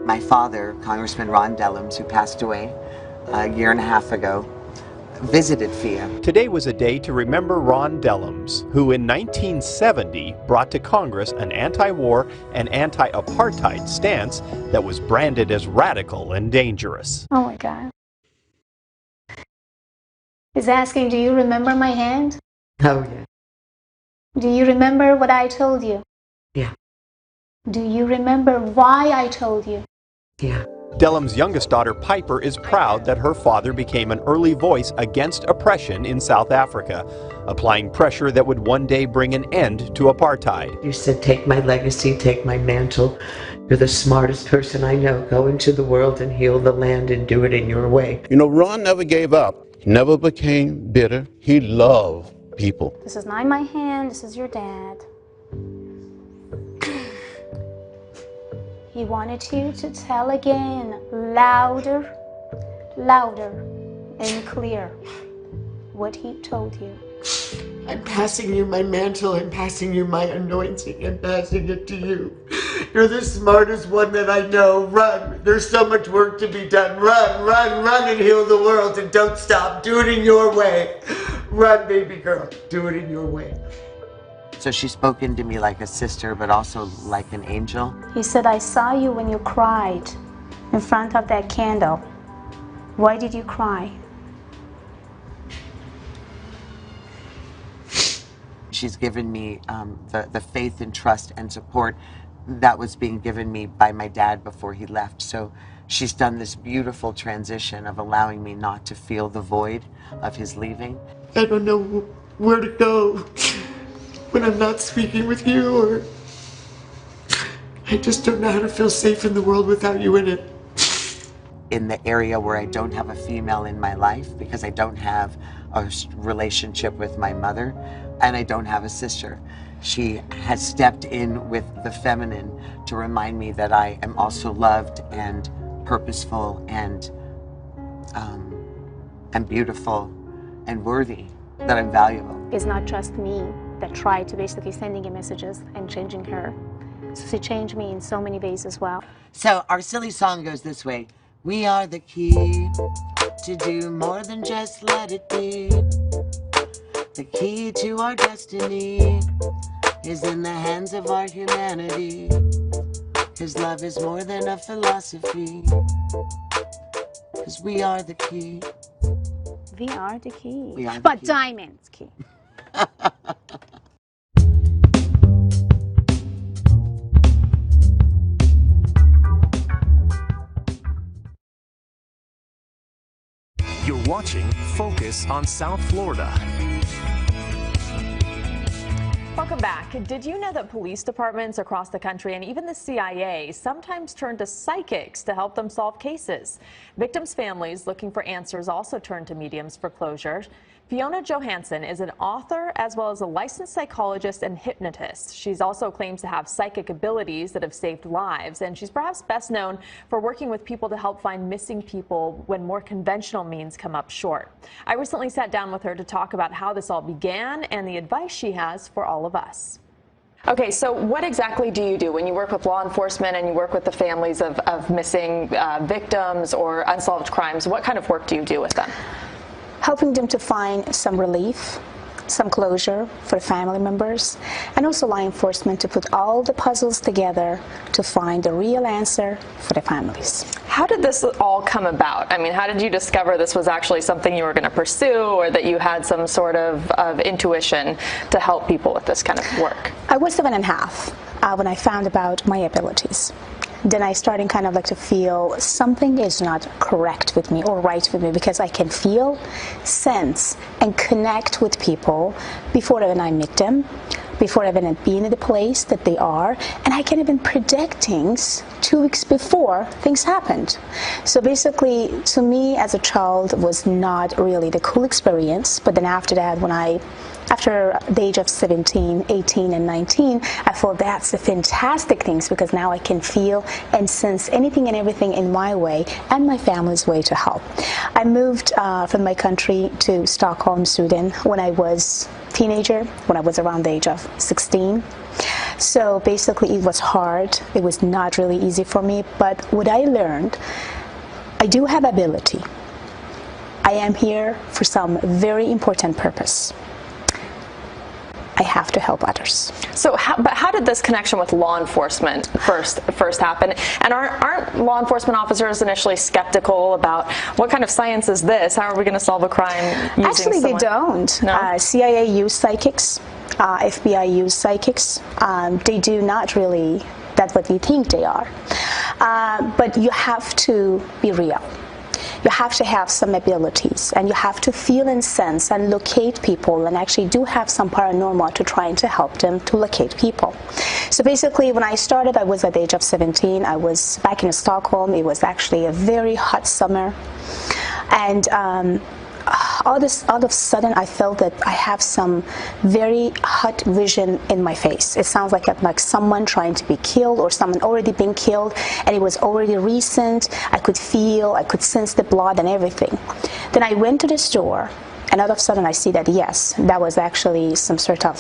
My father, Congressman Ron Dellums, who passed away a year and a half ago, visited FIA. Today was a day to remember Ron Dellums, who in 1970 brought to Congress an anti-war and anti-apartheid stance that was branded as radical and dangerous. Oh my God. He's asking, do you remember my hand? Oh, yeah. Do you remember what I told you? Yeah. Do you remember why I told you? Yeah. Dellums' youngest daughter, Piper, is proud that her father became an early voice against oppression in South Africa, applying pressure that would one day bring an end to apartheid. You said, take my legacy, take my mantle. You're the smartest person I know. Go into the world and heal the land and do it in your way. You know, Ron never gave up. He never became bitter. He loved people. This is not my hand, this is your dad. He wanted you to tell again, louder, louder, and clear what he told you. I'm passing you my mantle and passing you my anointing and passing it to you. You're the smartest one that I know. Run. There's so much work to be done. Run, run, run and heal the world and don't stop. Do it in your way. Run, baby girl. Do it in your way. So she's spoken to me like a sister, but also like an angel. He said, I saw you when you cried in front of that candle. Why did you cry? She's given me the faith and trust and support that was being given me by my dad before he left. So she's done this beautiful transition of allowing me not to feel the void of his leaving. I don't know where to go. when I'm not speaking with you, or I just don't know how to feel safe in the world without you in it. In the area where I don't have a female in my life because I don't have a relationship with my mother and I don't have a sister. She has stepped in with the feminine to remind me that I am also loved and purposeful and beautiful and worthy, that I'm valuable. It's not just me that tried to basically sending her messages and changing her. So she changed me in so many ways as well. So our silly song goes this way. We are the key to do more than just let it be. The key to our destiny is in the hands of our humanity. His love is more than a philosophy. 'Cause we are the key. We are the key. We are the but key. Diamond's key. You're watching Focus on South Florida. Welcome back. Did you know that police departments across the country and even the CIA sometimes turn to psychics to help them solve cases? Victims' families looking for answers also turn to mediums for closure. Fiona Johansson is an author as well as a licensed psychologist and hypnotist. She's also claims to have psychic abilities that have saved lives, and she's perhaps best known for working with people to help find missing people when more conventional means come up short. I recently sat down with her to talk about how this all began and the advice she has for all of us. Okay, so what exactly do you do when you work with law enforcement and you work with the families of missing victims or unsolved crimes? What kind of work do you do with them? Helping them to find some relief, some closure for family members, and also law enforcement to put all the puzzles together to find the real answer for the families. How did this all come about? I mean, how did you discover this was actually something you were going to pursue, or that you had some sort of intuition to help people with this kind of work? I was 7.5 when I found about my abilities. Then I started kind of like to feel something is not correct with me or right with me, because I can feel, sense, and connect with people before even I meet them, before even being in the place that they are, and I can even predict things 2 weeks before things happened. So basically, to me as a child, was not really the cool experience, but then after that, after the age of 17, 18, and 19, I thought that's the fantastic things, because now I can feel and sense anything and everything in my way and my family's way to help. I moved from my country to Stockholm, Sweden when I was a teenager, when I was around the age of 16. So basically it was hard. It was not really easy for me, but what I learned, I do have ability. I am here for some very important purpose. I have to help others. So, how did this connection with law enforcement first happen? And aren't law enforcement officers initially skeptical about what kind of science is this? How are we going to solve a crime using Actually, someone? they don't. No? CIA use psychics. FBI use psychics. They do not really. That's what we think they are. But you have to be real. You have to have some abilities, and you have to feel and sense and locate people, and actually do have some paranormal to trying to help them to locate people. So basically, when I started, I was at the age of 17. I was back in Stockholm. It was actually a very hot summer, and all of a sudden I felt that I have some very hot vision in my face. It sounds like someone trying to be killed, or someone already been killed, and it was already recent. I could feel, I could sense the blood and everything. Then I went to the store, and all of a sudden I see that, yes, that was actually some sort of,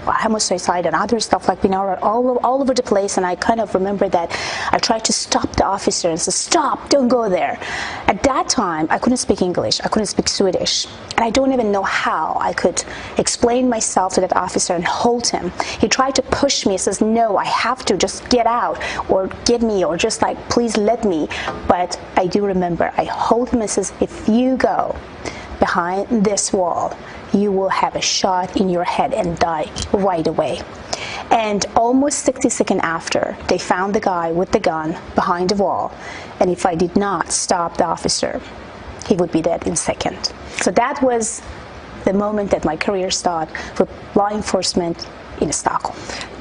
homicide and other stuff like being all over the place. And I kind of remember that I tried to stop the officer and say, "Stop, don't go there." At that time, I couldn't speak English, I couldn't speak Swedish, and I don't even know how I could explain myself to that officer and hold him. He tried to push me, he says, "No, I have to, just get out, or get me, or just like, please let me." But I do remember, I hold him and says, "If you go behind this wall, you will have a shot in your head and die right away." And almost 60 seconds after, they found the guy with the gun behind the wall, and if I did not stop the officer, he would be dead in a second. So that was the moment that my career started with law enforcement in Stockholm.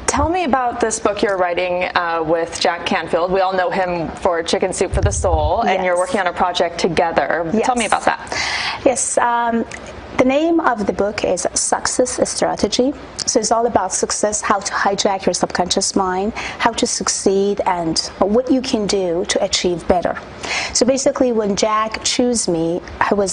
Tell me about this book you're writing with Jack Canfield. We all know him for Chicken Soup for the Soul, and you're working on a project together. Yes. Tell me about that. Yes. The name of the book is Success Strategy. So it's all about success, how to hijack your subconscious mind, how to succeed, and what you can do to achieve better. So basically, when Jack chose me, I was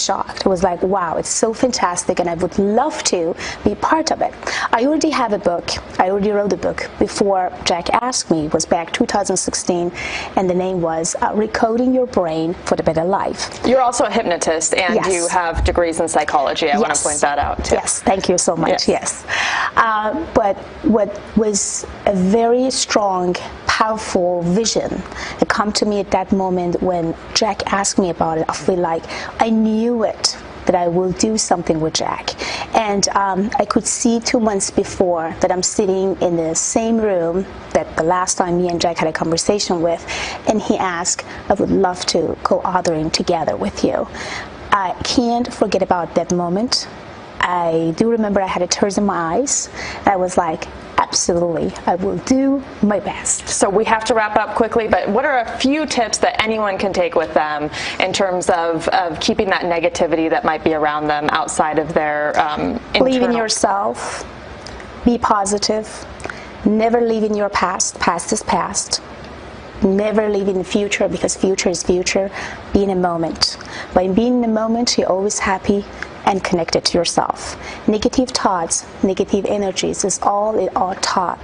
shocked. I was like, wow, it's so fantastic, and I would love to be part of it. I already have a book. I already wrote a book before Jack asked me. It was back 2016, and the name was Recoding Your Brain for the Better Life. You're also a hypnotist, and you have degrees in psychology. I want to point that out, too. Yes, thank you so much. Yes. But what was a very strong, powerful vision that come to me at that moment when Jack asked me about it, I feel like I knew it, that I will do something with Jack. And I could see 2 months before that I'm sitting in the same room that the last time me and Jack had a conversation with, and he asked, I would love to go authoring together with you. I can't forget about that moment. I do remember I had tears in my eyes. I was like, absolutely, I will do my best. So we have to wrap up quickly, but what are a few tips that anyone can take with them in terms of keeping that negativity that might be around them outside of their Believe in yourself. Be positive. Never live in your past. Past is past. Never live in the future, because future is future. Be in a moment. By being in the moment, you're always happy and connected to yourself. Negative thoughts, negative energies is all it are taught.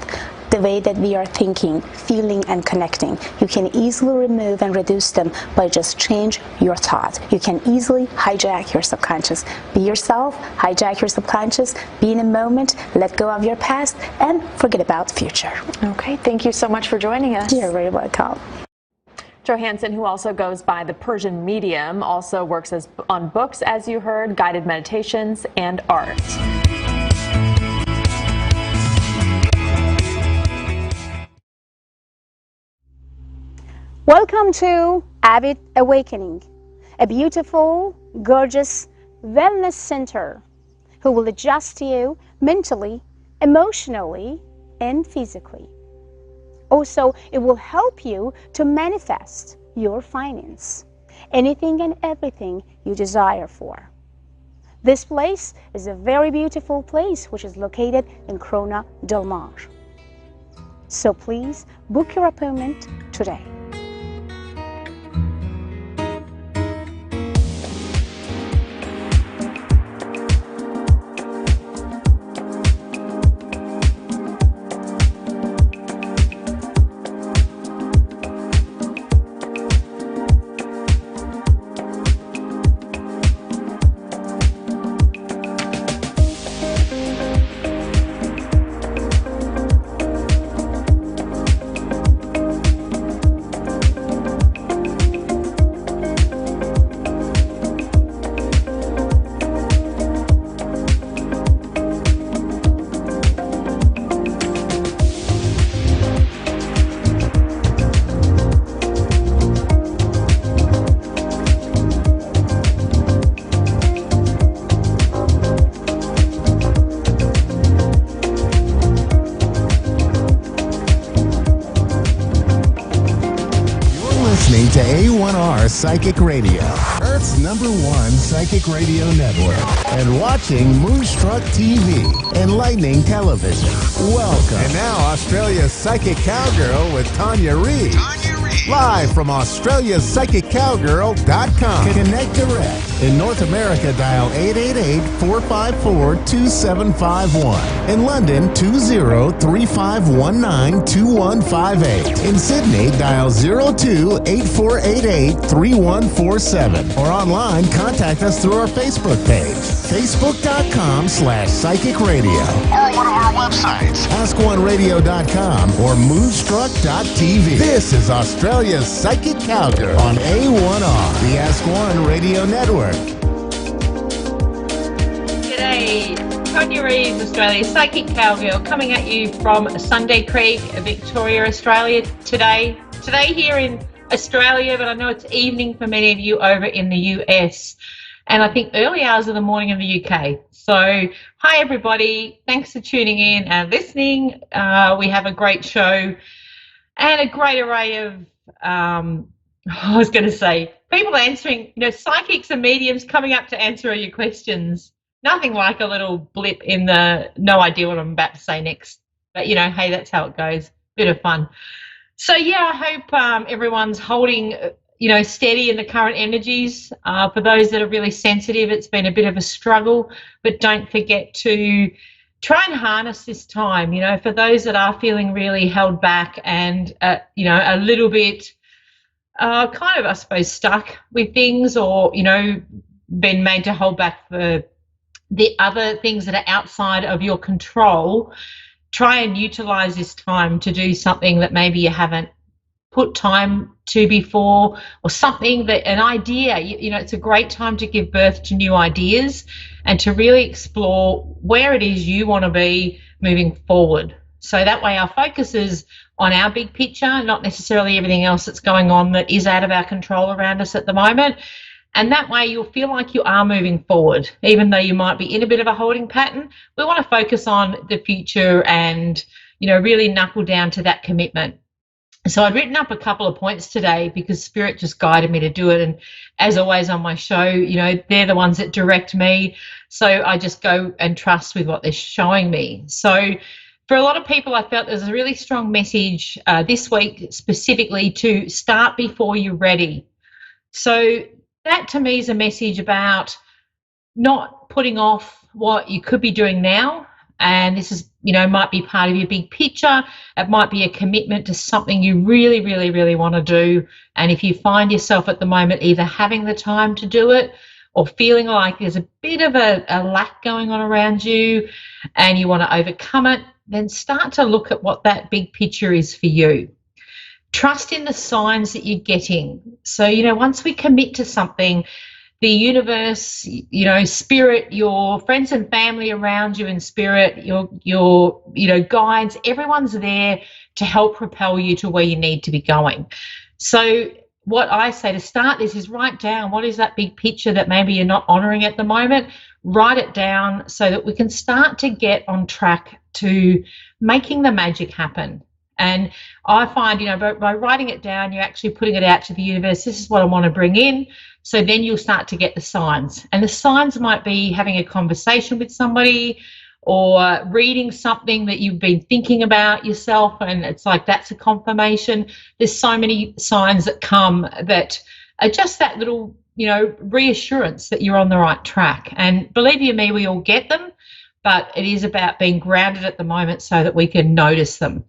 The way that we are thinking, feeling, and connecting. You can easily remove and reduce them by just change your thoughts. You can easily hijack your subconscious. Be yourself, hijack your subconscious, be in a moment, let go of your past, and forget about the future. Okay, thank you so much for joining us. You're very welcome. Johansson, who also goes by the Persian Medium, also works on books, as you heard, guided meditations, and art. Welcome to Avid Awakening, a beautiful, gorgeous wellness center who will adjust you mentally, emotionally, and physically. Also, it will help you to manifest your finance, anything and everything you desire for. This place is a very beautiful place which is located in Corona Del Mar. So please book your appointment today. To A1R Psychic Radio, Earth's #1 psychic radio network, and watching Moonstruck TV, enlightening television. Welcome. And now Australia's Psychic Cowgirl with Tanya Reid. Live from AustraliaPsychicCowgirl.com. Connect direct. In North America, dial 888-454-2751. In London, 20-3519-2158. In Sydney, dial 02-8488-3147. Or online, contact us through our Facebook page, facebook.com/Psychic Radio. Or one of our websites, AskOneRadio.com or Moonstruck.tv. This is Australia's Psychic Cowgirl on A1R, the Ask One Radio Network. G'day, Tanya Reid, Australia's Psychic Cowgirl, coming at you from Sunday Creek, Victoria, Australia today. Today here in Australia, but I know it's evening for many of you over in the US. and I think early hours of the morning in the UK. So hi everybody, thanks for tuning in and listening. We have a great show and a great array of I was going to say people answering, psychics and mediums coming up to answer all your questions. Nothing like a little blip in the no idea what I'm about to say next, but hey, that's how it goes. Bit of fun. So yeah, I hope everyone's holding steady in the current energies. For those that are really sensitive, it's been a bit of a struggle, but don't forget to try and harness this time. For those that are feeling really held back and a little bit kind of, I suppose, stuck with things, or been made to hold back for the other things that are outside of your control, try and utilize this time to do something that maybe you haven't put time to before, or something that an idea, it's a great time to give birth to new ideas and to really explore where it is you want to be moving forward. So that way our focus is on our big picture, not necessarily everything else that's going on that is out of our control around us at the moment. And that way you'll feel like you are moving forward, even though you might be in a bit of a holding pattern. We want to focus on the future and, really knuckle down to that commitment. So I'd written up a couple of points today because Spirit just guided me to do it. And as always on my show, they're the ones that direct me. So I just go and trust with what they're showing me. So for a lot of people, I felt there's a really strong message this week specifically to start before you're ready. So that to me is a message about not putting off what you could be doing now. And this is, might be part of your big picture. It might be a commitment to something you really, really, really want to do. And if you find yourself at the moment either having the time to do it or feeling like there's a bit of a lack going on around you and you want to overcome it, then start to look at what that big picture is for you. Trust in the signs that you're getting. So, once we commit to something, the universe, spirit, your friends and family around you in spirit, your guides, everyone's there to help propel you to where you need to be going. So what I say to start this is write down what is that big picture that maybe you're not honoring at the moment. Write it down so that we can start to get on track to making the magic happen. And I find, by writing it down, you're actually putting it out to the universe. This is what I want to bring in. So then you'll start to get the signs. And the signs might be having a conversation with somebody or reading something that you've been thinking about yourself. And it's like, that's a confirmation. There's so many signs that come that are just that little, reassurance that you're on the right track. And believe you me, we all get them, but it is about being grounded at the moment so that we can notice them.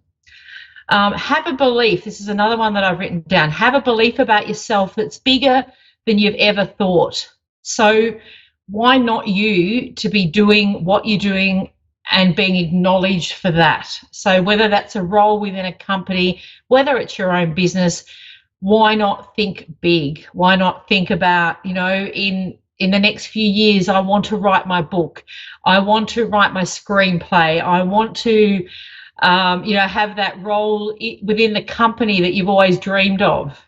Have a belief. This is another one that I've written down. Have a belief about yourself that's bigger than you've ever thought. So why not you to be doing what you're doing and being acknowledged for that? So whether that's a role within a company, whether it's your own business, why not think big? Why not think about, in the next few years, I want to write my book. I want to write my screenplay. I want to have that role within the company that you've always dreamed of.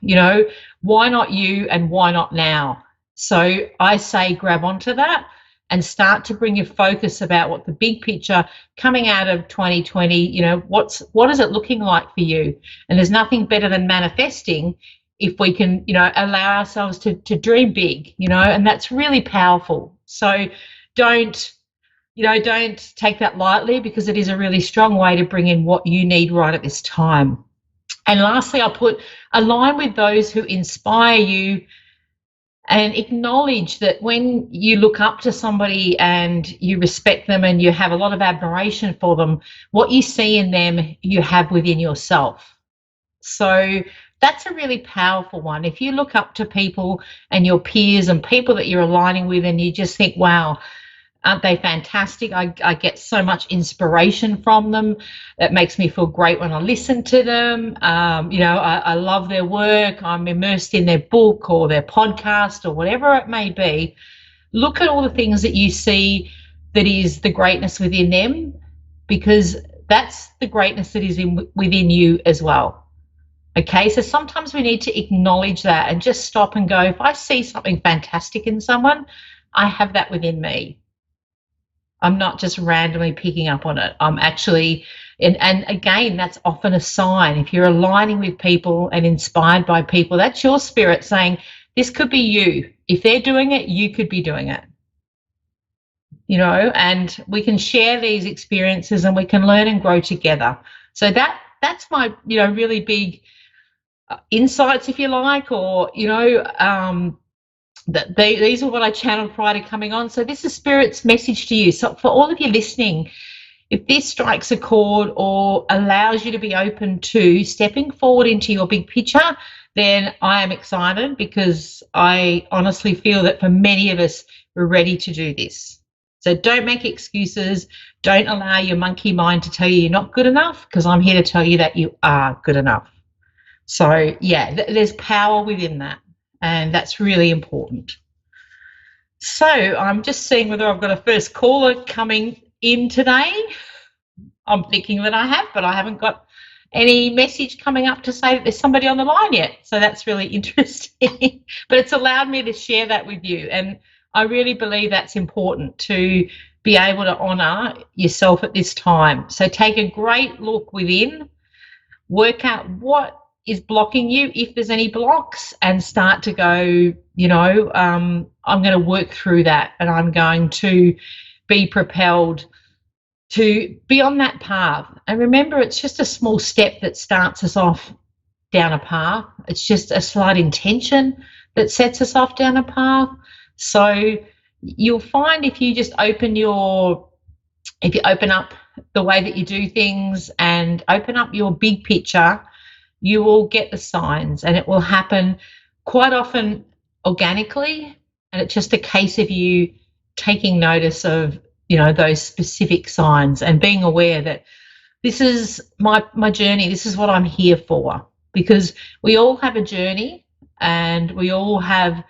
Why not you and why not now? So I say grab onto that and start to bring your focus about what the big picture coming out of 2020, what is it looking like for you? And there's nothing better than manifesting if we can, allow ourselves to dream big, and that's really powerful. So don't take that lightly, because it is a really strong way to bring in what you need right at this time. And lastly, I'll put align with those who inspire you, and acknowledge that when you look up to somebody and you respect them and you have a lot of admiration for them, what you see in them, you have within yourself. So that's a really powerful one. If you look up to people and your peers and people that you're aligning with, and you just think, wow, aren't they fantastic? I get so much inspiration from them. It makes me feel great when I listen to them. I love their work. I'm immersed in their book or their podcast or whatever it may be. Look at all the things that you see that is the greatness within them, because that's the greatness that is within you as well. Okay, so sometimes we need to acknowledge that and just stop and go, if I see something fantastic in someone, I have that within me. I'm not just randomly picking up on it. I'm actually, and again, that's often a sign. If you're aligning with people and inspired by people, that's your spirit saying, this could be you. If they're doing it, you could be doing it. You know, and we can share these experiences and we can learn and grow together. So that's my, you know, really big insights, if you like, or, you know, these are what I channeled prior to coming on. So this is Spirit's message to you. So for all of you listening, if this strikes a chord or allows you to be open to stepping forward into your big picture, then I am excited, because I honestly feel that for many of us, we're ready to do this. So don't make excuses. Don't allow your monkey mind to tell you you're not good enough, because I'm here to tell you that you are good enough. So, yeah, there's power within that, and that's really important. So I'm just seeing whether I've got a first caller coming in today. I'm thinking that I have, but I haven't got any message coming up to say that there's somebody on the line yet. So that's really interesting. But it's allowed me to share that with you. And I really believe that's important, to be able to honour yourself at this time. So take a great look within, work out what is blocking you, if there's any blocks, and start to go, you know, I'm going to work through that, and I'm going to be propelled to be on that path. And remember, it's just a small step that starts us off down a path. It's just a slight intention that sets us off down a path. So you'll find if you just open up the way that you do things and open up your big picture, you will get the signs, and it will happen quite often organically. And it's just a case of you taking notice of, you know, those specific signs and being aware that this is my journey. This is what I'm here for, because we all have a journey, and we all have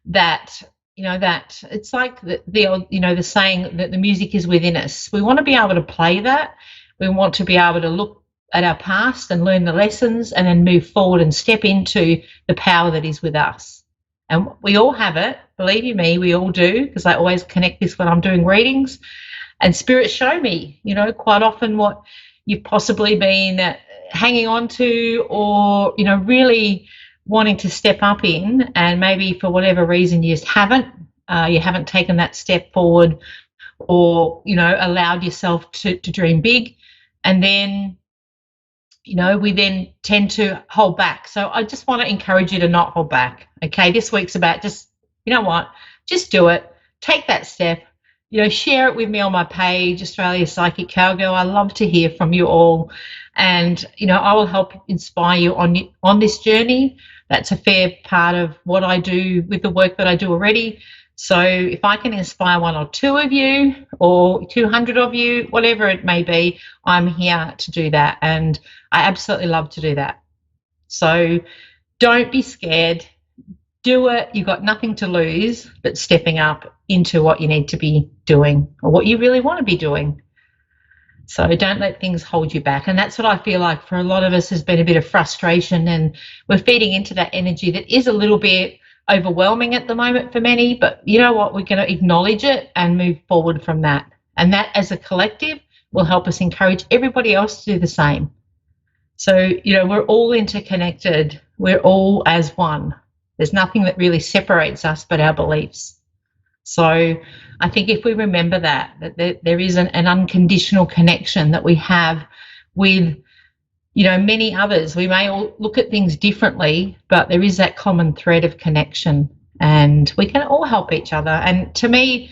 that, you know, that it's like the you know, the saying that the music is within us. We want to be able to play that. We want to be able to look at our past and learn the lessons, and then move forward and step into the power that is with us. And we all have it, believe you me, we all do, because I always connect this when I'm doing readings. And spirits show me, you know, quite often what you've possibly been hanging on to, or, you know, really wanting to step up in, and maybe for whatever reason you just haven't taken that step forward, or, you know, allowed yourself to dream big. And then, you know, we then tend to hold back. So I just want to encourage you to not hold back. Okay, this week's about just, you know what, just do it. Take that step. You know, share it with me on my page, Australia Psychic Cowgirl. I love to hear from you all. And, you know, I will help inspire you on this journey. That's a fair part of what I do with the work that I do already. So if I can inspire one or two of you, or 200 of you, whatever it may be, I'm here to do that. And I absolutely love to do that. So don't be scared. Do it. You've got nothing to lose but stepping up into what you need to be doing, or what you really want to be doing. So don't let things hold you back. And that's what I feel like for a lot of us has been a bit of frustration, and we're feeding into that energy that is a little bit overwhelming at the moment for many. But you know what? We're going to acknowledge it and move forward from that. And that, as a collective, will help us encourage everybody else to do the same. So, you know, we're all interconnected. We're all as one. There's nothing that really separates us but our beliefs. So I think if we remember that there is an unconditional connection that we have with, you know, many others. We may all look at things differently, but there is that common thread of connection, and we can all help each other. And to me,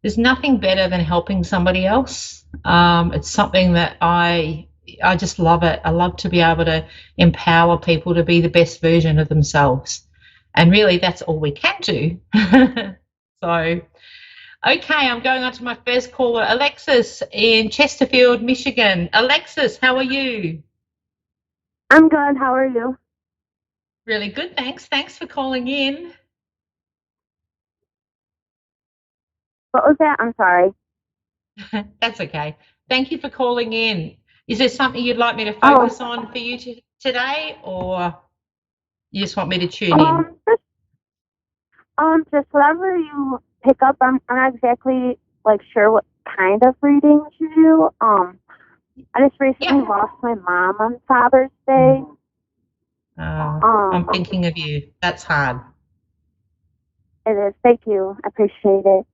there's nothing better than helping somebody else. It's something that I just love it. I love to be able to empower people to be the best version of themselves. And really, that's all we can do. So, okay, I'm going on to my first caller, Alexis in Chesterfield, Michigan. Alexis, how are you? I'm good. How are you? Really good, thanks. Thanks for calling in. What was that? I'm sorry. That's okay. Thank you for calling in. Is there something you'd like me to focus on for you today, or you just want me to tune in? Just whatever you pick up. I'm not exactly like sure what kind of readings you do. I just recently lost my mom on Father's Day. I'm thinking of you. That's hard. It is. Thank you. I appreciate it.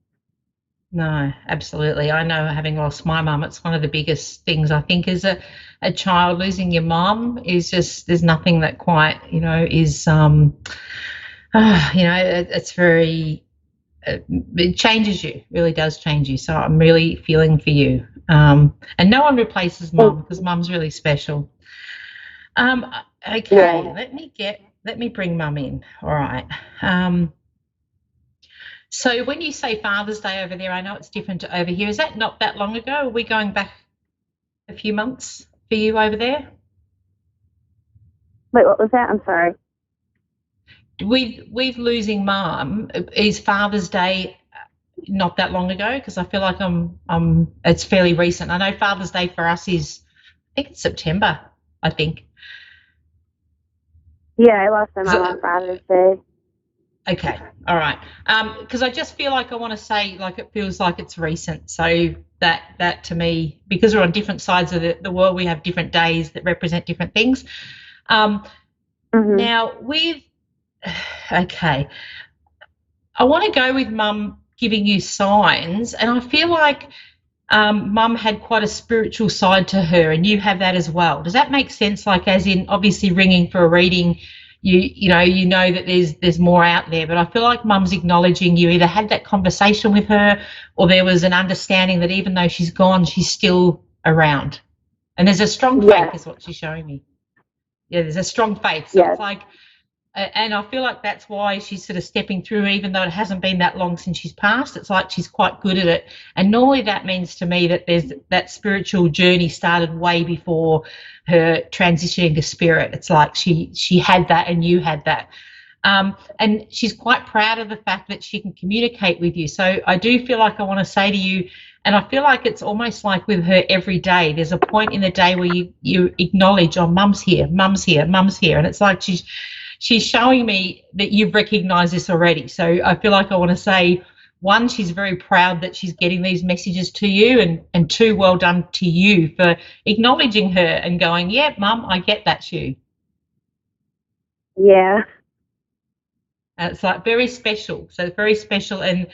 No, absolutely. I know, having lost my mum, it's one of the biggest things I think as a child. Losing your mum is just, there's nothing that quite, is, it's very, it changes you, really does change you. So I'm really feeling for you. And no one replaces mum, because mum's really special. Okay, let me bring mum in. All right. So when you say Father's Day over there, I know it's different to over here. Is that not that long ago? Are we going back a few months for you over there? Wait, what was that? I'm sorry. With losing Mum, is Father's Day not that long ago? Because I feel like it's fairly recent. I know Father's Day for us is, I think it's September, I think. Yeah, I lost my mom on Father's Day. Okay, all right. Because I just feel like I want to say, like, it feels like it's recent. So that to me, because we're on different sides of the world, we have different days that represent different things. Now okay, I want to go with Mum giving you signs, and I feel like Mum had quite a spiritual side to her, and you have that as well. Does that make sense? Like, as in, obviously ringing for a reading, you know that there's more out there, but I feel like Mum's acknowledging you either had that conversation with her, or there was an understanding that even though she's gone, she's still around. And there's a strong faith, is what she's showing me. Yeah, there's a strong faith. So it's like, and I feel like that's why she's sort of stepping through, even though it hasn't been that long since she's passed. It's like she's quite good at it. And normally that means to me that there's that spiritual journey started way before her transitioning to spirit. It's like she had that and you had that. And she's quite proud of the fact that she can communicate with you. So I do feel like I want to say to you, and I feel like it's almost like with her every day, there's a point in the day where you acknowledge, oh, Mum's here, Mum's here, Mum's here. And it's like she's showing me that you've recognised this already. So I feel like I want to say, one, she's very proud that she's getting these messages to you, and two, well done to you for acknowledging her and going, yeah, Mum, I get that's you. Yeah. It's like very special. So it's very special, and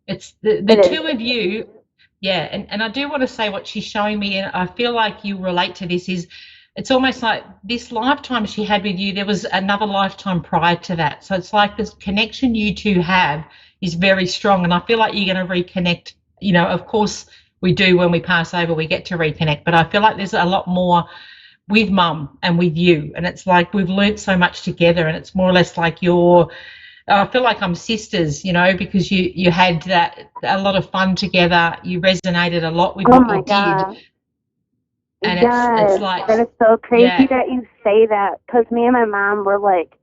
it's the two of you. Yeah, and I do want to say what she's showing me, and I feel like you relate to this, is it's almost like this lifetime she had with you, there was another lifetime prior to that. So it's like this connection you two have is very strong, and I feel like you're going to reconnect. Of course we do when we pass over, we get to reconnect, but I feel like there's a lot more with Mum and with you, and it's like we've learnt so much together, and it's more or less like I feel like I'm sisters, because you had a lot of fun together. You resonated a lot with what you did. And it's like, that is so crazy that you say that, because me and my mom were like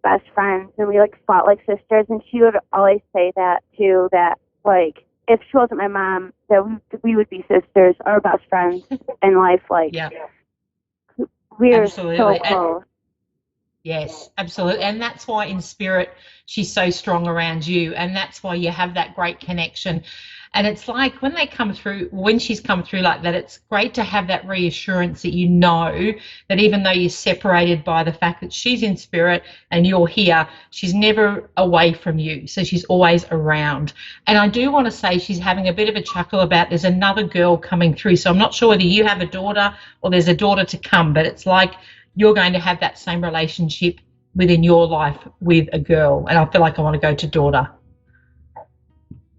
best friends, and we like fought like sisters, and she would always say that too, that like if she wasn't my mom, that we would be sisters or best friends in life. Like, we are so close. Yes, absolutely. And that's why in spirit she's so strong around you, and that's why you have that great connection. And it's like when she's come through like that, it's great to have that reassurance that you know that even though you're separated by the fact that she's in spirit and you're here, she's never away from you. So she's always around. And I do want to say she's having a bit of a chuckle about there's another girl coming through. So I'm not sure whether you have a daughter or there's a daughter to come, but it's like you're going to have that same relationship within your life with a girl. And I feel like I want to go to daughter.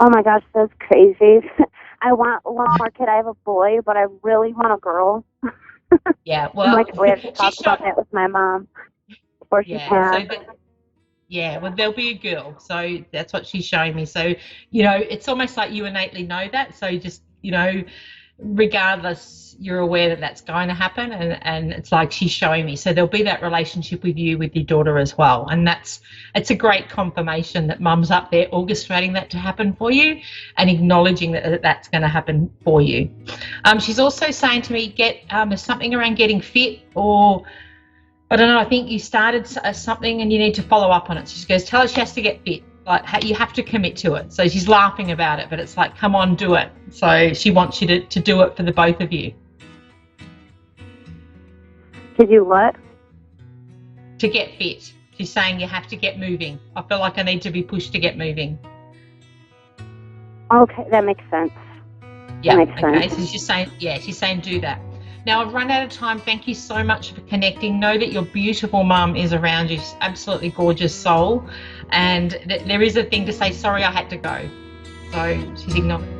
Oh my gosh, that's crazy. I want one more kid. I have a boy, but I really want a girl. Yeah, well, we have to talk about that with my mom before she passed. Well, there'll be a girl, so that's what she's showing me. So, it's almost like you innately know that. So just, regardless, you're aware that that's going to happen, and it's like she's showing me. So there'll be that relationship with you, with your daughter as well, and it's a great confirmation that Mum's up there orchestrating that to happen for you and acknowledging that that's going to happen for you. She's also saying to me, there's something around getting fit, or I don't know, I think you started something and you need to follow up on it. So she goes, tell her she has to get fit. like you have to commit to it. So she's laughing about it, but it's like, come on, do it. So she wants you to do it for the both of you. To do what? To get fit. She's saying you have to get moving. I feel like I need to be pushed to get moving. Okay, that makes sense. Yeah, that makes okay. sense. So she's saying do that. Now, I've run out of time. Thank you so much for connecting. Know that your beautiful mum is around you. She's absolutely gorgeous soul. And there is a thing to say, sorry, I had to go. So she's ignoring.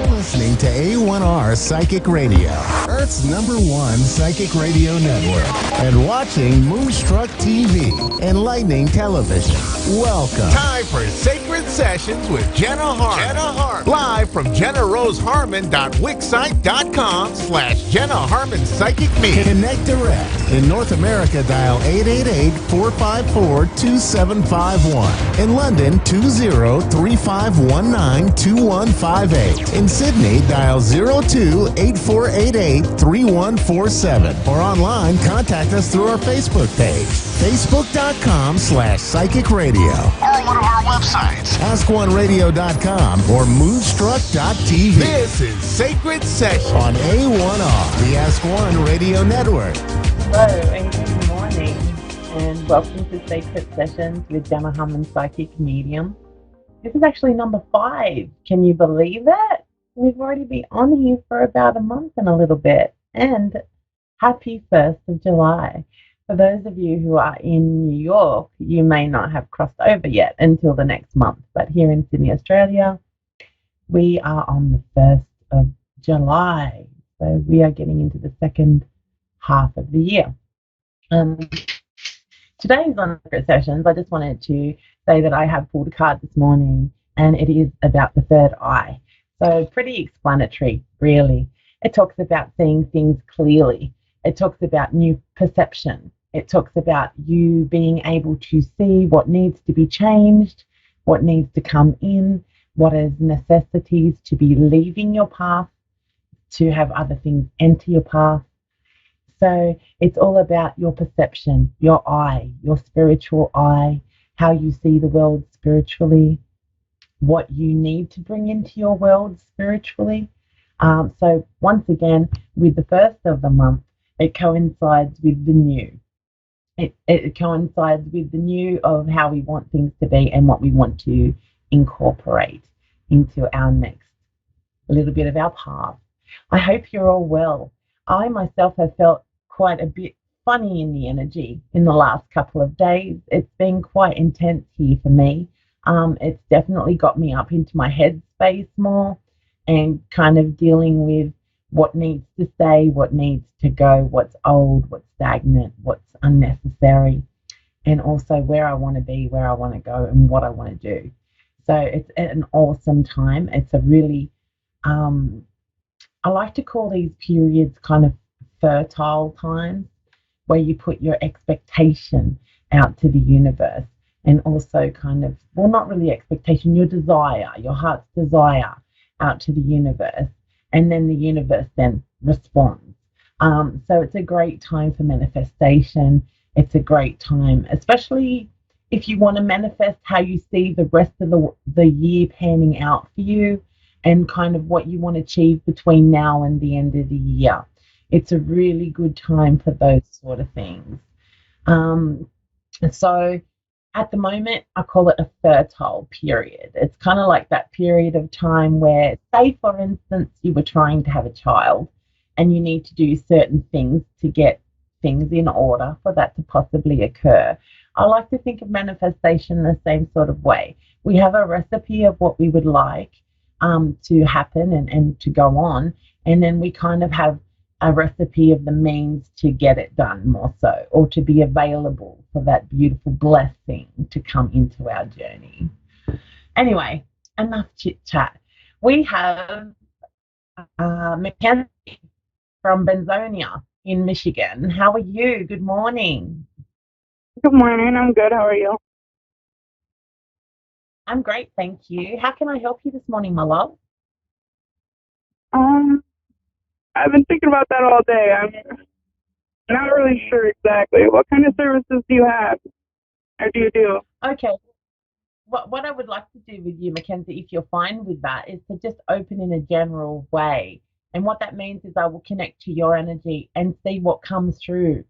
Listening to A1R Psychic Radio, Earth's #1 psychic radio network, and watching Moonstruck TV, enlightening television. Welcome. Time for Sacred Sessions with Jenna Harmon. Live from JennaRoseHarmon.wixsite.com/Jenna Harmon Psychic Meet. Connect direct. In North America, dial 888-454-2751. In London, 20-3519-2158. In Sydney, dial 02-8488-3147. Or online, contact us through our Facebook page, facebook.com/psychic radio. Or one of our websites, AskOneRadio.com or Moonstruck.tv. This is Sacred Sessions on A1R, the Ask One Radio Network. Hello and good morning, and welcome to Sacred Sessions with Jenna Harmon Psychic Medium. This is actually number 5. Can you believe it? We've already been on here for about a month and a little bit. And happy 1st of July. For those of you who are in New York, you may not have crossed over yet until the next month. But here in Sydney, Australia, we are on the 1st of July. So we are getting into the second half of the year. Today's on Secret Sessions, I just wanted to say that I have pulled a card this morning, and it is about the third eye. So pretty explanatory, really. It talks about seeing things clearly. It talks about new perception. It talks about you being able to see what needs to be changed, what needs to come in, what is necessities to be leaving your path, to have other things enter your path. So it's all about your perception, your eye, your spiritual eye, how you see the world spiritually, what you need to bring into your world spiritually. So once again, with the first of the month, it coincides with the new. It coincides with the new of how we want things to be and what we want to incorporate into our next little bit of our path. I hope you're all well. I myself have felt quite a bit funny in the energy in the last couple of days. It's been quite intense here for me. It's definitely got me up into my headspace more and kind of dealing with what needs to stay, what needs to go, what's old, what's stagnant, what's unnecessary, and also where I want to be, where I want to go, and what I want to do. So it's an awesome time. It's a really, I like to call these periods kind of fertile times, where you put your expectation out to the universe, and also kind of, well, not really expectation, your desire, your heart's desire out to the universe, and then the universe then responds. So it's a great time for manifestation. It's a great time, especially if you want to manifest how you see the rest of the year panning out for you, and kind of what you want to achieve between now and the end of the year. It's a really good time for those sort of things. So at the moment, I call it a fertile period. It's kind of like that period of time where, say, for instance, you were trying to have a child and you need to do certain things to get things in order for that to possibly occur. I like to think of manifestation the same sort of way. We have a recipe of what we would like to happen and to go on, and then we kind of have a recipe of the means to get it done more so, or to be available for that beautiful blessing to come into our journey. Anyway, enough chit chat. We have Mackenzie from Benzonia in Michigan. How are you? Good morning. Good morning. I'm good. How are you? I'm great, thank you. How can I help you this morning, my love? I've been thinking about that all day. I'm not really sure exactly. What kind of services do you have, or do you do? Okay. What I would like to do with you, Mackenzie, if you're fine with that, is to just open in a general way. And what that means is I will connect to your energy and see what comes through.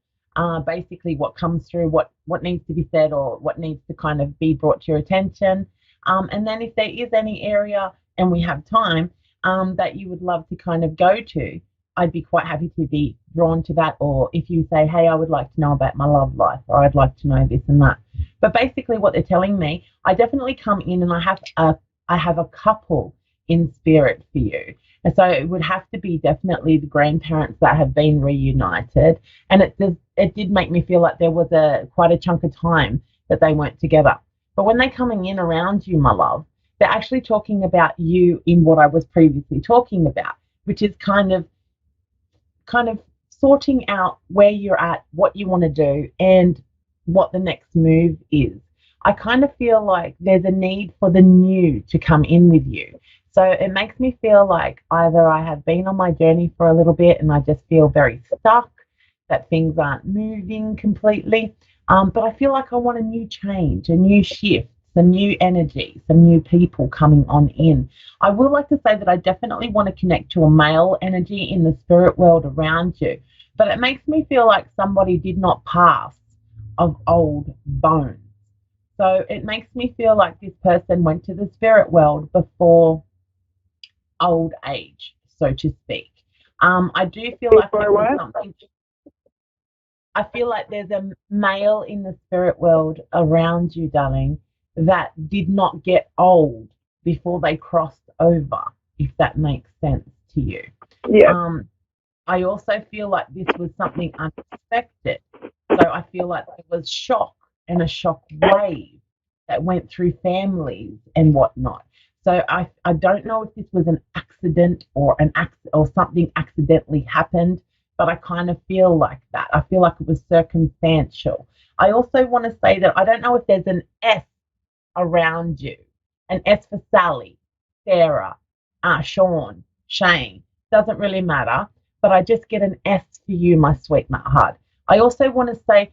Basically, what comes through, what needs to be said, or what needs to kind of be brought to your attention. And then if there is any area, and we have time, that you would love to kind of go to, I'd be quite happy to be drawn to that. Or if you say, hey, I would like to know about my love life, or I'd like to know this and that. But basically what they're telling me, I definitely come in and I have a couple in spirit for you. And so it would have to be definitely the grandparents that have been reunited. And it did make me feel like there was quite a chunk of time that they weren't together. But when they're coming in around you, my love, they're actually talking about you in what I was previously talking about, which is kind of sorting out where you're at, what you want to do, and what the next move is. I kind of feel like there's a need for the new to come in with you. So it makes me feel like either I have been on my journey for a little bit and I just feel very stuck, that things aren't moving completely. But I feel like I want a new change, a new shift, some new energy, some new people coming on in. I would like to say that I definitely want to connect to a male energy in the spirit world around you. But it makes me feel like somebody did not pass of old bones. So it makes me feel like this person went to the spirit world before old age, so to speak. I do feel like it was something. I feel like there's a male in the spirit world around you, darling, that did not get old before they crossed over, if that makes sense to you. Yeah. I also feel like this was something unexpected. So I feel like there was shock and a shock wave that went through families and whatnot. So I don't know if this was an accident or or something accidentally happened, but I kind of feel like that. I feel like it was circumstantial. I also want to say that I don't know if there's an S around you, an S for Sally, Sarah, Sean, Shane. Doesn't really matter, but I just get an S for you, my sweet heart. I also want to say,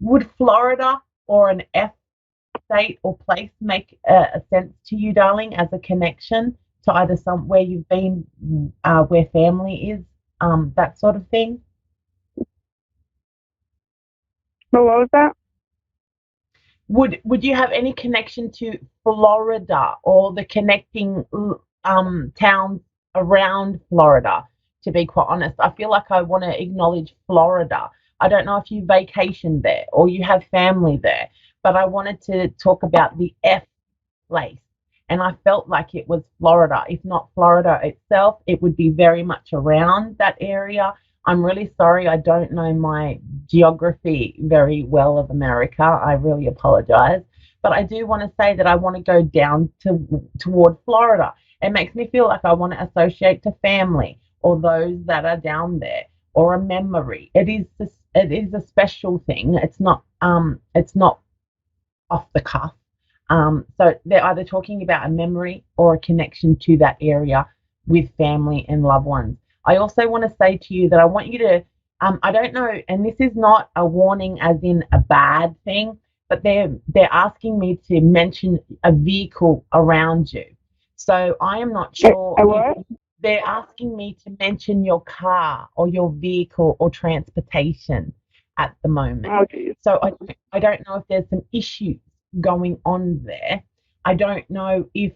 would Florida or an F state or place make a sense to you, darling, as a connection to either somewhere you've been, where family is, that sort of thing? What was that? Would you have any connection to Florida or the connecting towns around Florida? To be quite honest, I feel like I want to acknowledge Florida. I don't know if you vacation there or you have family there, but I wanted to talk about the F place. And I felt like it was Florida. If not Florida itself, it would be very much around that area. I'm really sorry, I don't know my geography very well of America. I really apologize. But I do want to say that I want to go down toward Florida. It makes me feel like I want to associate to family or those that are down there, or a memory. It is a special thing. It's not off the cuff. So they're either talking about a memory or a connection to that area with family and loved ones. I also want to say to you that I want you to, I don't know, and this is not a warning as in a bad thing, but they're asking me to mention a vehicle around you. So I am not sure. They're asking me to mention your car or your vehicle or transportation at the moment. Oh, geez. So I don't know if there's some issues going on there. I don't know if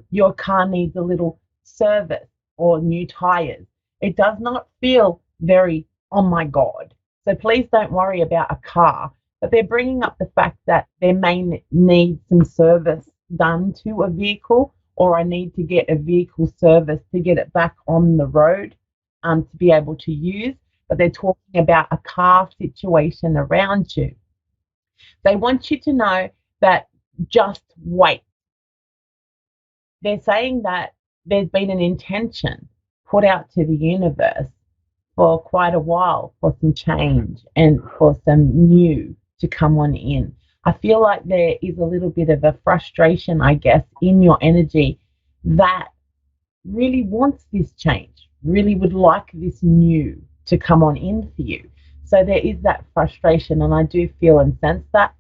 your car needs a little service or new tires. It does not feel very, oh my God. So please don't worry about a car. But they're bringing up the fact that there may need some service done to a vehicle, or I need to get a vehicle service to get it back on the road to be able to use. But they're talking about a car situation around you. They want you to know that just wait. They're saying that there's been an intention put out to the universe for quite a while for some change and for some new to come on in. I feel like there is a little bit of a frustration, I guess, in your energy that really wants this change, really would like this new to come on in for you. So there is that frustration, and I do feel and sense that.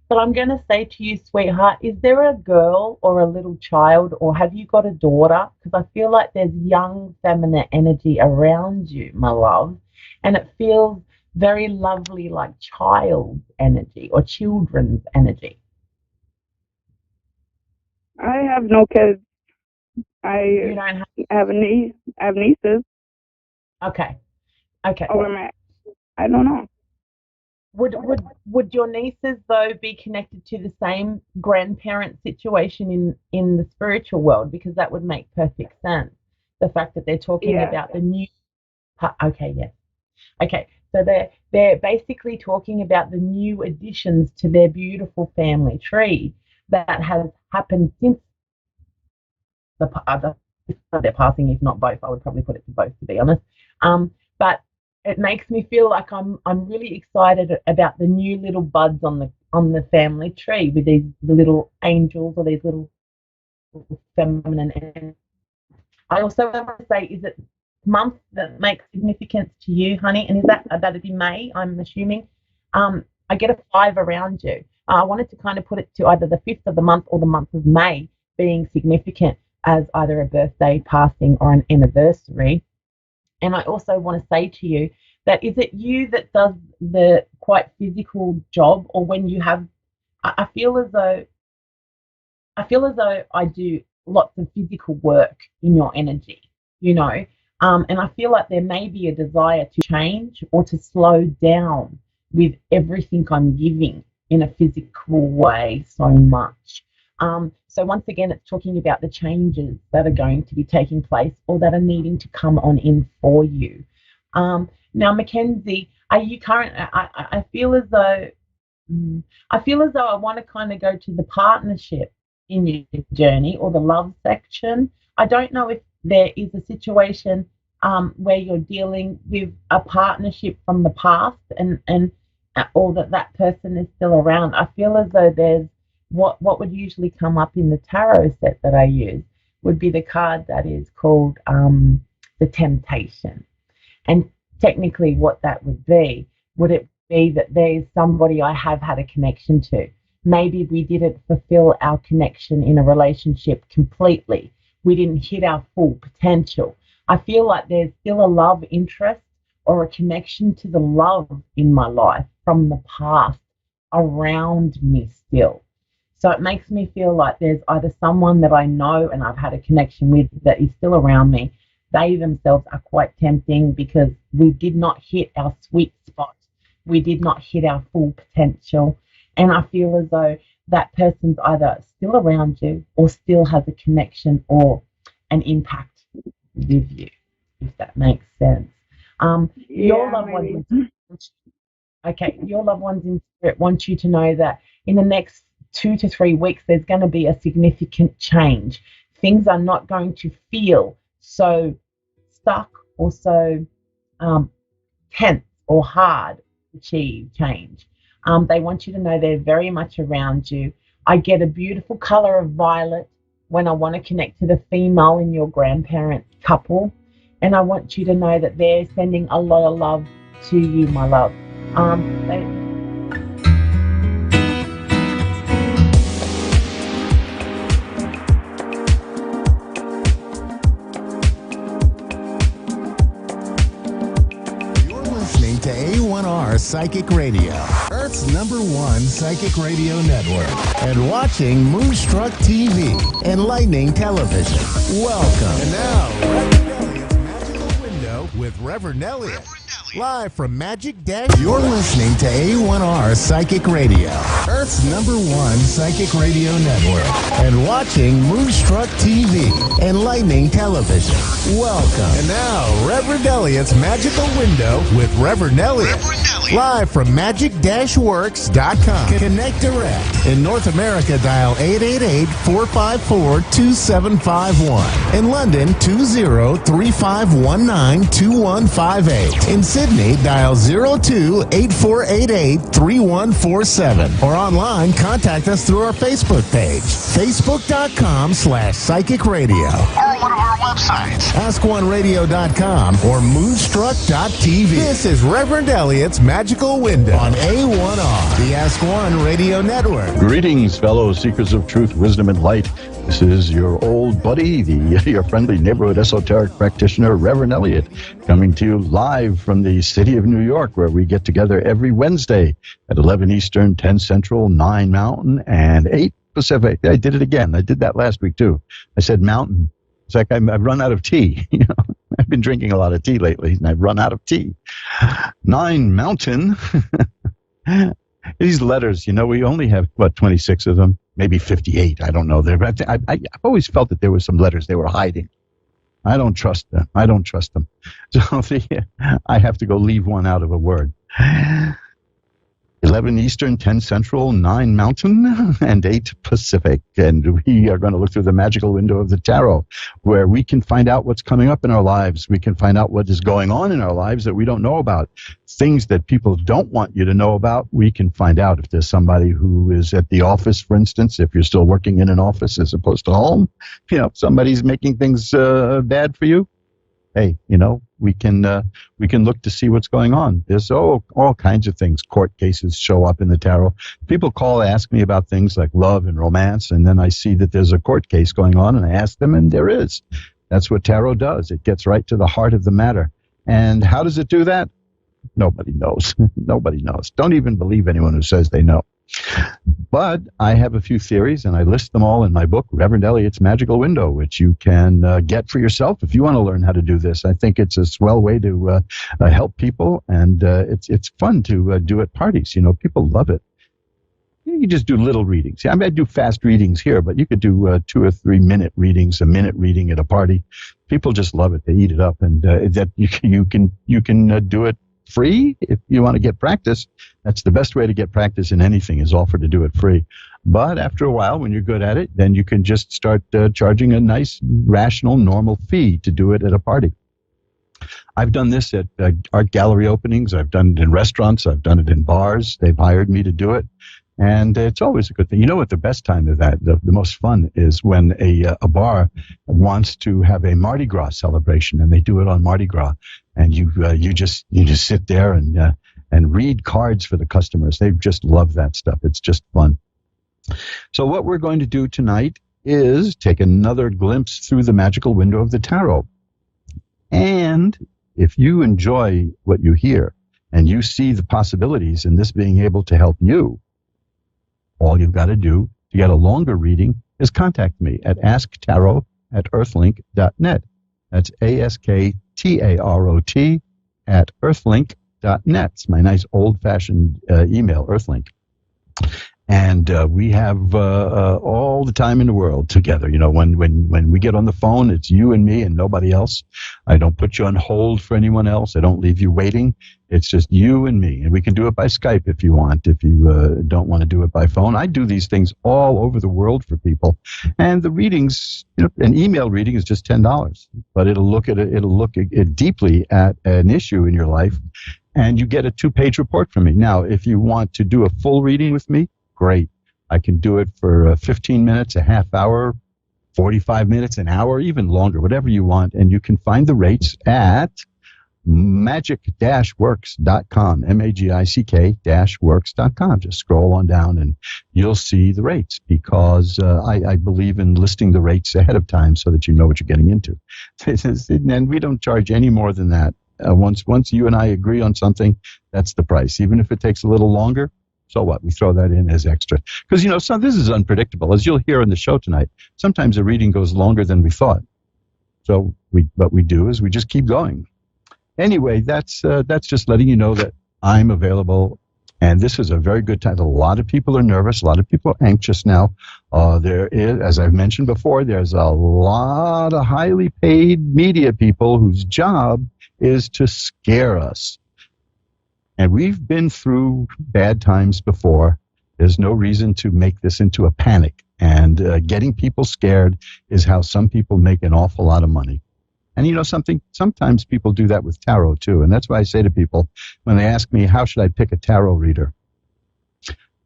But I'm going to say to you, sweetheart, is there a girl or a little child, or have you got a daughter? Because I feel like there's young feminine energy around you, my love, and it feels very lovely, like child's energy or children's energy. I have no kids. You don't have a niece. I have nieces. Okay. I don't know. Would your nieces though be connected to the same grandparent situation in the spiritual world? Because that would make perfect sense. The fact that they're talking about the new. Okay, yes. Okay, so they're basically talking about the new additions to their beautiful family tree that has happened since their passing, if not both. I would probably put it to both, to be honest. But it makes me feel like I'm really excited about the new little buds on the family tree with these little angels or these little feminine. I also want to say, is it month that makes significance to you, honey? And is that'd be May, I'm assuming? I get a 5 around you. I wanted to kind of put it to either the 5th of the month or the month of May being significant as either a birthday, passing, or an anniversary. And I also want to say to you that is it you that does the quite physical job, or when you have, I feel as though I do lots of physical work in your energy, and I feel like there may be a desire to change or to slow down with everything I'm giving in a physical way so much. So once again, it's talking about the changes that are going to be taking place or that are needing to come on in for you. Now, Mackenzie, are you current? I feel as though I want to kind of go to the partnership in your journey or the love section. I don't know if there is a situation where you're dealing with a partnership from the past and or that person is still around. I feel as though there's what would usually come up in the tarot set that I use would be the card that is called the Temptation. And technically what that would be, would it be that there's somebody I have had a connection to? Maybe we didn't fulfill our connection in a relationship completely. We didn't hit our full potential. I feel like there's still a love interest or a connection to the love in my life from the past around me still. So it makes me feel like there's either someone that I know and I've had a connection with that is still around me. They themselves are quite tempting because we did not hit our sweet spot. We did not hit our full potential. And I feel as though that person's either still around you or still has a connection or an impact with you, if that makes sense. Your loved ones in spirit want you to know that in the next 2 to 3 weeks, there's going to be a significant change. Things are not going to feel so stuck or so tense or hard to achieve change. They want you to know they're very much around you. I get a beautiful color of violet when I want to connect to the female in your grandparent couple. And I want you to know that they're sending a lot of love to you, my love. To A1R Psychic Radio, Earth's #1 psychic radio network, and watching Moonstruck TV, enlightening television. Welcome. And now, Reverend Elliot's Magical Window with Reverend Elliot. Live from Magic Dash. You're listening to A1R Psychic Radio, Earth's #1 psychic radio network, and watching Moonstruck TV, enlightening television. Welcome. And now, Reverend Elliot's Magical Window with Reverend Elliot. Live from magic-works.com. Connect direct. In North America, dial 888-454-2751. In London, 20-3519-2158. In Sydney, dial 02-8488-3147. Or online, contact us through our Facebook page, facebook.com/psychic radio. Or one of our websites, AskOneRadio.com or Moonstruck.tv. This is Reverend Elliot's Magical Window on A1R, the Ask One Radio Network. Greetings, fellow seekers of truth, wisdom, and light. This is your old buddy, your friendly neighborhood esoteric practitioner, Reverend Elliot, coming to you live from the city of New York, where we get together every Wednesday at 11 Eastern, 10 Central, 9 Mountain, and 8 Pacific. I did it again. I did that last week, too. I said Mountain. It's like I've run out of tea. You know, I've been drinking a lot of tea lately, and I've run out of tea. 9 Mountain. These letters, you know, we only have, 26 of them? Maybe 58. I don't know. I've always felt that there were some letters they were hiding. I don't trust them. So I have to go leave one out of a word. 11 Eastern, 10 Central, 9 Mountain, and 8 Pacific. And we are going to look through the magical window of the tarot, where we can find out what's coming up in our lives. We can find out what is going on in our lives that we don't know about. Things that people don't want you to know about, we can find out. If there's somebody who is at the office, for instance, if you're still working in an office as opposed to home, you know, somebody's making things bad for you. Hey, you know, we can look to see what's going on. There's all kinds of things. Court cases show up in the tarot. People call, ask me about things like love and romance, and then I see that there's a court case going on, and I ask them, and there is. That's what tarot does. It gets right to the heart of the matter. And how does it do that? Nobody knows. Nobody knows. Don't even believe anyone who says they know. But I have a few theories, and I list them all in my book, Reverend Elliot's Magical Window, which you can get for yourself if you want to learn how to do this. I think it's a swell way to help people, and it's fun to do at parties. You know, people love it. You just do little readings. I mean, I do fast readings here, but you could do 2 or 3 minute readings, a minute reading at a party. People just love it. They eat it up, and that you can do it free if you want to get practice. That's the best way to get practice in anything, is offer to do it free. But after a while, when you're good at it, then you can just start charging a nice, rational, normal fee to do it at a party. I've done this at art gallery openings. I've done it in restaurants. I've done it in bars. They've hired me to do it. And it's always a good thing. You know what the best time of that, the most fun, is when a bar wants to have a Mardi Gras celebration, and they do it on Mardi Gras, and you just sit there and read cards for the customers. They just love that stuff. It's just fun. So what we're going to do tonight is take another glimpse through the magical window of the tarot. And if you enjoy what you hear and you see the possibilities in this being able to help you, all you've got to do to get a longer reading is contact me at asktarot@earthlink.net. That's ASKTAROT @earthlink.net. It's my nice old-fashioned email, Earthlink. And we have all the time in the world together. You know, when we get on the phone, it's you and me and nobody else. I don't put you on hold for anyone else. I don't leave you waiting. It's just you and me. And we can do it by Skype if you want, if you don't want to do it by phone. I do these things all over the world for people. And the readings, you know, an email reading is just $10. But it'll look deeply at an issue in your life, and you get a 2-page report from me. Now, if you want to do a full reading with me, great. I can do it for 15 minutes, a half hour, 45 minutes, an hour, even longer, whatever you want. And you can find the rates at magic-works.com, magic-works.com. Just scroll on down and you'll see the rates, because I believe in listing the rates ahead of time so that you know what you're getting into. And we don't charge any more than that. Once you and I agree on something, that's the price. Even if it takes a little longer, so what? We throw that in as extra. Because, you know, this is unpredictable. As you'll hear in the show tonight, sometimes a reading goes longer than we thought. So what we do is we just keep going. anyway, that's just letting you know that I'm available. And this is a very good time. A lot of people are nervous. A lot of people are anxious now. There is, as I've mentioned before, there's a lot of highly paid media people whose job is to scare us. And we've been through bad times before. There's no reason to make this into a panic. And getting people scared is how some people make an awful lot of money. And you know something? Sometimes people do that with tarot too. And that's why I say to people, when they ask me, how should I pick a tarot reader?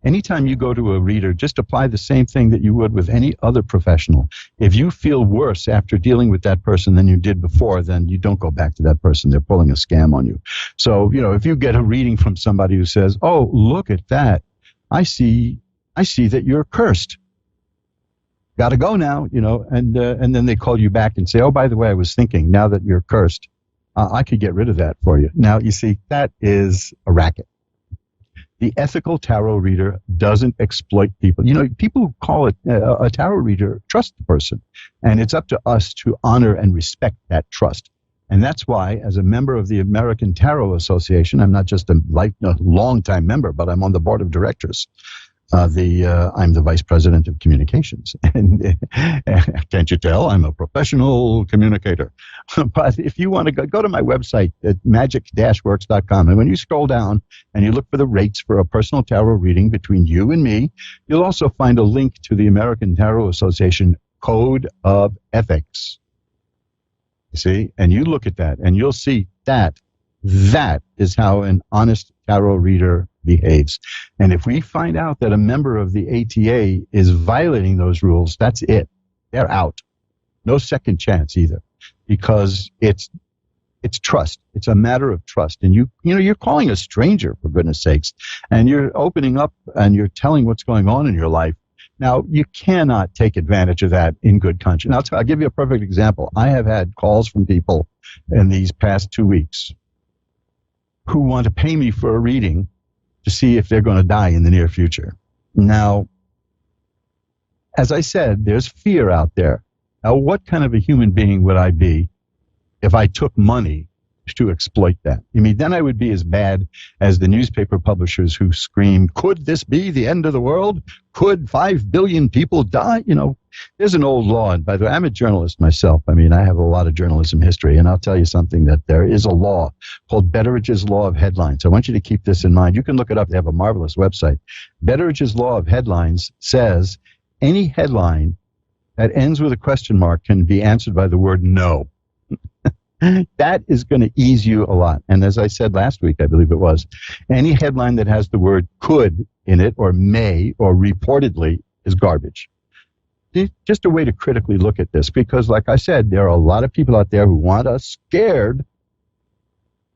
Anytime you go to a reader, just apply the same thing that you would with any other professional. If you feel worse after dealing with that person than you did before, then you don't go back to that person. They're pulling a scam on you. So, you know, if you get a reading from somebody who says, oh, look at that. I see that you're cursed. Got to go now, you know, and then they call you back and say, oh, by the way, I was thinking, now that you're cursed, I could get rid of that for you. Now, you see, that is a racket. The ethical tarot reader doesn't exploit people. You know, people who call it a tarot reader trust the person, and it's up to us to honor and respect that trust. And that's why, as a member of the American Tarot Association, I'm not just a long-time member, but I'm on the board of directors. I'm the vice president of communications, and can't you tell I'm a professional communicator? But if you want to go to my website at magic-works.com, and when you scroll down and you look for the rates for a personal tarot reading between you and me, you'll also find a link to the American Tarot Association Code of Ethics. You see, and you look at that, and you'll see that is how an honest tarot reader behaves. And if we find out that a member of the ATA is violating those rules, that's it. They're out. No second chance either, because it's trust. It's a matter of trust. And you know, you're calling a stranger, for goodness sakes, and you're opening up and you're telling what's going on in your life. Now, you cannot take advantage of that in good conscience. I'll give you a perfect example. I have had calls from people in these past 2 weeks who want to pay me for a reading to see if they're going to die in the near future. Now, as I said, there's fear out there. Now, what kind of a human being would I be if I took money to exploit that? I mean, then I would be as bad as the newspaper publishers who scream, could this be the end of the world? Could 5 billion people die? You know, there's an old law, and by the way, I'm a journalist myself. I mean, I have a lot of journalism history, and I'll tell you something, that there is a law called Betteridge's Law of Headlines. I want you to keep this in mind. You can look it up. They have a marvelous website. Betteridge's Law of Headlines says any headline that ends with a question mark can be answered by the word no. That is going to ease you a lot. And as I said last week, I believe it was, any headline that has the word could in it, or may, or reportedly, is garbage. Just a way to critically look at this, because like I said, there are a lot of people out there who want us scared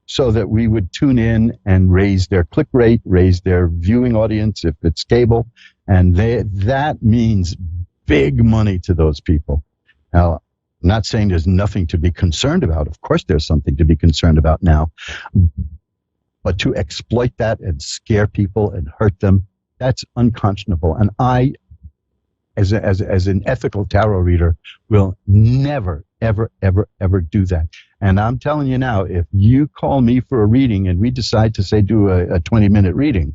so that we would tune in and raise their click rate, raise their viewing audience if it's cable, and that means big money to those people. Now, I'm not saying there's nothing to be concerned about. Of course there's something to be concerned about now. But to exploit that and scare people and hurt them, that's unconscionable. And I, as an ethical tarot reader, will never, ever, ever, ever do that. And I'm telling you now, if you call me for a reading and we decide to, say, do a 20-minute reading,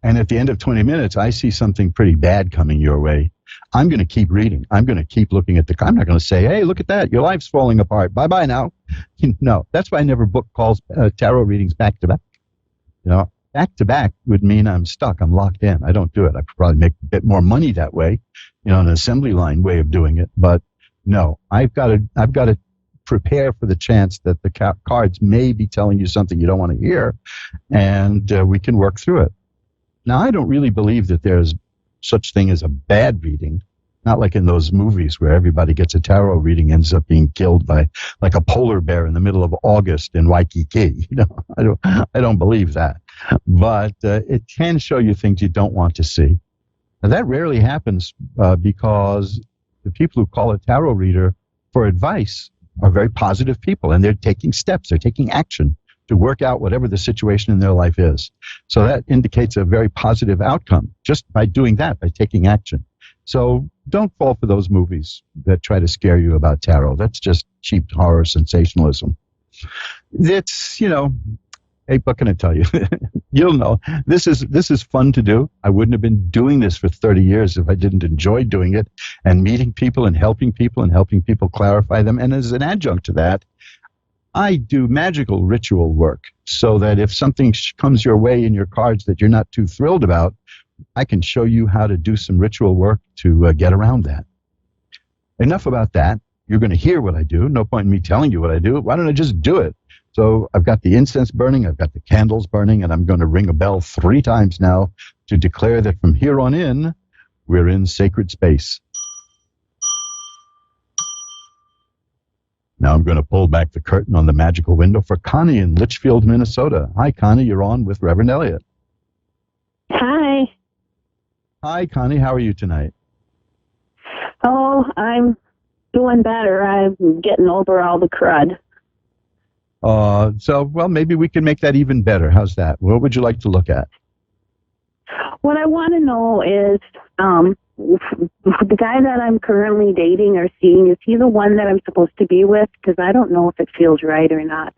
and at the end of 20 minutes, I see something pretty bad coming your way, I'm going to keep reading. I'm going to keep looking at I'm not going to say, hey, look at that. Your life's falling apart. Bye-bye now. No, that's why I never book calls, tarot readings back to back. You know, back to back would mean I'm stuck. I'm locked in. I don't do it. I could probably make a bit more money that way, you know, an assembly line way of doing it. But no, I've got to prepare for the chance that the cards may be telling you something you don't want to hear, and we can work through it. Now, I don't really believe that there's such thing as a bad reading, not like in those movies where everybody gets a tarot reading, ends up being killed by like a polar bear in the middle of August in Waikiki. You know, I don't believe that, but it can show you things you don't want to see. Now, that rarely happens because the people who call a tarot reader for advice are very positive people, and they're taking steps, they're taking action to work out whatever the situation in their life is. So that indicates a very positive outcome just by doing that, by taking action. So don't fall for those movies that try to scare you about tarot. That's just cheap horror sensationalism. It's, hey, what can I tell you? You'll know. This is fun to do. I wouldn't have been doing this for 30 years if I didn't enjoy doing it and meeting people and helping people clarify them. And as an adjunct to that, I do magical ritual work so that if something comes your way in your cards that you're not too thrilled about, I can show you how to do some ritual work to get around that. Enough about that. You're going to hear what I do. No point in me telling you what I do. Why don't I just do it? So I've got the incense burning, I've got the candles burning, and I'm going to ring a bell 3 times now to declare that from here on in, we're in sacred space. Now I'm going to pull back the curtain on the magical window for Connie in Litchfield, Minnesota. Hi, Connie, you're on with Reverend Elliot. Hi. Hi, Connie, how are you tonight? Oh, I'm doing better. I'm getting over all the crud. Well, maybe we can make that even better. How's that? What would you like to look at? What I want to know is, the guy that I'm currently dating or seeing, is he the one that I'm supposed to be with? Because I don't know if it feels right or not.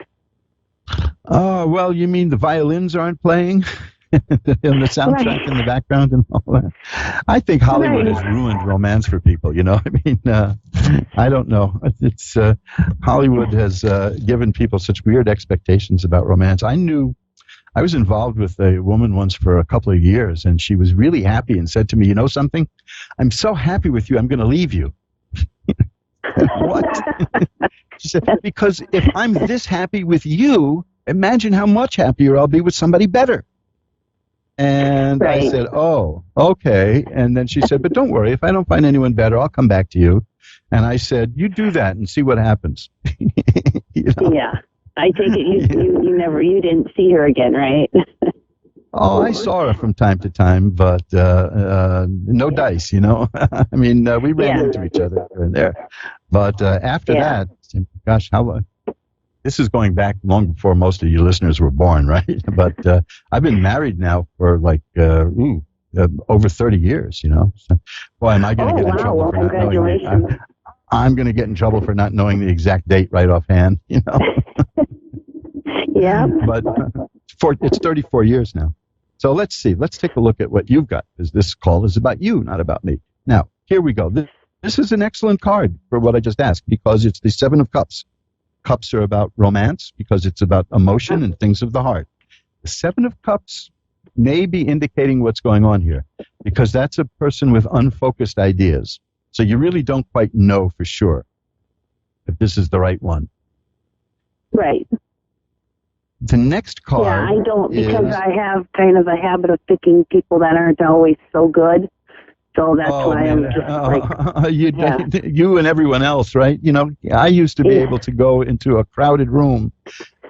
Oh, well, you mean the violins aren't playing? And the soundtrack in the background and all that. I think Hollywood has ruined romance for people, I mean, I don't know. It's Hollywood has given people such weird expectations about romance. I was involved with a woman once for a couple of years, and she was really happy and said to me, you know something? I'm so happy with you, I'm going to leave you. What? She said, because if I'm this happy with you, imagine how much happier I'll be with somebody better. And I said, oh, okay. And then she said, but don't worry. If I don't find anyone better, I'll come back to you. And I said, you do that and see what happens. Yeah. I take it you didn't see her again, right? Oh, I saw her from time to time, but no dice, I mean, we ran into each other here and there. But after that, gosh, this is going back long before most of you listeners were born, right? But I've been married now for over 30 years, So, boy, am I going to get in trouble for not knowing it. I'm going to get in trouble for not knowing the exact date right offhand, Yeah. But it's 34 years now. So let's see. Let's take a look at what you've got, because this call is about you, not about me. Now, here we go. This is an excellent card for what I just asked, because it's the 7 of Cups. Cups are about romance because it's about emotion and things of the heart. The 7 of Cups may be indicating what's going on here, because that's a person with unfocused ideas. So you really don't quite know for sure if this is the right one. Right. The next card. Yeah, I don't, because I have kind of a habit of picking people that aren't always so good. So that's why I'm just you and everyone else, right? I used to be able to go into a crowded room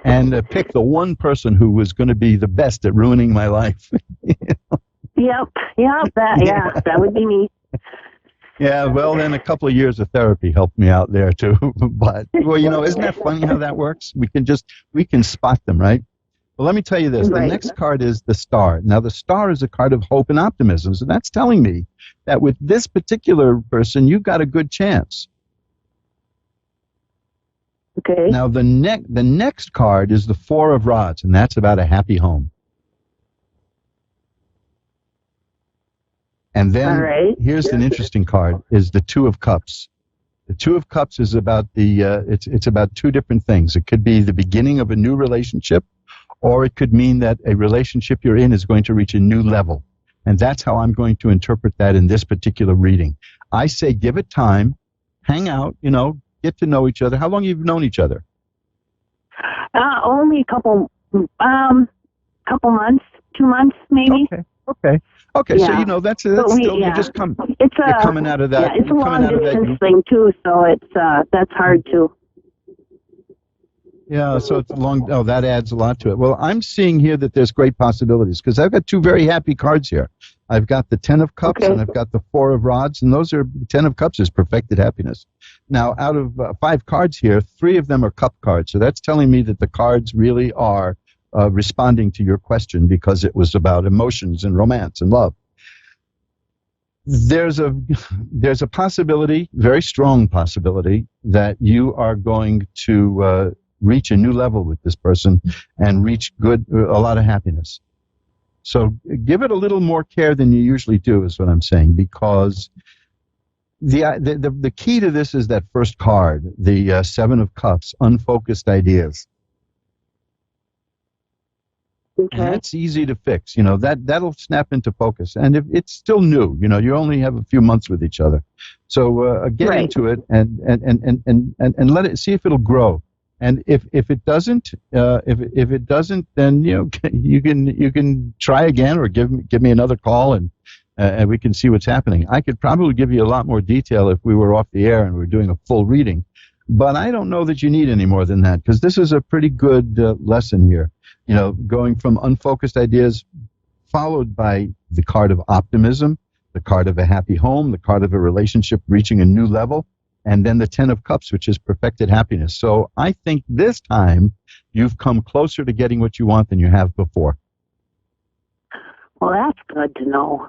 and pick the one person who was going to be the best at ruining my life. Yep, that would be me. Yeah, well, then a couple of years of therapy helped me out there too. But isn't that funny how that works? We can spot them, right? Well, let me tell you this. The next card is the Star. Now, the Star is a card of hope and optimism. So that's telling me that with this particular person, you've got a good chance. Okay. Now, the next card is the 4 of Rods, and that's about a happy home. And then here's an interesting card, is the 2 of Cups. The 2 of Cups is about it's about 2 different things. It could be the beginning of a new relationship, or it could mean that a relationship you're in is going to reach a new level. And that's how I'm going to interpret that in this particular reading. I say give it time, hang out, get to know each other. How long have you known each other? Only a couple months, 2 months maybe. Okay, yeah. So that's still you're just you're coming out of that. Yeah, it's a long distance thing too, so it's that's hard too. Yeah, so it's long. Oh, that adds a lot to it. Well, I'm seeing here that there's great possibilities, because I've got 2 very happy cards here. I've got the 10 of Cups and I've got the 4 of Rods, and those are 10 of Cups is perfected happiness. Now, out of 5 cards here, 3 of them are cup cards, so that's telling me that the cards really are responding to your question, because it was about emotions and romance and love. There's a possibility, very strong possibility, that you are going to reach a new level with this person and reach a lot of happiness. So give it a little more care than you usually do, is what I'm saying, because the key to this is that first card, the Seven of Cups, unfocused ideas. Okay. And that's easy to fix. That'll snap into focus. And if it's still new, you only have a few months with each other. So get Right. into it and let it, see if it'll grow. And if it doesn't, if it doesn't, then you can try again or give me another call and we can see what's happening. I could probably give you a lot more detail if we were off the air and we were doing a full reading, but I don't know that you need any more than that, because this is a pretty good lesson here. Going from unfocused ideas, followed by the card of optimism, the card of a happy home, the card of a relationship reaching a new level, and then the Ten of Cups, which is perfected happiness. So I think this time you've come closer to getting what you want than you have before. Well, that's good to know.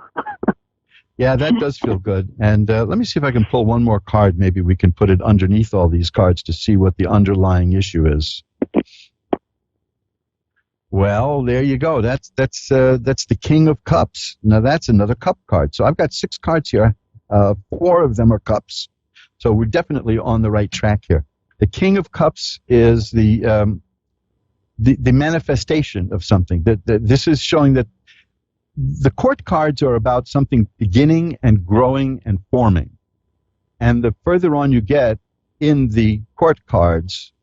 Yeah, that does feel good. And let me see if I can pull one more card. Maybe we can put it underneath all these cards to see what the underlying issue is. Well, there you go. That's the King of Cups. Now that's another cup card. So I've got 6 cards here. 4 of them are cups. So we're definitely on the right track here. The King of Cups is the manifestation of something. This is showing that the court cards are about something beginning and growing and forming. And the further on you get in the court cards,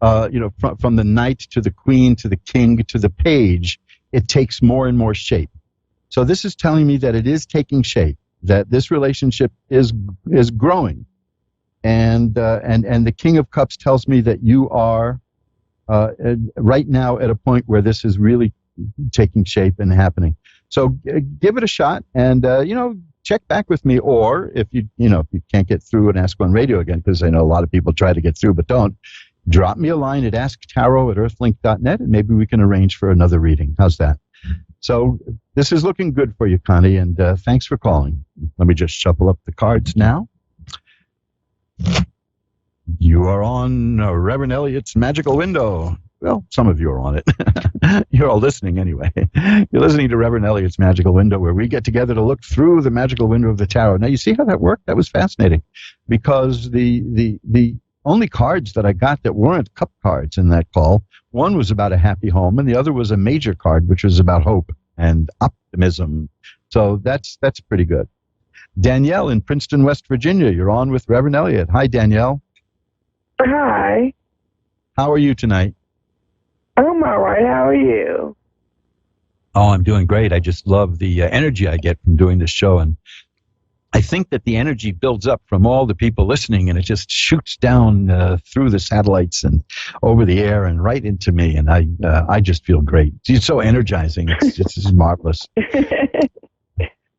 from the knight to the queen to the king to the page, it takes more and more shape. So this is telling me that it is taking shape, that this relationship is growing. And the King of Cups tells me that you are right now at a point where this is really taking shape and happening. So give it a shot, and check back with me, or if you can't get through and Ask on Radio again, because I know a lot of people try to get through but don't, drop me a line at asktarot@earthlink.net, and maybe we can arrange for another reading. How's that? So this is looking good for you, Connie, and thanks for calling. Let me just shuffle up the cards now. You are on Reverend Elliott's Magical Window. Well, some of you are on it. You're all listening anyway. You're listening to Reverend Elliott's Magical Window, where we get together to look through the magical window of the tarot. Now, you see how that worked? That was fascinating, because the only cards that I got that weren't cup cards in that call, one was about a happy home, and the other was a major card, which was about hope and optimism. So that's pretty good. Danielle in Princeton, West Virginia, you're on with Reverend Elliott. Hi, Danielle. Hi. How are you tonight? I'm all right. How are you? Oh, I'm doing great. I just love the energy I get from doing this show, and I think that the energy builds up from all the people listening, and it just shoots down through the satellites and over the air and right into me, and I just feel great. It's so energizing. It's just marvelous.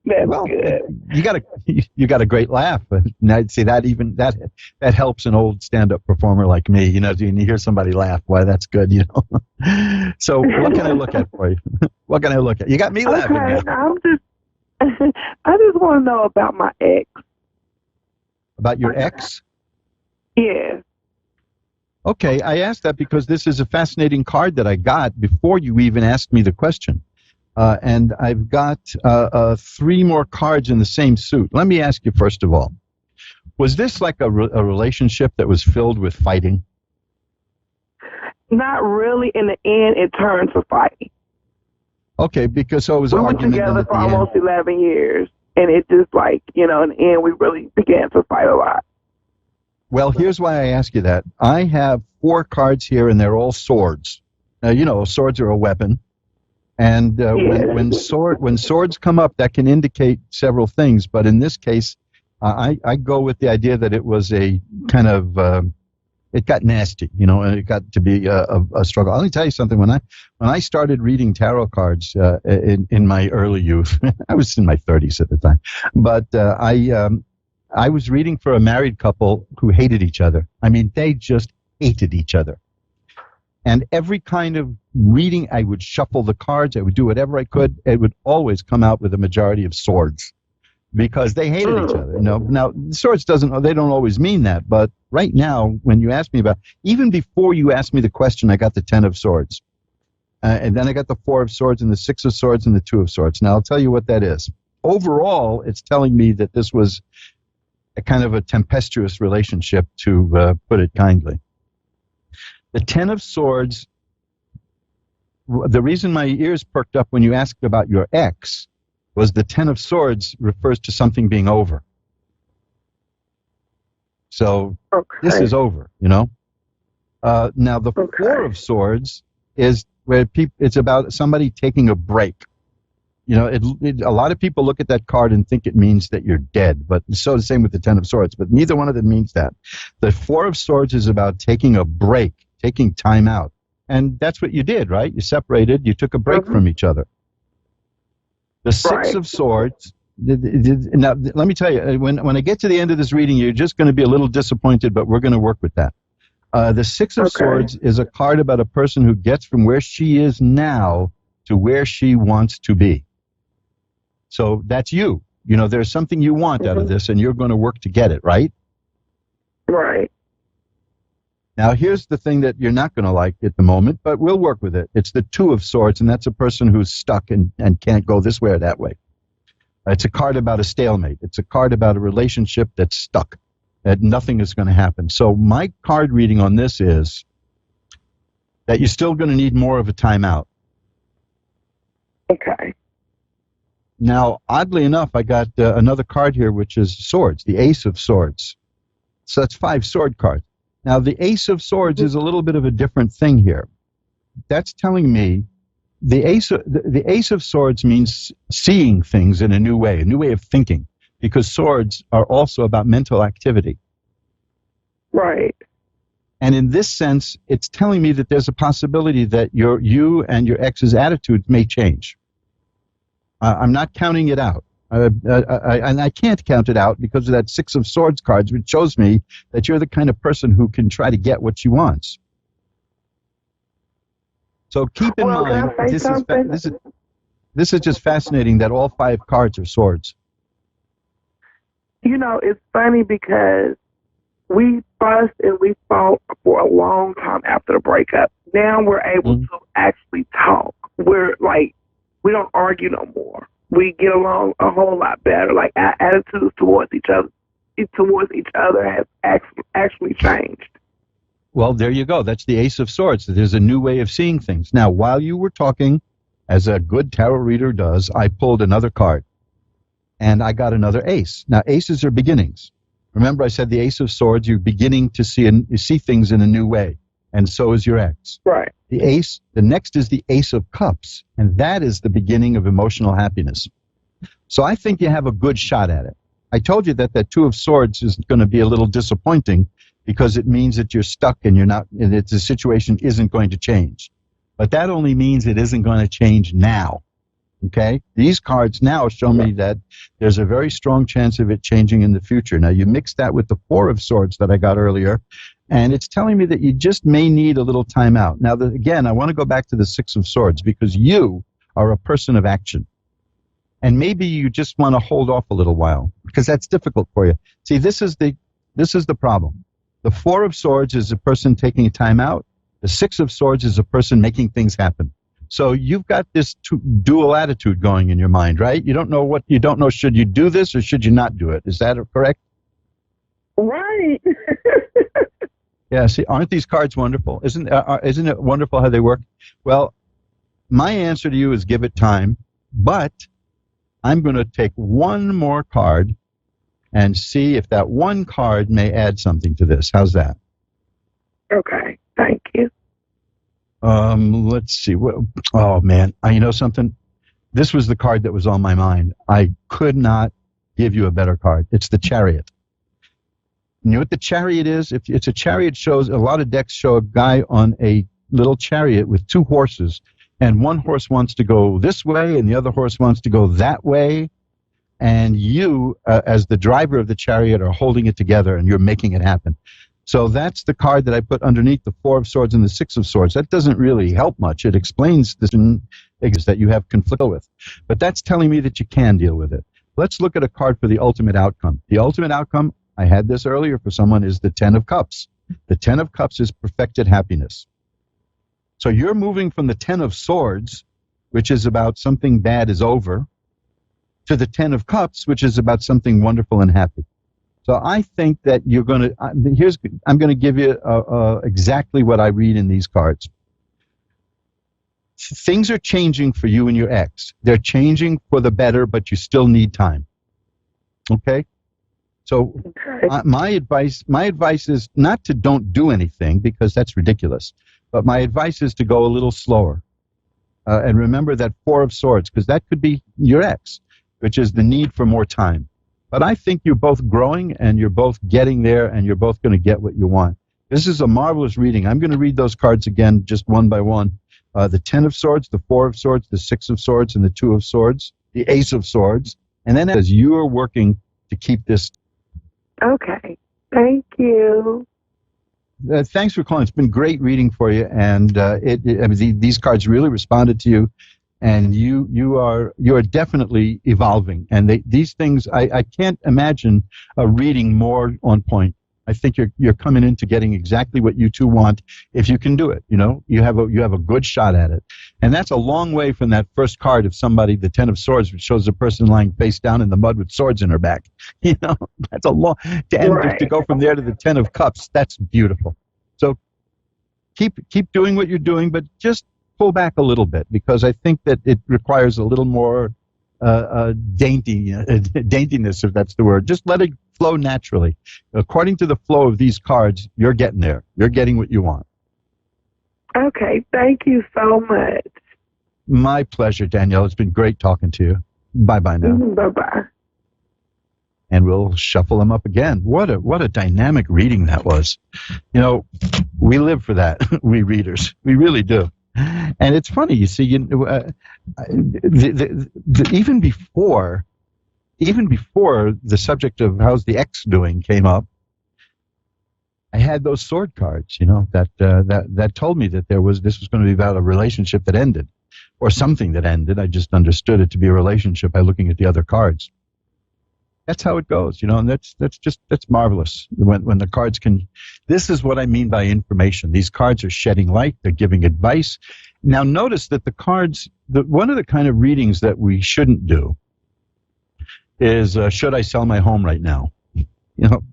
That's good. You got a great laugh. And I'd say that helps an old stand-up performer like me. When you hear somebody laugh, why, that's good. So what can I look at for you? What can I look at? You got me laughing now. I just want to know about my ex. About your ex? Yeah. Okay, I asked that because this is a fascinating card that I got before you even asked me the question. And I've got 3 more cards in the same suit. Let me ask you, first of all, was this like a relationship that was filled with fighting? Not really. In the end, it turned to fighting. Okay, because so it was we argument. We were together for end. almost 11 years, and it just in the end, we really began to fight a lot. Well, here's why I ask you that. I have 4 cards here, and they're all swords. Now, swords are a weapon. And when swords come up, that can indicate several things. But in this case, I go with the idea that it was a kind of it got nasty, and it got to be a struggle. Let me tell you something. When I started reading tarot cards in my early youth, I was in my 30s at the time, but I was reading for a married couple who hated each other. I mean, they just hated each other. And every kind of reading, I would shuffle the cards, I would do whatever I could, it would always come out with a majority of swords. because they hated each other. Now swords they don't always mean that, but right now, when you ask me about, even before you asked me the question, I got the 10 of swords. And then I got the 4 of swords and the 6 of swords and the 2 of swords. Now I'll tell you what that is. Overall, it's telling me that this was a kind of a tempestuous relationship, to put it kindly. The 10 of swords, the reason my ears perked up when you asked about your ex was the 10 of swords refers to something being over. So this is over, Now the 4 of swords is where it's about somebody taking a break. A lot of people look at that card and think it means that you're dead, but so the same with the 10 of swords, but neither one of them means that. The 4 of swords is about taking a break, taking time out. And that's what you did, right? You separated, you took a break from each other. The 6 of swords, now let me tell you, when I get to the end of this reading, you're just going to be a little disappointed, but we're going to work with that. The 6 of swords is a card about a person who gets from where she is now to where she wants to be. So that's you. There's something you want out of this, and you're going to work to get it, right? Right. Now, here's the thing that you're not going to like at the moment, but we'll work with it. It's the 2 of swords, and that's a person who's stuck and can't go this way or that way. It's a card about a stalemate. It's a card about a relationship that's stuck, that nothing is going to happen. So my card reading on this is that you're still going to need more of a timeout. Okay. Now, oddly enough, I got another card here, which is swords, the Ace of Swords. So that's 5 sword cards. Now, the Ace of Swords is a little bit of a different thing here. That's telling me the Ace of Swords means seeing things in a new way of thinking, because swords are also about mental activity. Right. And in this sense, it's telling me that there's a possibility that you and your ex's attitudes may change. I'm not counting it out. And I can't count it out because of that 6 of Swords cards, which shows me that you're the kind of person who can try to get what she wants. So keep in mind, this is just fascinating that all 5 cards are swords. It's funny because we fussed and we fought for a long time after the breakup. Now we're able to actually talk. We're like, we don't argue no more. We get along a whole lot better. Like, our attitudes towards each other has actually changed. Well, there you go. That's the Ace of Swords. There's a new way of seeing things. Now, while you were talking, as a good tarot reader does, I pulled another card, and I got another ace. Now, aces are beginnings. Remember, I said the Ace of Swords, you're beginning to see things in a new way, and so is your ex. Right. The next is the Ace of Cups, and that is the beginning of emotional happiness. So I think you have a good shot at it. I told you that 2 of Swords is going to be a little disappointing because it means that you're stuck and the situation isn't going to change. But that only means it isn't going to change now. Okay? These cards now show me that there's a very strong chance of it changing in the future. Now, you mix that with the 4 of Swords that I got earlier, and it's telling me that you just may need a little time out. Now, again, I want to go back to the 6 of Swords because you are a person of action. And maybe you just want to hold off a little while because that's difficult for you. See, this is the problem. The 4 of Swords is a person taking a time out. The 6 of Swords is a person making things happen. So you've got this dual attitude going in your mind, right? You don't know should you do this or should you not do it. Is that correct? Right. Yeah, see, aren't these cards wonderful? Isn't it wonderful how they work? Well, my answer to you is give it time, but I'm going to take one more card and see if that one card may add something to this. How's that? Okay, thank you. Let's see. Oh, man. You know something? This was the card that was on my mind. I could not give you a better card. It's the Chariot. You know what the Chariot is? If it's a chariot, shows a lot of decks show a guy on a little chariot with 2 horses, and one horse wants to go this way and the other horse wants to go that way, and you, as the driver of the chariot, are holding it together and you're making it happen. So that's the card that I put underneath the 4 of Swords and the 6 of Swords. That doesn't really help much. It explains this that you have conflict with. But that's telling me that you can deal with it. let's look at a card for the ultimate outcome. The ultimate outcome, I had this earlier for someone, is the 10 of Cups. The 10 of Cups is perfected happiness. So you're moving from the 10 of Swords, which is about something bad is over, to the 10 of Cups, which is about something wonderful and happy. So I think that you're going to, I'm going to give you exactly what I read in these cards. Things are changing for you and your ex. They're changing for the better, but you still need time. Okay? So my advice is not to don't do anything, because that's ridiculous. But my advice is to go a little slower. And remember that 4 of Swords, because that could be your ex, which is the need for more time. But I think you're both growing, and you're both getting there, and you're both going to get what you want. This is a marvelous reading. I'm going to read those cards again, just one by one. The 10 of Swords, the 4 of Swords, the 6 of Swords, and the 2 of Swords, the Ace of Swords. And then as you are working to keep this. Okay. Thank you. Thanks for calling. It's been great reading for you, and these cards really responded to you, and you are definitely evolving. And these things, I can't imagine a reading more on point. I think you're coming into getting exactly what you two want if you can do it. You know, you have a good shot at it, and that's a long way from that first card of somebody, the 10 of Swords, which shows a person lying face down in the mud with swords in her back. You know, that's a long to go from there to the 10 of Cups. That's beautiful. So keep doing what you're doing, but just pull back a little bit, because I think that it requires a little more daintiness, if that's the word. Just let it flow naturally. According to the flow of these cards, you're getting there. You're getting what you want. Okay, thank you so much. My pleasure, Danielle. It's been great talking to you. Bye-bye now. Bye-bye. And we'll shuffle them up again. What a dynamic reading that was. You know, we live for that, we readers. We really do. And it's funny, you see, even before the subject of how's the ex doing came up, I had those sword cards, you know, that told me that this was going to be about a relationship that ended, or something that ended. I just understood it to be a relationship by looking at the other cards. That's how it goes, you know, and that's marvelous when the cards can. This is what I mean by information. These cards are shedding light. They're giving advice. Now, notice that the cards, one of the kind of readings that we shouldn't do is, should I sell my home right now? You know,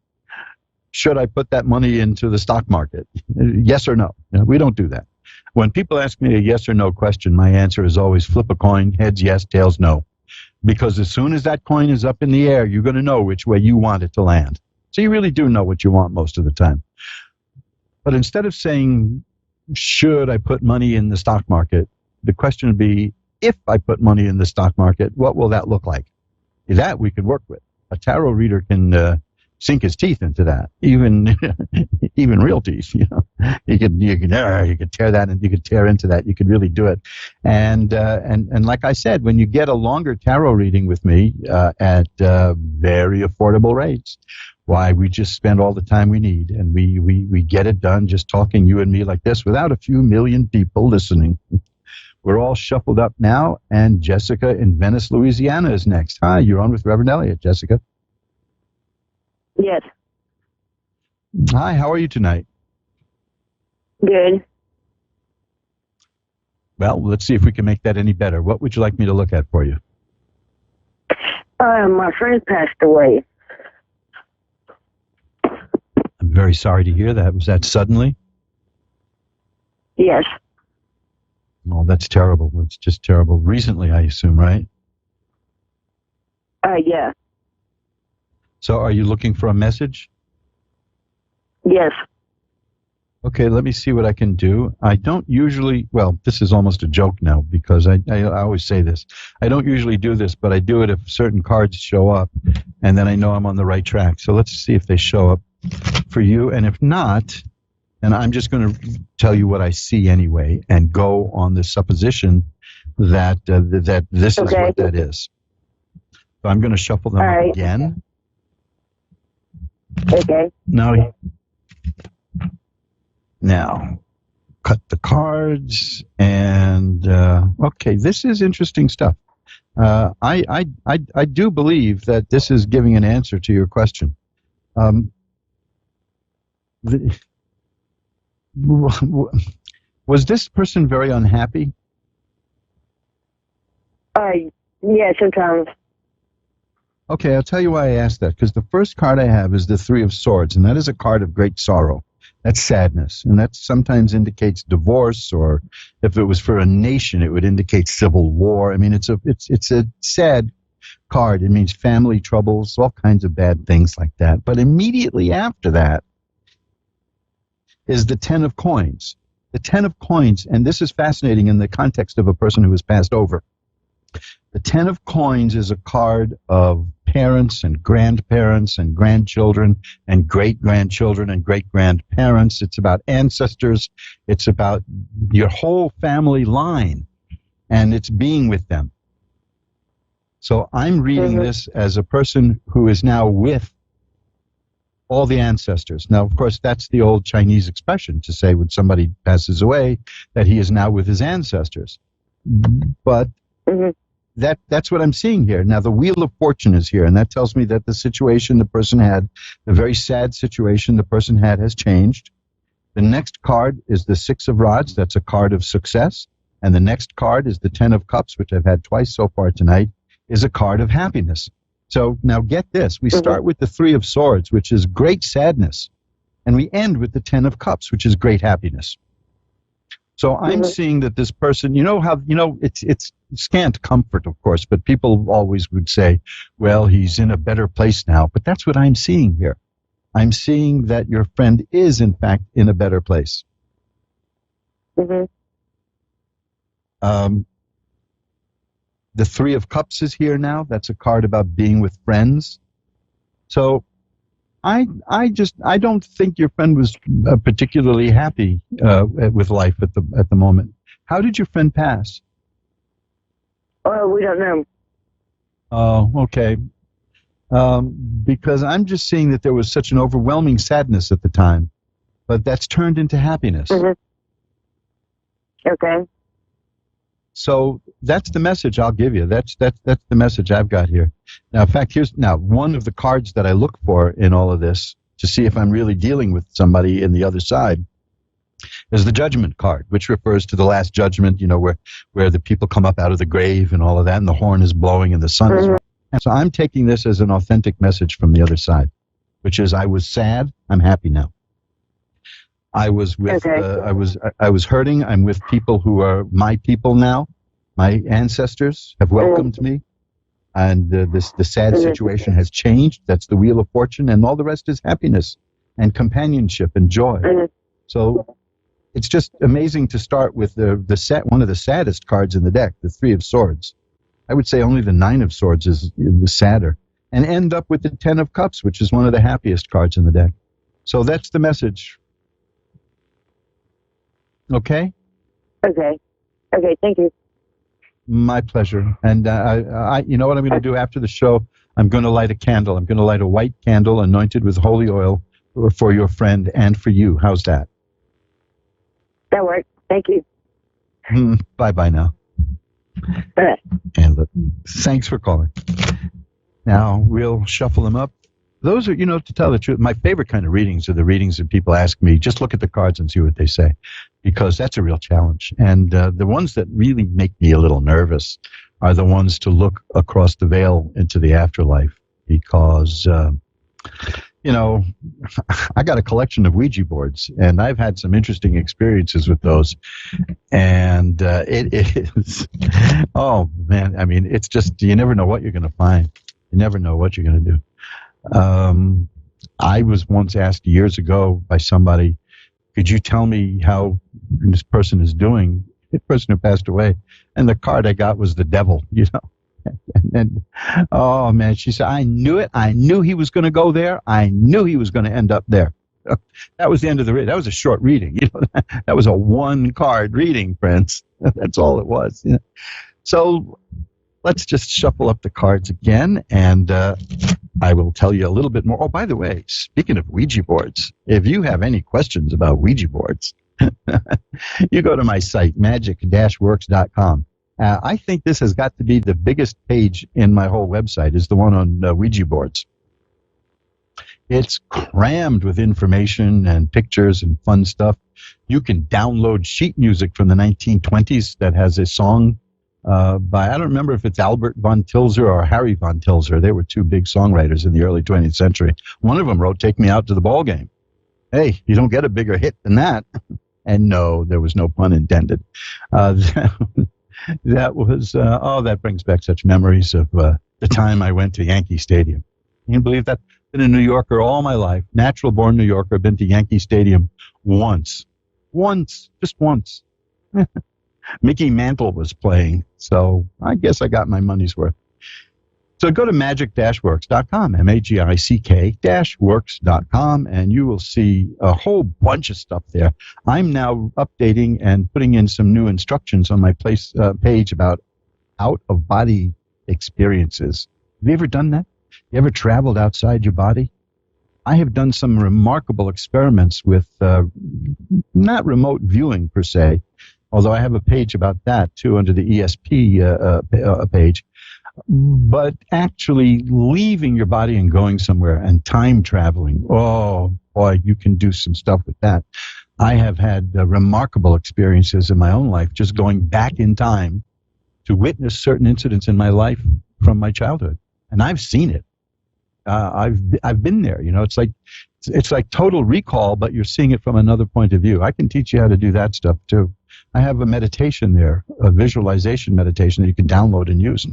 should I put that money into the stock market? Yes or no? You know, we don't do that. When people ask me a yes or no question, my answer is always flip a coin, heads yes, tails no. Because as soon as that coin is up in the air, you're going to know which way you want it to land. So you really do know what you want most of the time. But instead of saying, should I put money in the stock market, the question would be, if I put money in the stock market, what will that look like? That we could work with. A tarot reader can sink his teeth into that, even real teeth. You know, you could tear that, and you could tear into that. You could really do it, and like I said, when you get a longer tarot reading with me at very affordable rates, why, we just spend all the time we need, and we get it done just talking, you and me, like this, without a few million people listening. We're all shuffled up now, and Jessica in Venice, Louisiana is next. Hi, you're on with Reverend Elliot, Jessica. Yes. Hi, how are you tonight? Good. Well, let's see if we can make that any better. What would you like me to look at for you? My friend passed away. I'm very sorry to hear that. Was that suddenly? Yes. Oh, that's terrible. It's just terrible. Recently, I assume, right? Yeah. So are you looking for a message? Yes. Okay, let me see what I can do. I don't usually, well, this is almost a joke now, because I always say this. I don't usually do this, but I do it if certain cards show up, and then I know I'm on the right track. So let's see if they show up for you. And if not, then I'm just going to tell you what I see anyway, and go on the supposition that that this is what that is. So I'm going to shuffle them up again. Okay. Now, cut the cards, and okay, this is interesting stuff. I do believe that this is giving an answer to your question. Was this person very unhappy? Yeah, sometimes. Okay, I'll tell you why I asked that. Because the first card I have is the Three of Swords, and that is a card of great sorrow. That's sadness, and that sometimes indicates divorce, or if it was for a nation, it would indicate civil war. I mean, it's a sad card. It means family troubles, all kinds of bad things like that. But immediately after that is the Ten of Coins. The Ten of Coins, and this is fascinating in the context of a person who has passed over. The Ten of Coins is a card of parents and grandparents and grandchildren and great-grandchildren and great-grandparents. It's about ancestors. It's about your whole family line, and it's being with them. So I'm reading this as a person who is now with all the ancestors. Now, of course, that's the old Chinese expression to say when somebody passes away that he is now with his ancestors. But that's what I'm seeing here. Now, the Wheel of Fortune is here, and that tells me that the situation the person had, the very sad situation the person had, has changed. The next card is the Six of Rods. That's a card of success. And the next card is the Ten of Cups, which I've had twice so far tonight, is a card of happiness. So now get this. We start with the Three of Swords, which is great sadness, and we end with the Ten of Cups, which is great happiness. So I'm seeing that this person, it's scant comfort, of course, but people always would say, well, he's in a better place now. But that's what I'm seeing here. I'm seeing that your friend is, in fact, in a better place. The Three of Cups is here now. That's a card about being with friends. So I don't think your friend was particularly happy with life at the moment. How did your friend pass? Oh, we don't know. Oh, okay. Because I'm just seeing that there was such an overwhelming sadness at the time, but that's turned into happiness. Okay. So that's the message I'll give you. That's the message I've got here. Now, in fact, here's one of the cards that I look for in all of this to see if I'm really dealing with somebody in the other side is the Judgment card, which refers to the Last Judgment, where the people come up out of the grave and all of that, and the horn is blowing and the sun is rising. And so I'm taking this as an authentic message from the other side, which is I was sad, I'm happy now. I was with, I was hurting. I'm with people who are my people now. My ancestors have welcomed me, and the sad situation has changed. That's the Wheel of Fortune, and all the rest is happiness and companionship and joy. So it's just amazing to start with one of the saddest cards in the deck, the Three of Swords. I would say only the Nine of Swords is the sadder, and end up with the Ten of Cups, which is one of the happiest cards in the deck. So that's the message. Okay? Okay, thank you. My pleasure. And you know what I'm going to do after the show? I'm going to light a candle. I'm going to light a white candle anointed with holy oil for your friend and for you. How's that? That works. Thank you. Bye-bye now. Bye. And thanks for calling. Now, we'll shuffle them up. Those are, to tell the truth, my favorite kind of readings are the readings that people ask me, just look at the cards and see what they say, because that's a real challenge. And the ones that really make me a little nervous are the ones to look across the veil into the afterlife, because, I got a collection of Ouija boards, and I've had some interesting experiences with those. And it is, oh, man, I mean, it's just, you never know what you're going to find. You never know what you're going to do. I was once asked years ago by somebody, could you tell me how this person is doing, the person who passed away? And the card I got was the devil, And oh, man, she said, I knew it. I knew he was going to go there. I knew he was going to end up there. That was the end of the reading. That was a short reading. That was a one-card reading, friends. That's all it was. So let's just shuffle up the cards again, and I will tell you a little bit more. Oh, by the way, speaking of Ouija boards, if you have any questions about Ouija boards, you go to my site, magic-works.com. I think this has got to be the biggest page in my whole website, is the one on Ouija boards. It's crammed with information and pictures and fun stuff. You can download sheet music from the 1920s that has a song by, I don't remember if it's Albert von Tilzer or Harry von Tilzer. They were two big songwriters in the early 20th century. One of them wrote Take Me Out to the Ball Game. Hey, you don't get a bigger hit than that. And no, there was no pun intended. That was, that brings back such memories of the time I went to Yankee Stadium. Can you believe that? Been a New Yorker all my life, natural-born New Yorker, been to Yankee Stadium once, just once. Mickey Mantle was playing, so I guess I got my money's worth. So go to magic-works.com, magick-works.com, and you will see a whole bunch of stuff there. I'm now updating and putting in some new instructions on my page about out-of-body experiences. Have you ever done that? You ever traveled outside your body? I have done some remarkable experiments with not remote viewing per se, although I have a page about that too under the ESP page, but actually leaving your body and going somewhere and time traveling. Oh, boy, you can do some stuff with that. I have had remarkable experiences in my own life just going back in time to witness certain incidents in my life from my childhood. And I've seen it. I've been there. You know, it's like Total Recall, but you're seeing it from another point of view. I can teach you how to do that stuff too. I have a meditation there, a visualization meditation that you can download and use.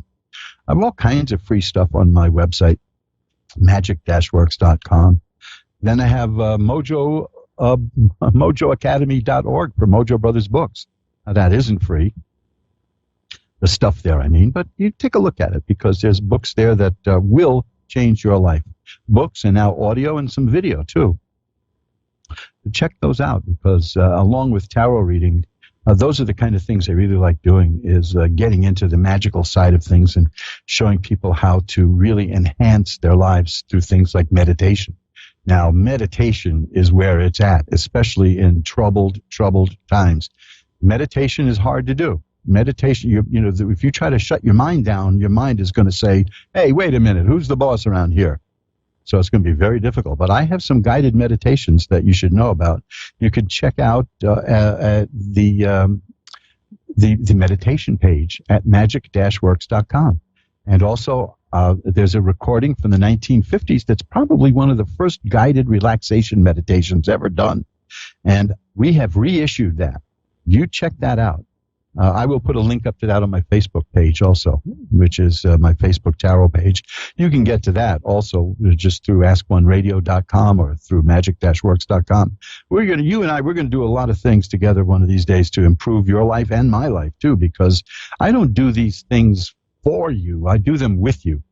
I have all kinds of free stuff on my website, magic-works.com. Then I have mojoacademy.org for Mojo Brothers books. Now that isn't free. The stuff there, I mean, but you take a look at it because there's books there that will change your life. Books and now audio and some video too. Check those out because along with tarot reading, those are the kind of things I really like doing, is getting into the magical side of things and showing people how to really enhance their lives through things like meditation. Now, meditation is where it's at, especially in troubled times. Meditation is hard to do. Meditation, if you try to shut your mind down, your mind is going to say, hey, wait a minute, who's the boss around here? So it's going to be very difficult. But I have some guided meditations that you should know about. You can check out the meditation page at magic-works.com. And also, there's a recording from the 1950s that's probably one of the first guided relaxation meditations ever done. And we have reissued that. You check that out. I will put a link up to that on my Facebook page also, which is my Facebook tarot page. You can get to that also just through askoneradio.com or through magic-works.com. You and I, we're going to do a lot of things together one of these days to improve your life and my life too, because I don't do these things for you. I do them with you.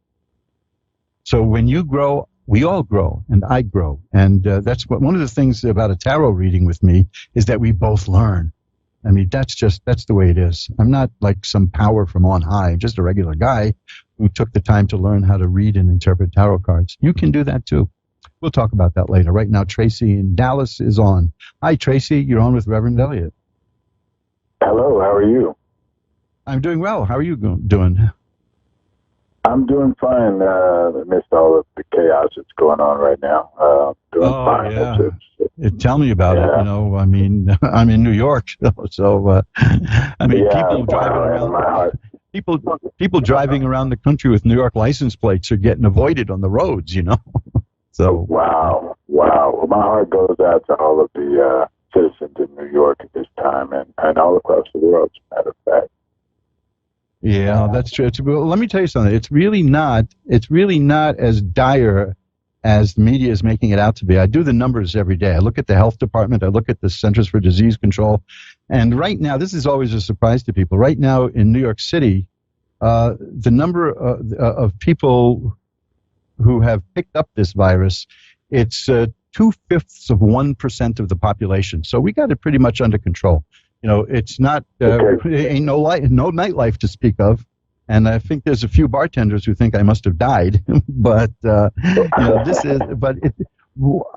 So when you grow, we all grow, and I grow. And that's one of the things about a tarot reading with me is that we both learn. I mean, that's the way it is. I'm not like some power from on high. I'm just a regular guy who took the time to learn how to read and interpret tarot cards. You can do that too. We'll talk about that later. Right now, Tracy in Dallas is on. Hi, Tracy. You're on with Reverend Elliot. Hello. How are you? I'm doing well. How are you doing? I'm doing fine. Amidst all of the chaos that's going on right now. Doing fine. Yeah. Tell me about it. You know, I mean, I'm in New York, so I mean, people driving around. People driving around the country with New York license plates are getting avoided on the roads. You know, so wow. Well, my heart goes out to all of the citizens in New York at this time, and all across the world. As a matter of fact. Yeah, that's true. Well, let me tell you something. It's really not as dire as the media is making it out to be. I do the numbers every day. I look at the health department. I look at the Centers for Disease Control. And right now, this is always a surprise to people. Right now in New York City, the number of people who have picked up this virus, it's 2/5 of the population. So we got it pretty much under control. You know, it's not, ain't no nightlife to speak of. And I think there's a few bartenders who think I must have died. But, you know, this is, but,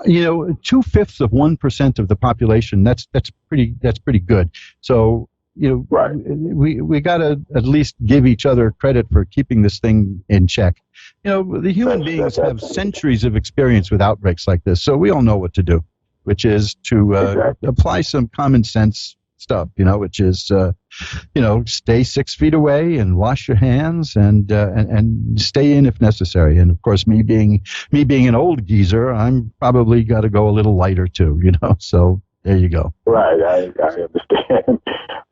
you know, 2/5 of the population, that's pretty good. So we got to at least give each other credit for keeping this thing in check. The human beings have centuries of experience with outbreaks like this, so we all know what to do, which is to apply some common sense stuff, which is, stay 6 feet away and wash your hands and stay in if necessary. And of course, me being an old geezer, I'm probably got to go a little lighter too, so there you go. Right. I understand.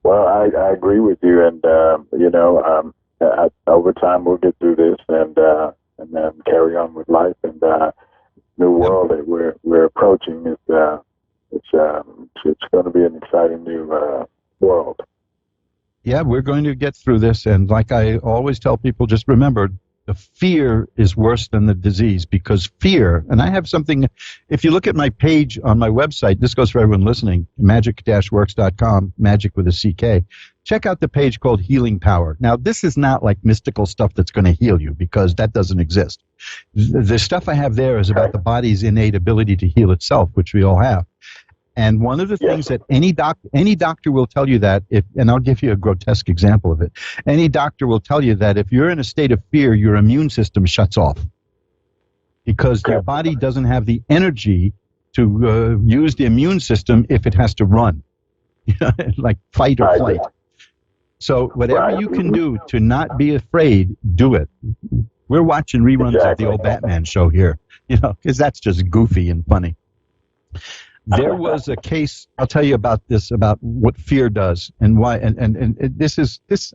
Well, I agree with you. And, over time we'll get through this and then carry on with life. And, new world that we're approaching is, it's going to be an exciting new world. Yeah, we're going to get through this, and like I always tell people, just remember, the fear is worse than the disease, because fear, and I have something, if you look at my page on my website, this goes for everyone listening, magic-works.com, magic with a CK, check out the page called Healing Power. Now, this is not like mystical stuff that's going to heal you, because that doesn't exist. The stuff I have there is about the body's innate ability to heal itself, which we all have. And one of the things that any doctor will tell you that, and I'll give you a grotesque example of it, any doctor will tell you that if you're in a state of fear, your immune system shuts off because your body doesn't have the energy to use the immune system if it has to run, like fight or flight. So whatever you can do to not be afraid, do it. We're watching reruns of the old Batman show here, because that's just goofy and funny. There was a case, I'll tell you about this, about what fear does and why, and this,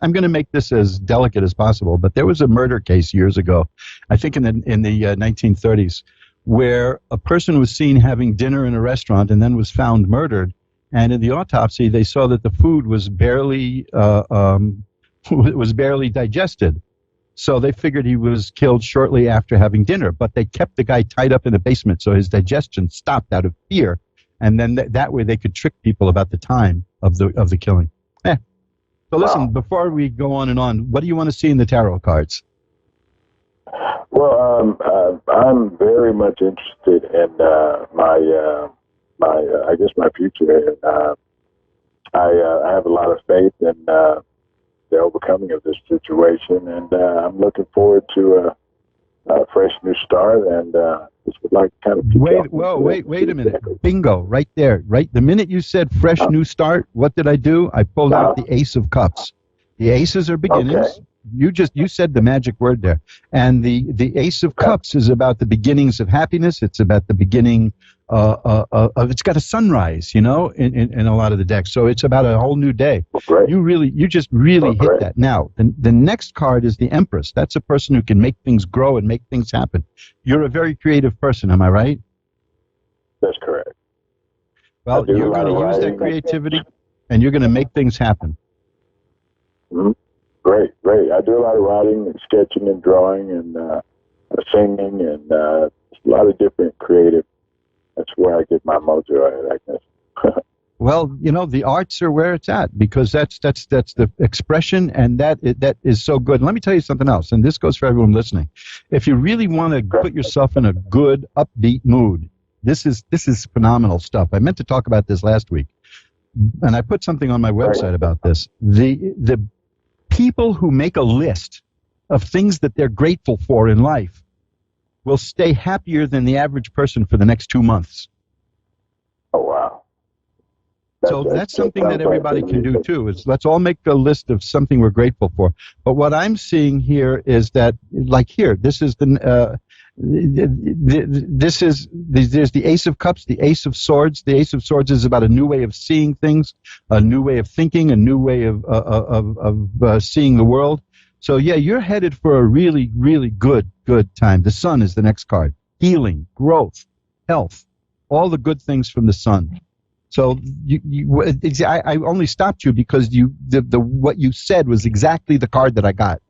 I'm going to make this as delicate as possible, but there was a murder case years ago, I think in the 1930s, where a person was seen having dinner in a restaurant and then was found murdered, and in the autopsy they saw that the food was barely digested. So they figured he was killed shortly after having dinner, but they kept the guy tied up in a basement so his digestion stopped out of fear. And then that way they could trick people about the time of the killing. So listen, before we go on and on, what do you want to see in the tarot cards? Well, I'm very much interested in my future. And I have a lot of faith in the overcoming of this situation, and I'm looking forward to a fresh new start. And just would like to kind of wait a minute. Bingo, right there. Right, the minute you said fresh new start, what did I do? I pulled out the Ace of Cups. The aces are beginnings. Okay. You said the magic word there. And the Ace of Cups is about the beginnings of happiness. It's about the beginning it's got a sunrise, in a lot of the decks. So it's about a whole new day. You just really hit that. Now, the next card is the Empress. That's a person who can make things grow and make things happen. You're a very creative person, am I right? That's correct. Well, you're going to use that creativity and you're going to make things happen. Mm-hmm. Great. I do a lot of writing and sketching and drawing and singing and a lot of different creative. That's where I get my mojo at, I guess. Well, the arts are where it's at, because that's the expression, and that is so good. And let me tell you something else, and this goes for everyone listening. If you really want to put yourself in a good, upbeat mood, this is phenomenal stuff. I meant to talk about this last week, and I put something on my website about this. The people who make a list of things that they're grateful for in life will stay happier than the average person for the next 2 months. Oh, wow. So that's something that everybody can do too. Is let's all make a list of something we're grateful for. But what I'm seeing here is that, like here, this is there's the Ace of Cups, the Ace of Swords. The Ace of Swords is about a new way of seeing things, a new way of thinking, a new way of seeing the world. So yeah, you're headed for a really, really good time. The Sun is the next card. Healing, growth, health, all the good things from the Sun. So I only stopped you because what you said was exactly the card that I got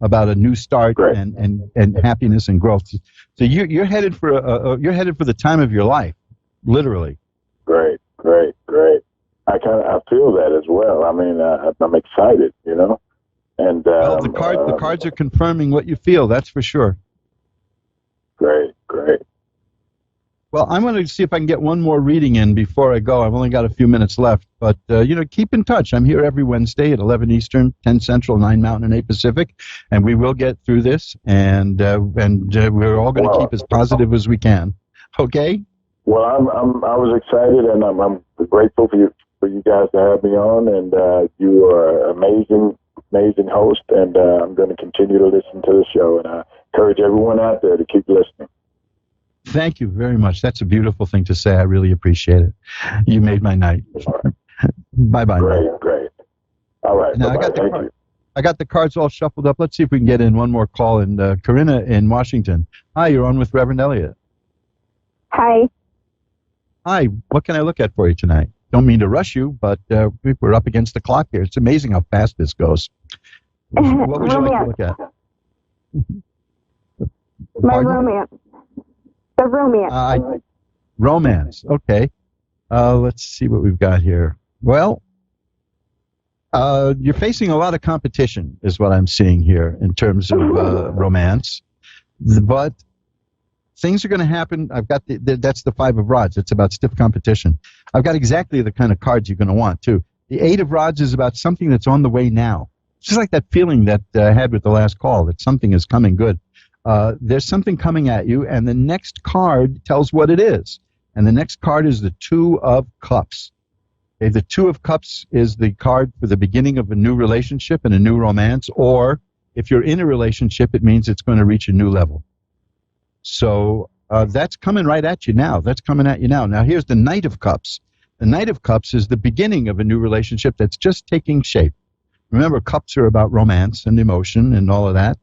about a new start and happiness and growth. So you're headed for the time of your life, literally. Great. I feel that as well. I mean, I'm excited, And well, the cards are confirming what you feel. That's for sure. Great. Well, I'm going to see if I can get one more reading in before I go. I've only got a few minutes left. But, keep in touch. I'm here every Wednesday at 11 Eastern, 10 Central, 9 Mountain, and 8 Pacific. And we will get through this. And we're all going to keep as positive as we can. Okay? Well, I was excited, and I'm grateful for you guys to have me on. And you are an amazing host. And I'm going to continue to listen to the show. And I encourage everyone out there to keep listening. Thank you very much. That's a beautiful thing to say. I really appreciate it. You made my night. Bye-bye. Great. All right. Now, I got the cards all shuffled up. Let's see if we can get in one more call. And Corinna in Washington. Hi, you're on with Reverend Elliott. Hi. Hi. What can I look at for you tonight? Don't mean to rush you, but we're up against the clock here. It's amazing how fast this goes. What would you like to look at? My romance. The romance. Romance. Okay. Let's see what we've got here. Well, you're facing a lot of competition, is what I'm seeing here in terms of romance. But things are going to happen. I've got that's the 5 of rods. It's about stiff competition. I've got exactly the kind of cards you're going to want, too. The 8 of rods is about something that's on the way now. It's just like that feeling that I had with the last call, that something is coming good. There's something coming at you, and the next card tells what it is. And the next card is the 2 of Cups. Okay, the 2 of Cups is the card for the beginning of a new relationship and a new romance, or if you're in a relationship, it means it's going to reach a new level. So that's coming right at you now. Now, here's the Knight of Cups. The Knight of Cups is the beginning of a new relationship that's just taking shape. Remember, cups are about romance and emotion and all of that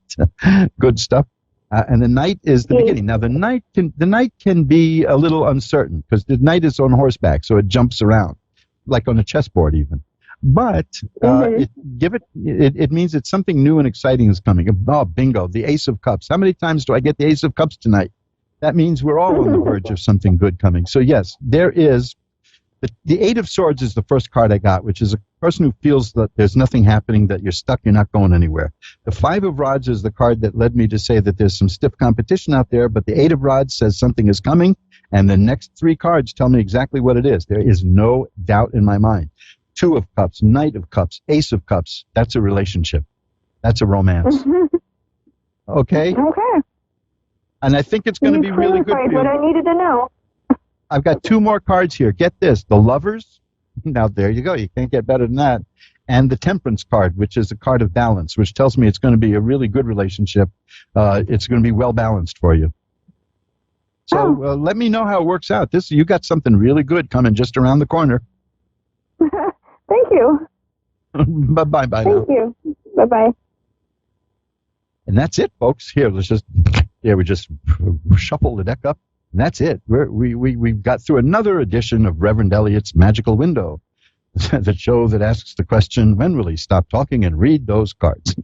good stuff. And the Knight is the beginning. Now, the Knight can be a little uncertain because the Knight is on horseback, so it jumps around, like on a chessboard even. But it means that something new and exciting is coming. Oh, bingo, the Ace of Cups. How many times do I get the Ace of Cups tonight? That means we're all on the verge of something good coming. So, yes, there is. The 8 of Swords is the first card I got, which is a person who feels that there's nothing happening, that you're stuck, you're not going anywhere. The 5 of Rods is the card that led me to say that there's some stiff competition out there, but the 8 of Rods says something is coming, and the next 3 cards tell me exactly what it is. There is no doubt in my mind. 2 of Cups, Knight of Cups, Ace of Cups, that's a relationship. That's a romance. Okay? Okay. And I think it's going to be really good for you. What I needed to know. I've got 2 more cards here. Get this. The Lovers. Now, there you go. You can't get better than that. And the Temperance card, which is a card of balance, which tells me it's going to be a really good relationship. It's going to be well balanced for you. So let me know how it works out. You got something really good coming just around the corner. Thank you. Bye-bye now. Thank you. Bye-bye. And that's it, folks. Here, we just shuffle the deck up. And that's it. We've got through another edition of Reverend Elliott's Magical Window, the show that asks the question, when will he stop talking and read those cards?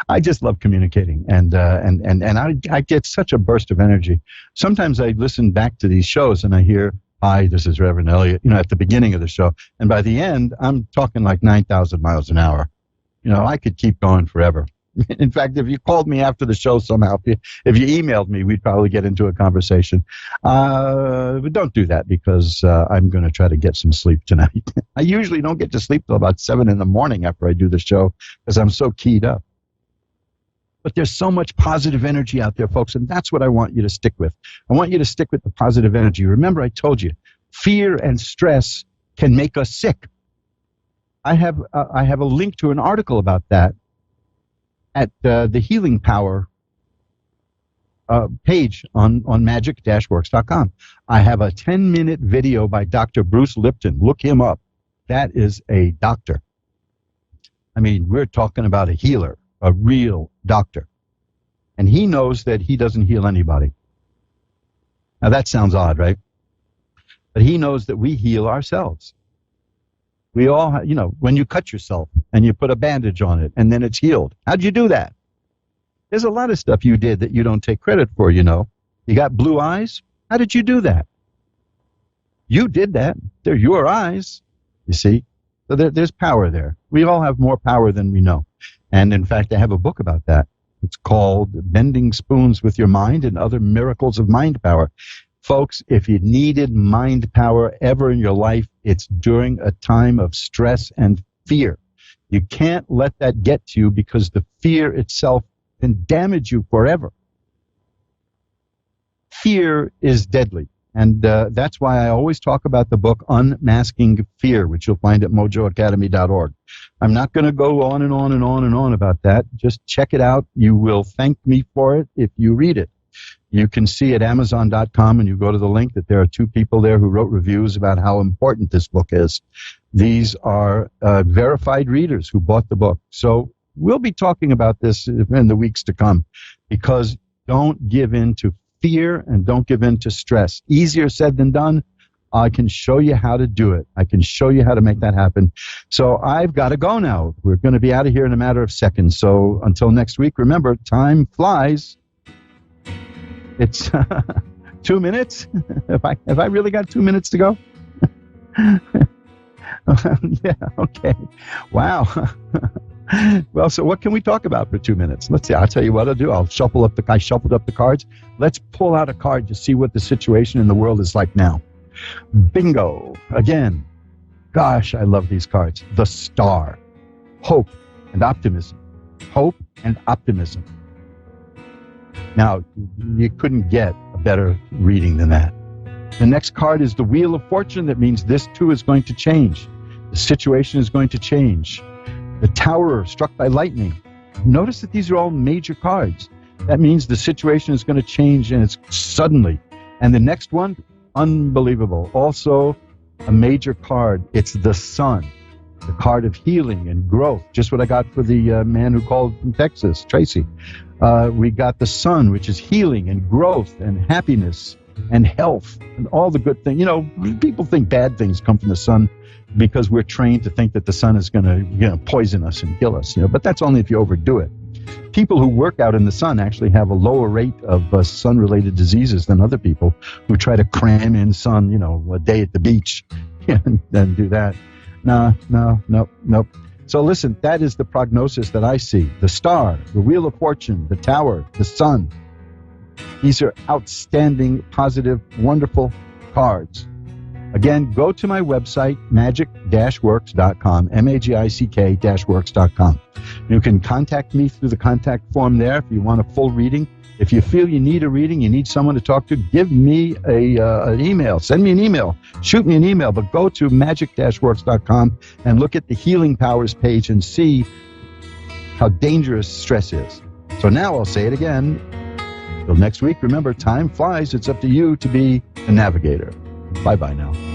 I just love communicating, and I get such a burst of energy. Sometimes I listen back to these shows and I hear, hi, this is Reverend Elliott, at the beginning of the show. And by the end, I'm talking like 9,000 miles an hour. I could keep going forever. In fact, if you called me after the show somehow, if you emailed me, we'd probably get into a conversation. But don't do that because I'm going to try to get some sleep tonight. I usually don't get to sleep till about 7 in the morning after I do the show because I'm so keyed up. But there's so much positive energy out there, folks, and that's what I want you to stick with. I want you to stick with the positive energy. Remember, I told you, fear and stress can make us sick. I have a link to an article about that at the Healing Power page on magic-works.com. I have a 10-minute video by Dr. Bruce Lipton. Look him up. That is a doctor. I mean, we're talking about a healer, a real doctor. And he knows that he doesn't heal anybody. Now, that sounds odd, right? But he knows that we heal ourselves. We all, when you cut yourself and you put a bandage on it and then it's healed. How'd you do that? There's a lot of stuff you did that you don't take credit for, You got blue eyes? How did you do that? You did that. They're your eyes, you see. So there's power there. We all have more power than we know. And in fact, I have a book about that. It's called Bending Spoons with Your Mind and Other Miracles of Mind Power. Folks, if you needed mind power ever in your life, it's during a time of stress and fear. You can't let that get to you because the fear itself can damage you forever. Fear is deadly. And that's why I always talk about the book Unmasking Fear, which you'll find at mojoacademy.org. I'm not going to go on and on and on and on about that. Just check it out. You will thank me for it if you read it. You can see at Amazon.com, and you go to the link, that there are 2 people there who wrote reviews about how important this book is. These are verified readers who bought the book. So we'll be talking about this in the weeks to come, because don't give in to fear and don't give in to stress. Easier said than done. I can show you how to do it. I can show you how to make that happen. So I've got to go now. We're going to be out of here in a matter of seconds. So until next week, remember, time flies. It's 2 minutes. Have I really got 2 minutes to go? Yeah, okay. Wow. Well, so what can we talk about for 2 minutes? Let's see. I'll tell you what I'll do. I shuffled up the cards. Let's pull out a card to see what the situation in the world is like now. Bingo. Again. Gosh, I love these cards. The Star. Hope and optimism. Hope and optimism. Now, you couldn't get a better reading than that. The next card is the Wheel of Fortune. That means this too is going to change. The situation is going to change. The Tower, struck by lightning. Notice that these are all major cards. That means the situation is going to change, and it's suddenly. And the next one, unbelievable. Also a major card. It's the Sun, the card of healing and growth. Just what I got for the man who called from Texas, Tracy. We got the Sun, which is healing and growth and happiness and health and all the good things. You know, people think bad things come from the sun because we're trained to think that the sun is going to, poison us and kill us. But that's only if you overdo it. People who work out in the sun actually have a lower rate of sun-related diseases than other people who try to cram in sun, a day at the beach and then do that. No. So listen, that is the prognosis that I see. The Star, the Wheel of Fortune, the Tower, the Sun. These are outstanding, positive, wonderful cards. Again, go to my website, magic-works.com, magic-works.com. You can contact me through the contact form there if you want a full reading. If you feel you need a reading, you need someone to talk to, give me an email. Send me an email. Shoot me an email. But go to magic-works.com and look at the Healing Powers page and see how dangerous stress is. So now I'll say it again. Till next week, remember, time flies. It's up to you to be a navigator. Bye-bye now.